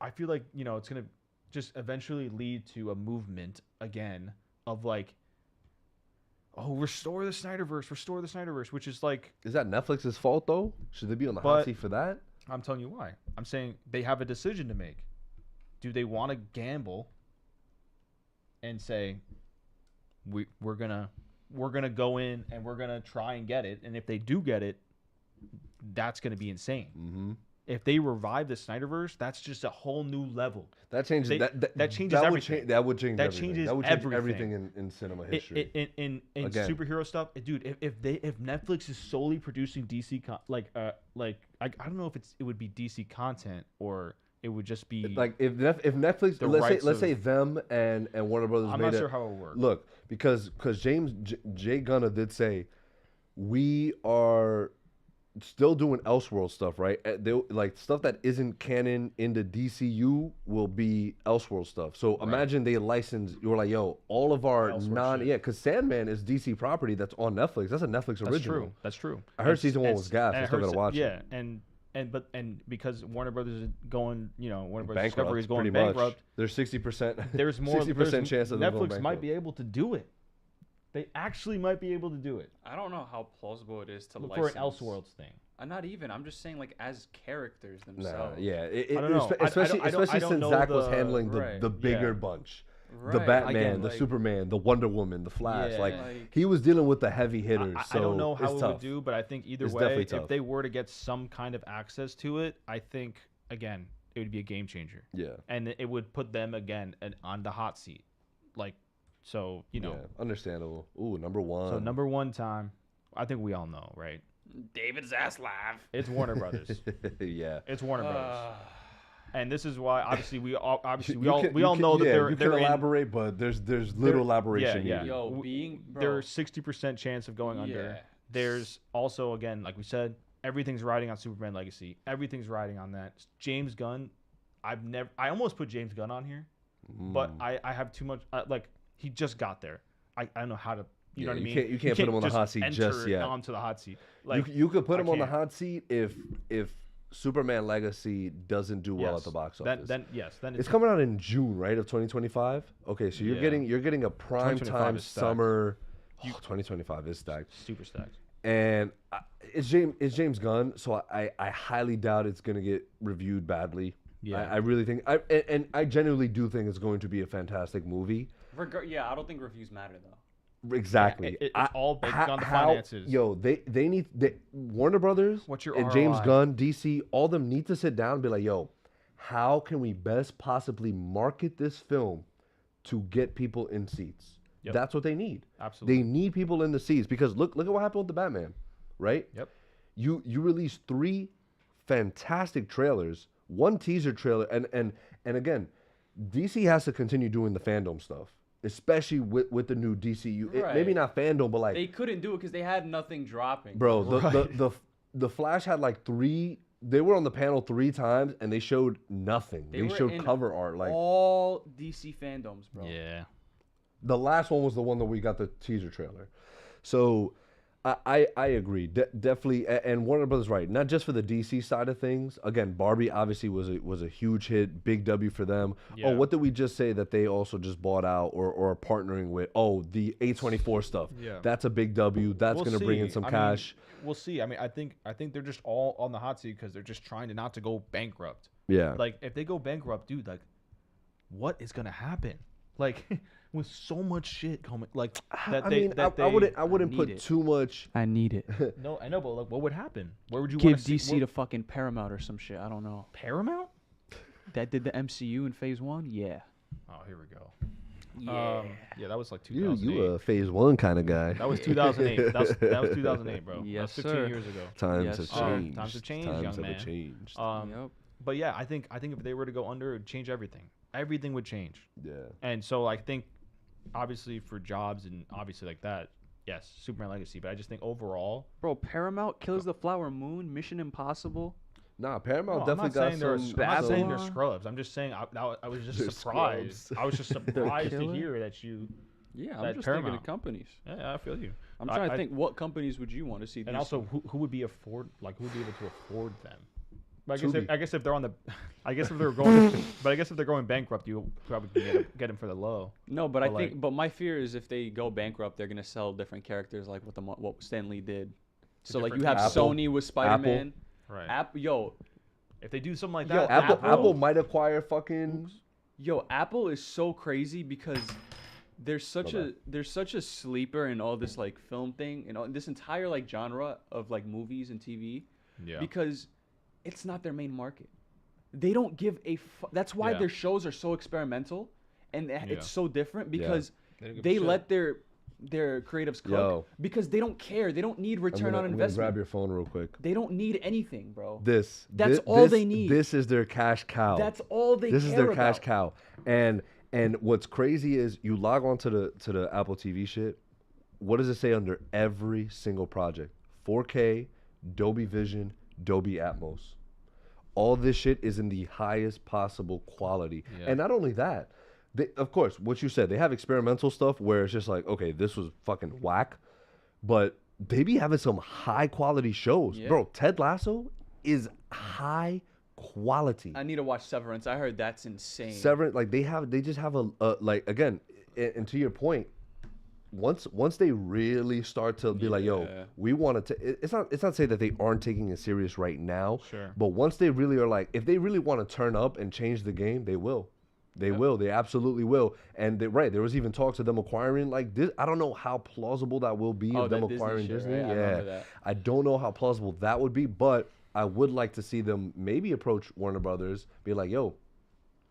I feel like, you know, it's gonna just eventually lead to a movement again of like, oh, restore the Snyderverse, which is like, Is that Netflix's fault though? Should they be on the hot But- seat for that? I'm telling you why. I'm saying they have a decision to make. Do they want to gamble and say, we're gonna go in and we're gonna try and get it, and if they do get it, that's gonna be insane. Mm-hmm. If they revive the Snyderverse, that's just a whole new level. That changes. That changes everything. That would change. That everything. changes That would change everything. everything in cinema history. In Again. superhero stuff, dude. If Netflix is solely producing DC I don't know if it would be DC content or it would just be like if Netflix, let's say them and Warner Brothers. I'm made not it, sure how it would work. Look, because Jay Gunna did say we are still doing Elseworld stuff, right? They like stuff that isn't canon in the DCU will be Elseworld stuff. So imagine they license. You're like, yo, all of our because Sandman is DC property that's on Netflix. That's a Netflix original. That's true. I heard season 1 was gas. I still gotta watch it. Yeah, and because Warner Brothers is going, Warner Brothers Bankrupt, Discovery is going pretty bankrupt. much. There's 60%. There's more 60% chance of them going Netflix bankrupt. might be able to do it. They actually might be able to do it. I don't know how plausible it is to Look license. for an Elseworlds thing. Not even. I'm just saying, like, as characters Nah, themselves. yeah. I don't know. Especially I don't since know Zack was the- handling right, the bigger yeah. bunch. Right. The Batman, Again, the like, Superman, the Wonder Woman, the Flash. Yeah. Like, Like- he was dealing with the heavy hitters. I don't know so how it's it would tough. do, but I think either It's way, definitely if tough. they were to get some kind of access to it, I think again it would be a game changer. Yeah. And it would put them again on the hot seat, like so Yeah, understandable. Ooh, number one. So number one time, I think we all know, right? David Zaslav. It's Warner Brothers. Yeah. It's Warner Brothers. And this is why obviously we all know that you they're can in, elaborate, but there's little elaboration yeah. needed. Yo, being there's 60% chance of going under. Yeah. There's also again, like we said, everything's riding on Superman Legacy. Everything's riding on that. James Gunn, I almost put James Gunn on here, but I have too much. Like he just got there. I don't know how to. You know what I mean? You can't put him on the hot seat just yet. Onto the hot seat. Like you could put him on the can't. hot seat if Superman Legacy doesn't do well Yes. at the box office. Then It's coming out in June, right, of 2025. Okay, so you're getting a prime 2025 time is stacked. summer. 2025 is stacked, super stacked. and it's James Gunn, so I highly doubt it's gonna get reviewed badly. Yeah. I really think I genuinely do think it's going to be a fantastic movie. Yeah, I don't think reviews matter though. Exactly. It's all based on the finances. Yo, they need Warner Brothers What's your and James ROI? Gunn, DC, all of them need to sit down and be like, yo, how can we best possibly market this film to get people in seats? Yep. That's what they need. Absolutely. They need people in the seats because look at what happened with the Batman, right? Yep. You released 3 fantastic trailers, 1 teaser trailer, and again, DC has to continue doing the fandom stuff. Especially with the new DCU, maybe not fandom, but like They couldn't do it because they had nothing dropping. bro, the Flash had like 3. They were on the panel 3 times and they showed nothing. They were showed in cover art. Like all DC fandoms, bro. Yeah. the last one was the one that we got the teaser trailer. So I agree, definitely. And Warner Brothers, right? Not just for the DC side of things. Again, Barbie obviously was a huge hit, big W for them. Yeah. Oh, what did we just say that they also just bought out or are partnering with? Oh, the A24 stuff. Yeah. That's a big W. That's We'll gonna bring in see. some I mean, cash. We'll see. I mean, I think they're just all on the hot seat because they're just trying not to go bankrupt. Yeah. Like if they go bankrupt, dude, like what is gonna happen? Like with so much shit coming, like that I they mean, that I wouldn't need put it. too much. I need it. No, I know, but like, what would happen? Where would you Give want to DC to fucking Paramount or some shit. I don't know. Paramount? That did the MCU in Phase 1? Yeah. Oh, here we go. Yeah. That was like You 2008. a phase 1 kind of guy. That was 2008. that was 2008, bro. Yes, that was 15 sir. years ago. Times Yes, have sir. changed. Times have changed, Times young have man. changed. Yep. But yeah, I think if they were to go under, it would change everything. Everything would change. Yeah. And so I think, obviously for jobs and obviously like that, yes, Superman Legacy. But I just think overall, Bro, Paramount, Kills the Flower Moon, Mission Impossible. Nah, Paramount no, I'm definitely not got saying they're some. I'm not saying they're Babylon. scrubs. I'm just saying I was just They're surprised. scrubs. I was just surprised to killer? hear that you. Yeah, I'm That just thinking Paramount. of companies. Yeah, I feel you. I'm trying to think what companies would you want to see. And DC? also, who would be who would be able to afford them? But Tubi. I guess if they're on the, I guess if they're going, but I guess if they're going bankrupt, you probably can get them for the low. No, but I But, think, like- but my fear is if they go bankrupt, they're gonna sell different characters like what Stan Lee did. So like you different have Apple. Sony with Spider-Man. Right. Yo, If they do something like Yo, that, Apple might acquire fucking. Apple is so crazy because there's such a sleeper in all this like film thing and all, this entire like genre of like movies and TV. Yeah. Because it's not their main market. They don't give a that's why their shows are so experimental and it's so different because they let their creatives cook because they don't care. They don't need return on investment. Grab your phone real quick. They don't need anything, bro. That's all they need. This is their cash cow. That's all they care about. This is their cash cow. And what's crazy is you log on to the Apple TV shit. What does it say under every single project? 4K, Dolby Vision, Dolby Atmos. All this shit is in the highest possible quality. Yeah. And not only that, of course, what you said, they have experimental stuff where it's just like, okay, this was fucking whack, but they be having some high quality shows. Yeah. Bro, Ted Lasso is high quality. I need to watch Severance. I heard that's insane. Severance, like they just have a like, again, and to your point, once they really start to be like, yo, we want to, it's not saying that they aren't taking it serious right now, but once they really are like, if they really want to turn up and change the game, they will. They will. They absolutely will. And there was even talks of them acquiring like this. I don't know how plausible that will be of them acquiring Disney. Right? Yeah. I don't know how plausible that would be, but I would like to see them maybe approach Warner Brothers, be like, yo,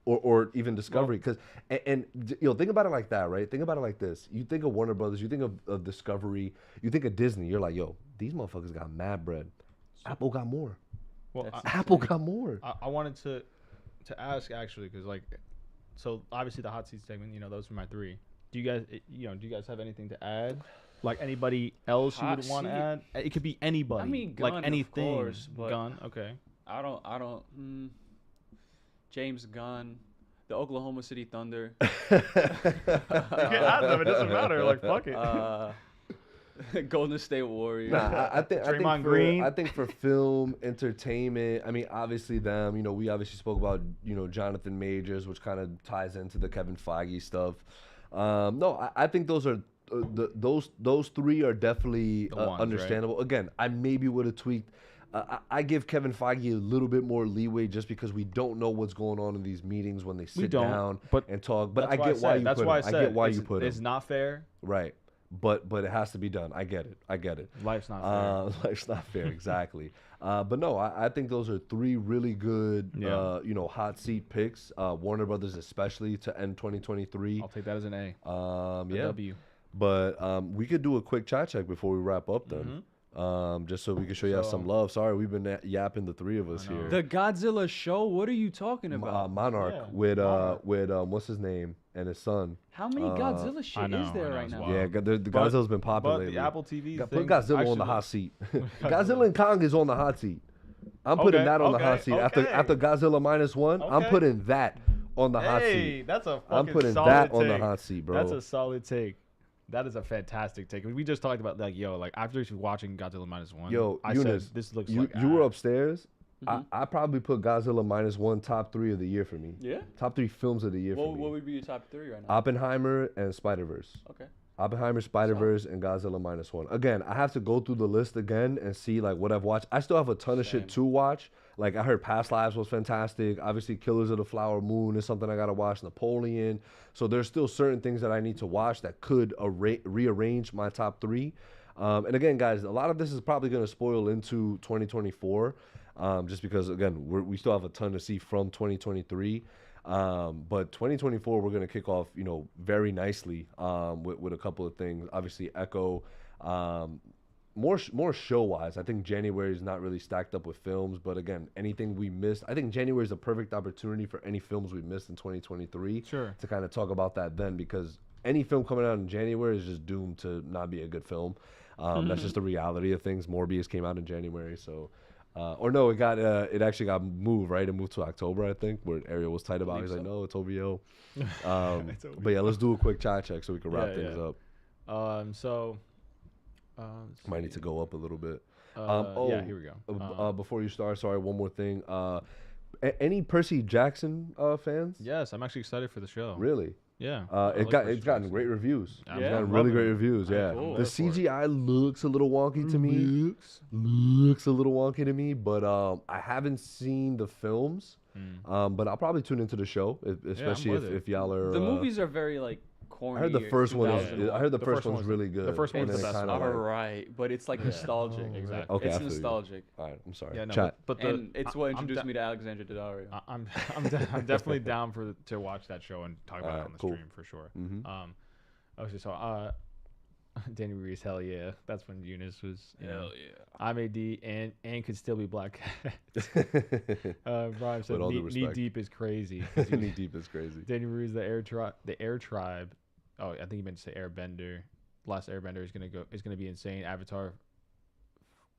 or even Discovery. Because and you know, think about it like that, right? Think about it like this. You think of Warner Brothers, you think of Discovery, you think of Disney. You're like, yo, these motherfuckers got mad bread. Apple got more. Well, Apple got more. I wanted to ask actually, because like, so obviously the hot seat segment, you know, those were my three. Do you guys have anything to add? Like anybody else you would want to add? It could be anybody. I mean, Gunn, like anything. Of course, but Gunn, okay. I don't. James Gunn, the Oklahoma City Thunder. You can add them. It doesn't matter. Like fuck it. Golden State Warriors. Nah, I think Draymond Green. I think for film, entertainment, I mean, obviously them, you know, we obviously spoke about, you know, Jonathan Majors, which kind of ties into the Kevin Feige stuff. No, I think those are those three are definitely ones, understandable. Right? Again, I maybe would have tweaked. I give Kevin Feige a little bit more leeway just because we don't know what's going on in these meetings when they sit down and talk. But I get why you put it. I get why you put it. It's not fair. Right. But it has to be done. I get it. Life's not fair. Life's not fair, exactly. But no, I think those are three really good, you know, hot seat picks. Warner Brothers especially to end 2023. I'll take that as an A. W. But we could do a quick chat check before we wrap up then. Mm-hmm. Just so we can show you guys some love. Sorry, we've been yapping the three of us here. The Godzilla show. What are you talking about? Monarch with what's his name and his son. How many Godzilla shit is there right now? Yeah, the Godzilla's been popular. But the Apple TV put Godzilla on the hot seat. Godzilla and Kong is on the hot seat. I'm putting that on the hot seat after Godzilla -1. I'm putting that on the hot seat. Hey, that's a fucking I'm putting solid that take. on the hot seat, bro. That's a solid take. That is a fantastic take. We just talked about like, like after watching Godzilla -1, yo, I Younis, said this looks you were upstairs. Mm-hmm. I probably put Godzilla -1 top 3 of the year for me. Yeah. Top 3 films of the year for me. What would be your top 3 right now? Oppenheimer and Spider-Verse. Okay. Oppenheimer, Spider-Verse, and Godzilla -1. Again, I have to go through the list again and see like what I've watched. I still have a ton of shit to watch. Like I heard Past Lives was fantastic. Obviously, Killers of the Flower Moon is something I gotta watch. Napoleon. So there's still certain things that I need to watch that could rearrange my top 3. And again, guys, a lot of this is probably gonna spoil into 2024, just because again we still have a ton to see from 2023. But 2024 we're gonna kick off, you know, very nicely with a couple of things. Obviously, Echo. More show-wise, I think January is not really stacked up with films. But again, anything we missed, I think January is a perfect opportunity for any films we missed in 2023 to kind of talk about that then, because any film coming out in January is just doomed to not be a good film. That's just the reality of things. Morbius came out in January, so or no, it actually got moved, right? It moved to October, I think, where Ariel was tight about it. He's like, no, it's OVO. But yeah, let's do a quick chat check so we can wrap things up. Might need to go up a little bit. Yeah, here we go. Before you start, sorry, one more thing. Any Percy Jackson fans? Yes, I'm actually excited for the show. Really? Yeah. It's gotten great reviews. It's gotten really great reviews. Yeah. Cool. The CGI looks a little wonky to me. Looks a little wonky to me, but I haven't seen the films. But I'll probably tune into the show, especially if y'all are. The movies are very like corny. I heard the first one. 2001. I heard the The first first one one's was really good. the first and one's the then it best kinda one. All like- right, but it's like Yeah. nostalgic. Exactly. Okay, I It's feel you. nostalgic. All right, I'm sorry. Yeah, no, Chat. but the, And it's what I'm introduced de- me to Alexandra Daddario. I'm definitely down to watch that show and talk about it Alright, on the cool. stream for sure. Mhm. I was just Danny Ruiz, hell yeah. That's when Younis was, you know, yeah. I'm AD and could still be Black Cat. Brian said, With all due knee respect. deep is crazy. Knee deep is crazy. Danny Ruiz, the Air Tribe. Oh, I think he meant to say Airbender. Last Airbender is gonna be insane. Avatar.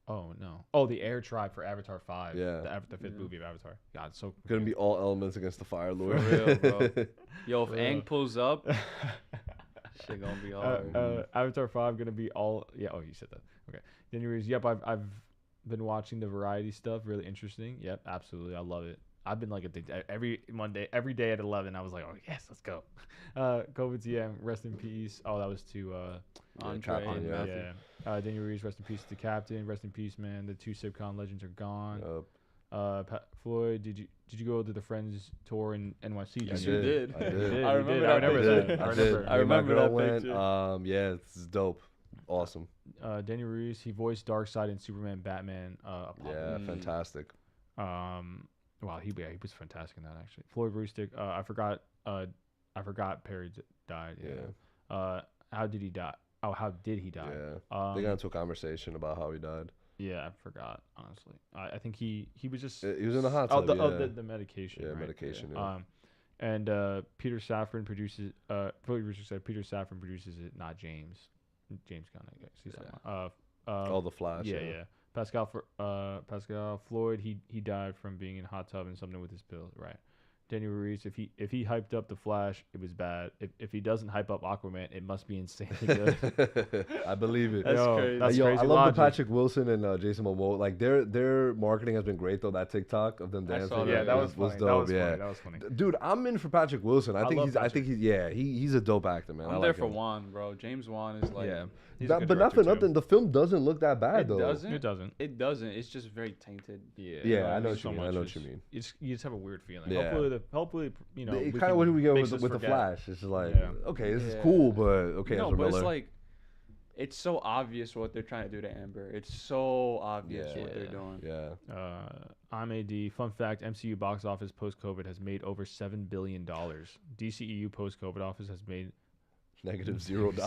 Oh no. Oh, the Air Tribe for Avatar 5. Yeah. The fifth movie of Avatar. God, so Gonna be all elements against the Fire Lord. For real, bro. Yo, if For Aang real. pulls up, shit gonna be hard. Avatar 5 gonna be all. Yeah. Oh, you said that. Okay. Danny Ruiz. Yep. I've been watching the variety stuff. Really interesting. Yep. Absolutely. I love it. I've been like every Monday, every day at 11. I was like, oh yes, let's go. Cwv TM, rest in peace. Oh, that was to Andre Captain, and yeah. Matthew. Daniel Ruiz, rest in peace to the captain. Rest in peace, man. The two Sibcon legends are gone. Floyd, did you go to the Friends tour in NYC? Yes, Junior? you did. I did. I remember I that remember picture. that. I I did. remember. I remember My girl that went. picture. Yeah, it's dope. Awesome. Daniel Ruiz, he voiced Darkseid in Superman, Batman. Yeah, Mm. fantastic. Wow, he was fantastic in that actually. Floyd Rustic, I forgot Perry died. Yeah. How did he die? Oh, how did he die? Yeah. They got into a conversation about how he died. Yeah, I forgot honestly. I think he was just He was in the hot oh, tub. the, the medication. Yeah, right? medication. Yeah. And Peter Safran produces. Floyd Rustic said Peter Safran produces it, not James. James Gunn, I guess. He's talking about. All the Flash. Yeah. Pascal Floyd, he died from being in a hot tub and something with his pills, right? Daniel Ruiz, if he hyped up the Flash, it was bad. If he doesn't hype up Aquaman, it must be insanely good. I believe it. That's crazy. That's Yo, crazy I love logic. the Patrick Wilson and Jason Momoa. Like their marketing has been great though. That TikTok of them I dancing. saw that. Yeah, that was funny. dope. That was funny. Dude, I'm in for Patrick Wilson. I think love he's he's a dope actor, man. I I'm like there for him. Juan, bro. James Wan is like. Yeah. He's But not for nothing. The film doesn't look that bad It though. doesn't. It doesn't. It doesn't. It's just very tainted. Yeah, I know what so you mean. I much know what is- you mean. You just have a weird feeling. Yeah. Hopefully, you know. Kind of what we go makes with us the forget. Flash. It's just like, Yeah. okay, this is Yeah. cool, but okay, No, Ezra but Miller. it's like, it's so obvious what they're trying to do to Amber. It's so obvious Yeah. what they're doing. yeah. I'm AD. Fun fact: MCU box office post COVID has made over $7 billion. DCEU post COVID office has made Negative $0.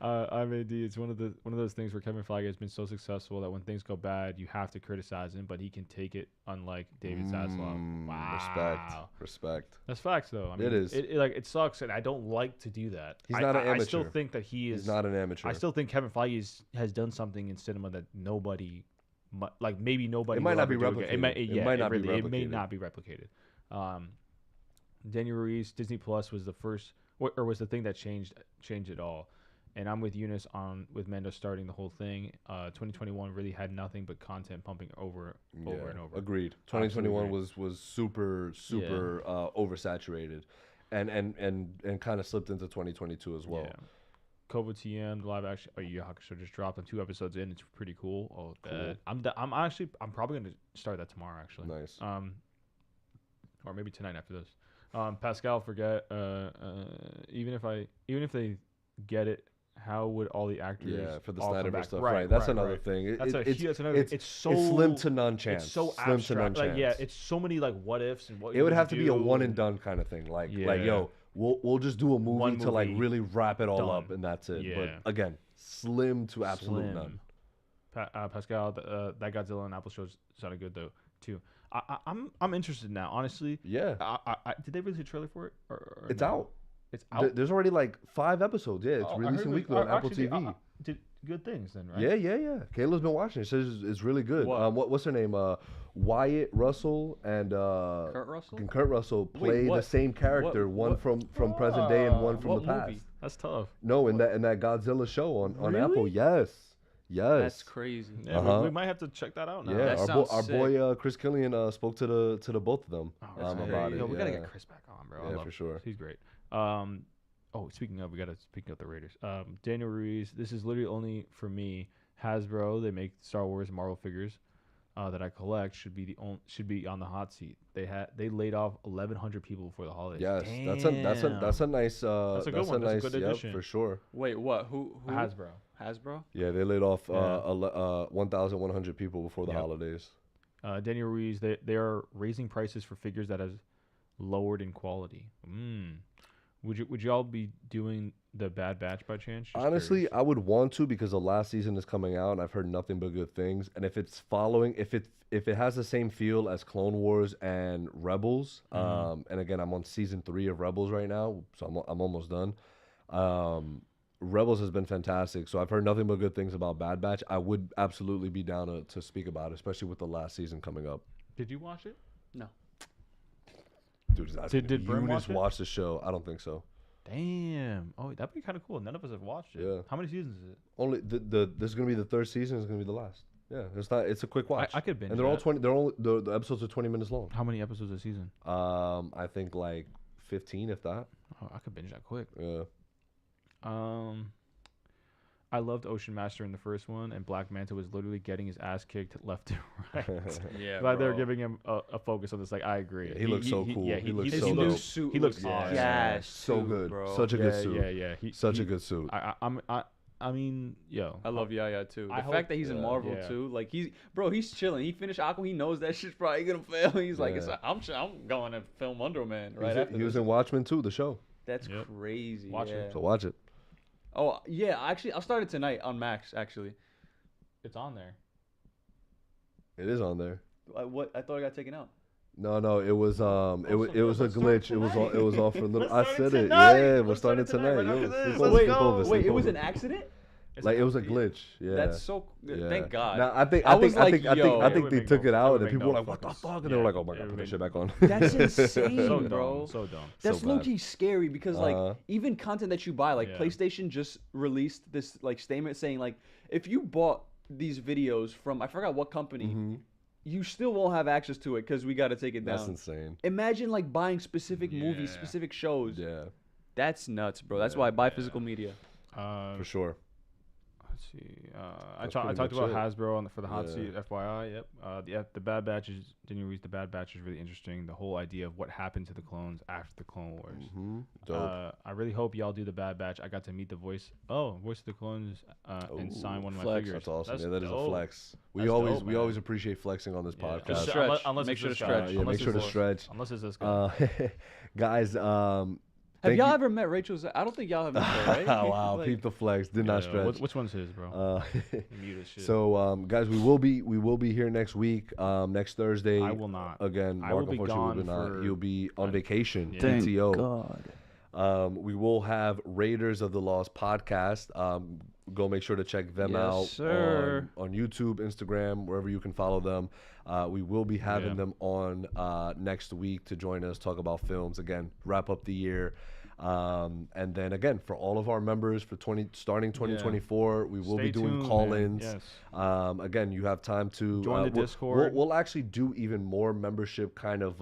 I'm AD. It's one of those things where Kevin Feige has been so successful that when things go bad, you have to criticize him, but he can take it. Unlike David Zaslav. Wow. Respect. That's facts, though. I mean, It is. It sucks, and I don't like to do that. He's not an I still amateur. think that he is. He's not an amateur. I still think Kevin Feige has done something in cinema that nobody, like maybe nobody. It might will not be ever do again. replicated. It may not be replicated. Daniel Ruiz, Disney Plus was the first, or was the thing that changed it all. And I'm with Younis with Mando starting the whole thing. 2021 really had nothing but content pumping over and over. Agreed. 2021 Absolutely. was super oversaturated, and kind of slipped into 2022 as well. Yeah. Cwv TM, the live action. Oh, Yu Yu Hakusho just dropped. I'm 2 episodes in. It's pretty cool. Oh, Cool. I'm probably gonna start that tomorrow actually. Nice. Or maybe tonight after this. Pascal, forget. Even if they get it, how would all the actors? Yeah, for the all come Snyderverse back? stuff. Right, Right. That's right, another right. thing. That's another. It's so it's slim to none chance. It's so slim abstract. to none Like, chance. yeah, it's so many like what ifs and what. It would you have to be a do one and done kind of thing. Like yo, we'll just do a movie One to like movie, really wrap it all done. up and that's it. Yeah. But again, slim to absolute Slim. none. Pascal, that Godzilla and Apple show sounded good though too. I'm interested now, honestly. Yeah. Did they release a trailer for it? Or It's no? out. It's out. There's already like 5 episodes. Yeah, it's Oh, I releasing heard weekly on Apple actually, TV. did good things then, right? Yeah. Kayla's been watching it. Says it's really good. What's her name? Wyatt Russell and Kurt Russell? Kurt Russell play the what? same character, one from present day and one from what the past. movie? That's tough. No, in that Godzilla show on Really? Apple. Yes. That's crazy. Yeah, we might have to check that out now. Yeah, That our sounds boy Chris Killian spoke to the both of them That's about great. it. Yo, we gotta yeah. get Chris back on, bro. I Yeah, love for sure. Chris. He's great. Speaking of the Raiders. Daniel Ruiz. This is literally only for me. Hasbro. They make Star Wars and Marvel figures. that I collect should be on the hot seat. They laid off 1,100 people before the holidays. Yes, Damn. that's a nice That's a good one. That's a good yep, addition. for sure. Wait, what? Who? Hasbro. Hasbro? Yeah, they laid off 1,100 people before the Yep. holidays. Daniel Ruiz, they are raising prices for figures that has lowered in quality. Would y'all be doing the Bad Batch by chance? Just Honestly, curious. I would want to because the last season is coming out and I've heard nothing but good things. And if it's following, if it has the same feel as Clone Wars and Rebels, and again, I'm on season 3 of Rebels right now, so I'm almost done. Rebels has been fantastic, so I've heard nothing but good things about Bad Batch. I would absolutely be down to speak about it, especially with the last season coming up. Did you watch it? No. Dude, Did Brim Younis watch it? watch the show? I don't think so. Damn. Oh, that'd be kind of cool. None of us have watched it. Yeah. How many seasons is it? Only this is gonna be the 3rd season. It's gonna be the last. Yeah, it's not. It's a quick watch. I could binge and they're all that. 20. They're all the episodes are 20 minutes long. How many episodes a season? I think like 15, if that. Oh, I could binge that quick. Yeah. I loved Ocean Master in the first one, and Black Manta was literally getting his ass kicked left and right. Yeah, Glad they're bro. giving him a focus on this. Like, I agree. Yeah, he looks so cool. Yeah, He looks His so new dope. suit He looks looks awesome. gas, so too, good. bro. Such a good suit. Yeah. Such a good suit. I mean, yo. I love Yaya too. I The hope- fact that he's in yeah. Marvel Yeah. too, like he's chilling. He finished Aqua. He knows that shit's probably gonna fail. He's like, Yeah. I'm going to film Wonder Man right He was, after he was this. in Watchmen too, the show. That's Yep. crazy. Watch it. yeah. So watch it. Oh yeah, actually, I'll start it tonight on Max. Actually, It's on there. It is on there. what I thought I got taken out. No, it was it was a let's start glitch. It was off for a little. I Let's said start it. tonight. Yeah, we're Let's starting start it tonight, tonight. right Yo, after this. sleep Let's over, go. sleep over, Wait, sleep it was over. an accident. Like it was a glitch. Yeah. That's so. Yeah. Thank God. Now, I think I was like, I yo. think they took it out and people were like, "What "What the fuck?" And they were like, "Oh my god, put that shit back on." That's insane, So bro. dumb. So dumb. That's So low bad. key scary because like even content that you buy, like Yeah. PlayStation just released this like statement saying like if you bought these videos from I forgot what company, you still won't have access to it because we got to take it That's down. insane. Imagine like buying specific movies, Yeah. specific shows. Yeah, That's nuts, bro. That's why I buy physical media. for sure. Let's see. I That's talked pretty about much it. Hasbro for the hot Yeah. seat. FYI. Yep. The Bad Batch is. Didn't you read the Bad Batch is really interesting. The whole idea of what happened to the clones after the Clone Wars. Dope. I really hope y'all do the Bad Batch. I got to meet the voice of the clones and sign one of my flex. figures. That's awesome. Yeah, that is a dope. flex. We That's always dope, we man. always appreciate flexing on this Yeah. podcast. Just Unless- stretch. unless Make it's sure to this guy. stretch. Yeah, Unless make sure to it's- stretch. Unless it's this guy. Guys, Have thank y'all you- ever met Rachel? I don't think y'all have met her, right? Oh, wow, Like, peep the flex. Did not Yeah, stretch. Which one's his, bro? Mute his shit. So, guys, we will be here next week. Next Thursday. I will not. Again, I Marc will be unfortunately gone will not. for- He'll be on vacation. Yeah. Thank PTO. God. We will have Raiders of the Lost podcast. Go make sure to check them Yes, out sir. on YouTube, Instagram, wherever you can follow them. We will be having Yeah. them on next week to join us, talk about films again, wrap up the year. And then again, for all of our members for starting 2024, we will Stay be doing tuned, man. call-ins. Yes. Again, you have time to Join the we'll- Discord. We'll actually do even more membership kind of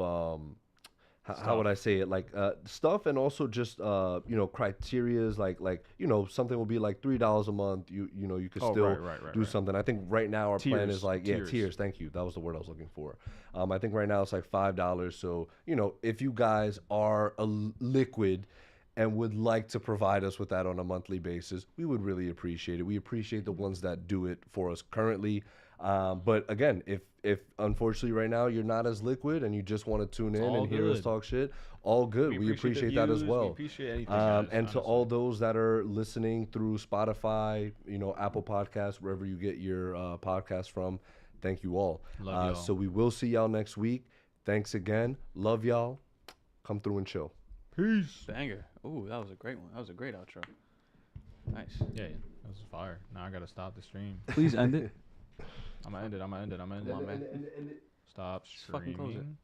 how would I say it, like stuff, and also just criterias like something will be like $3 a month. You could Oh, still right, do right. something. I think right now our plan Tiers, is like tiers. tiers. Thank you, that was the word I was looking for. I think right now it's like $5. So if you guys are a liquid and would like to provide us with that on a monthly basis, we would really appreciate it. We appreciate the ones that do it for us currently. But again, if unfortunately right now you're not as liquid and you just want to tune in all and hear us good. talk shit, all good. We appreciate the that as views, well. We appreciate anything. Guys, And to honestly. all those that are listening through Spotify, Apple Podcasts, wherever you get your podcasts from, thank you all. Love y'all. So we will see y'all next week. Thanks again. Love y'all. Come through and chill. Peace. Banger. Ooh, that was a great one. That was a great outro. Nice. Yeah, that was fire. Now I gotta stop the stream. Please end it. I'm gonna end it. My man. Stop fucking close it. streaming.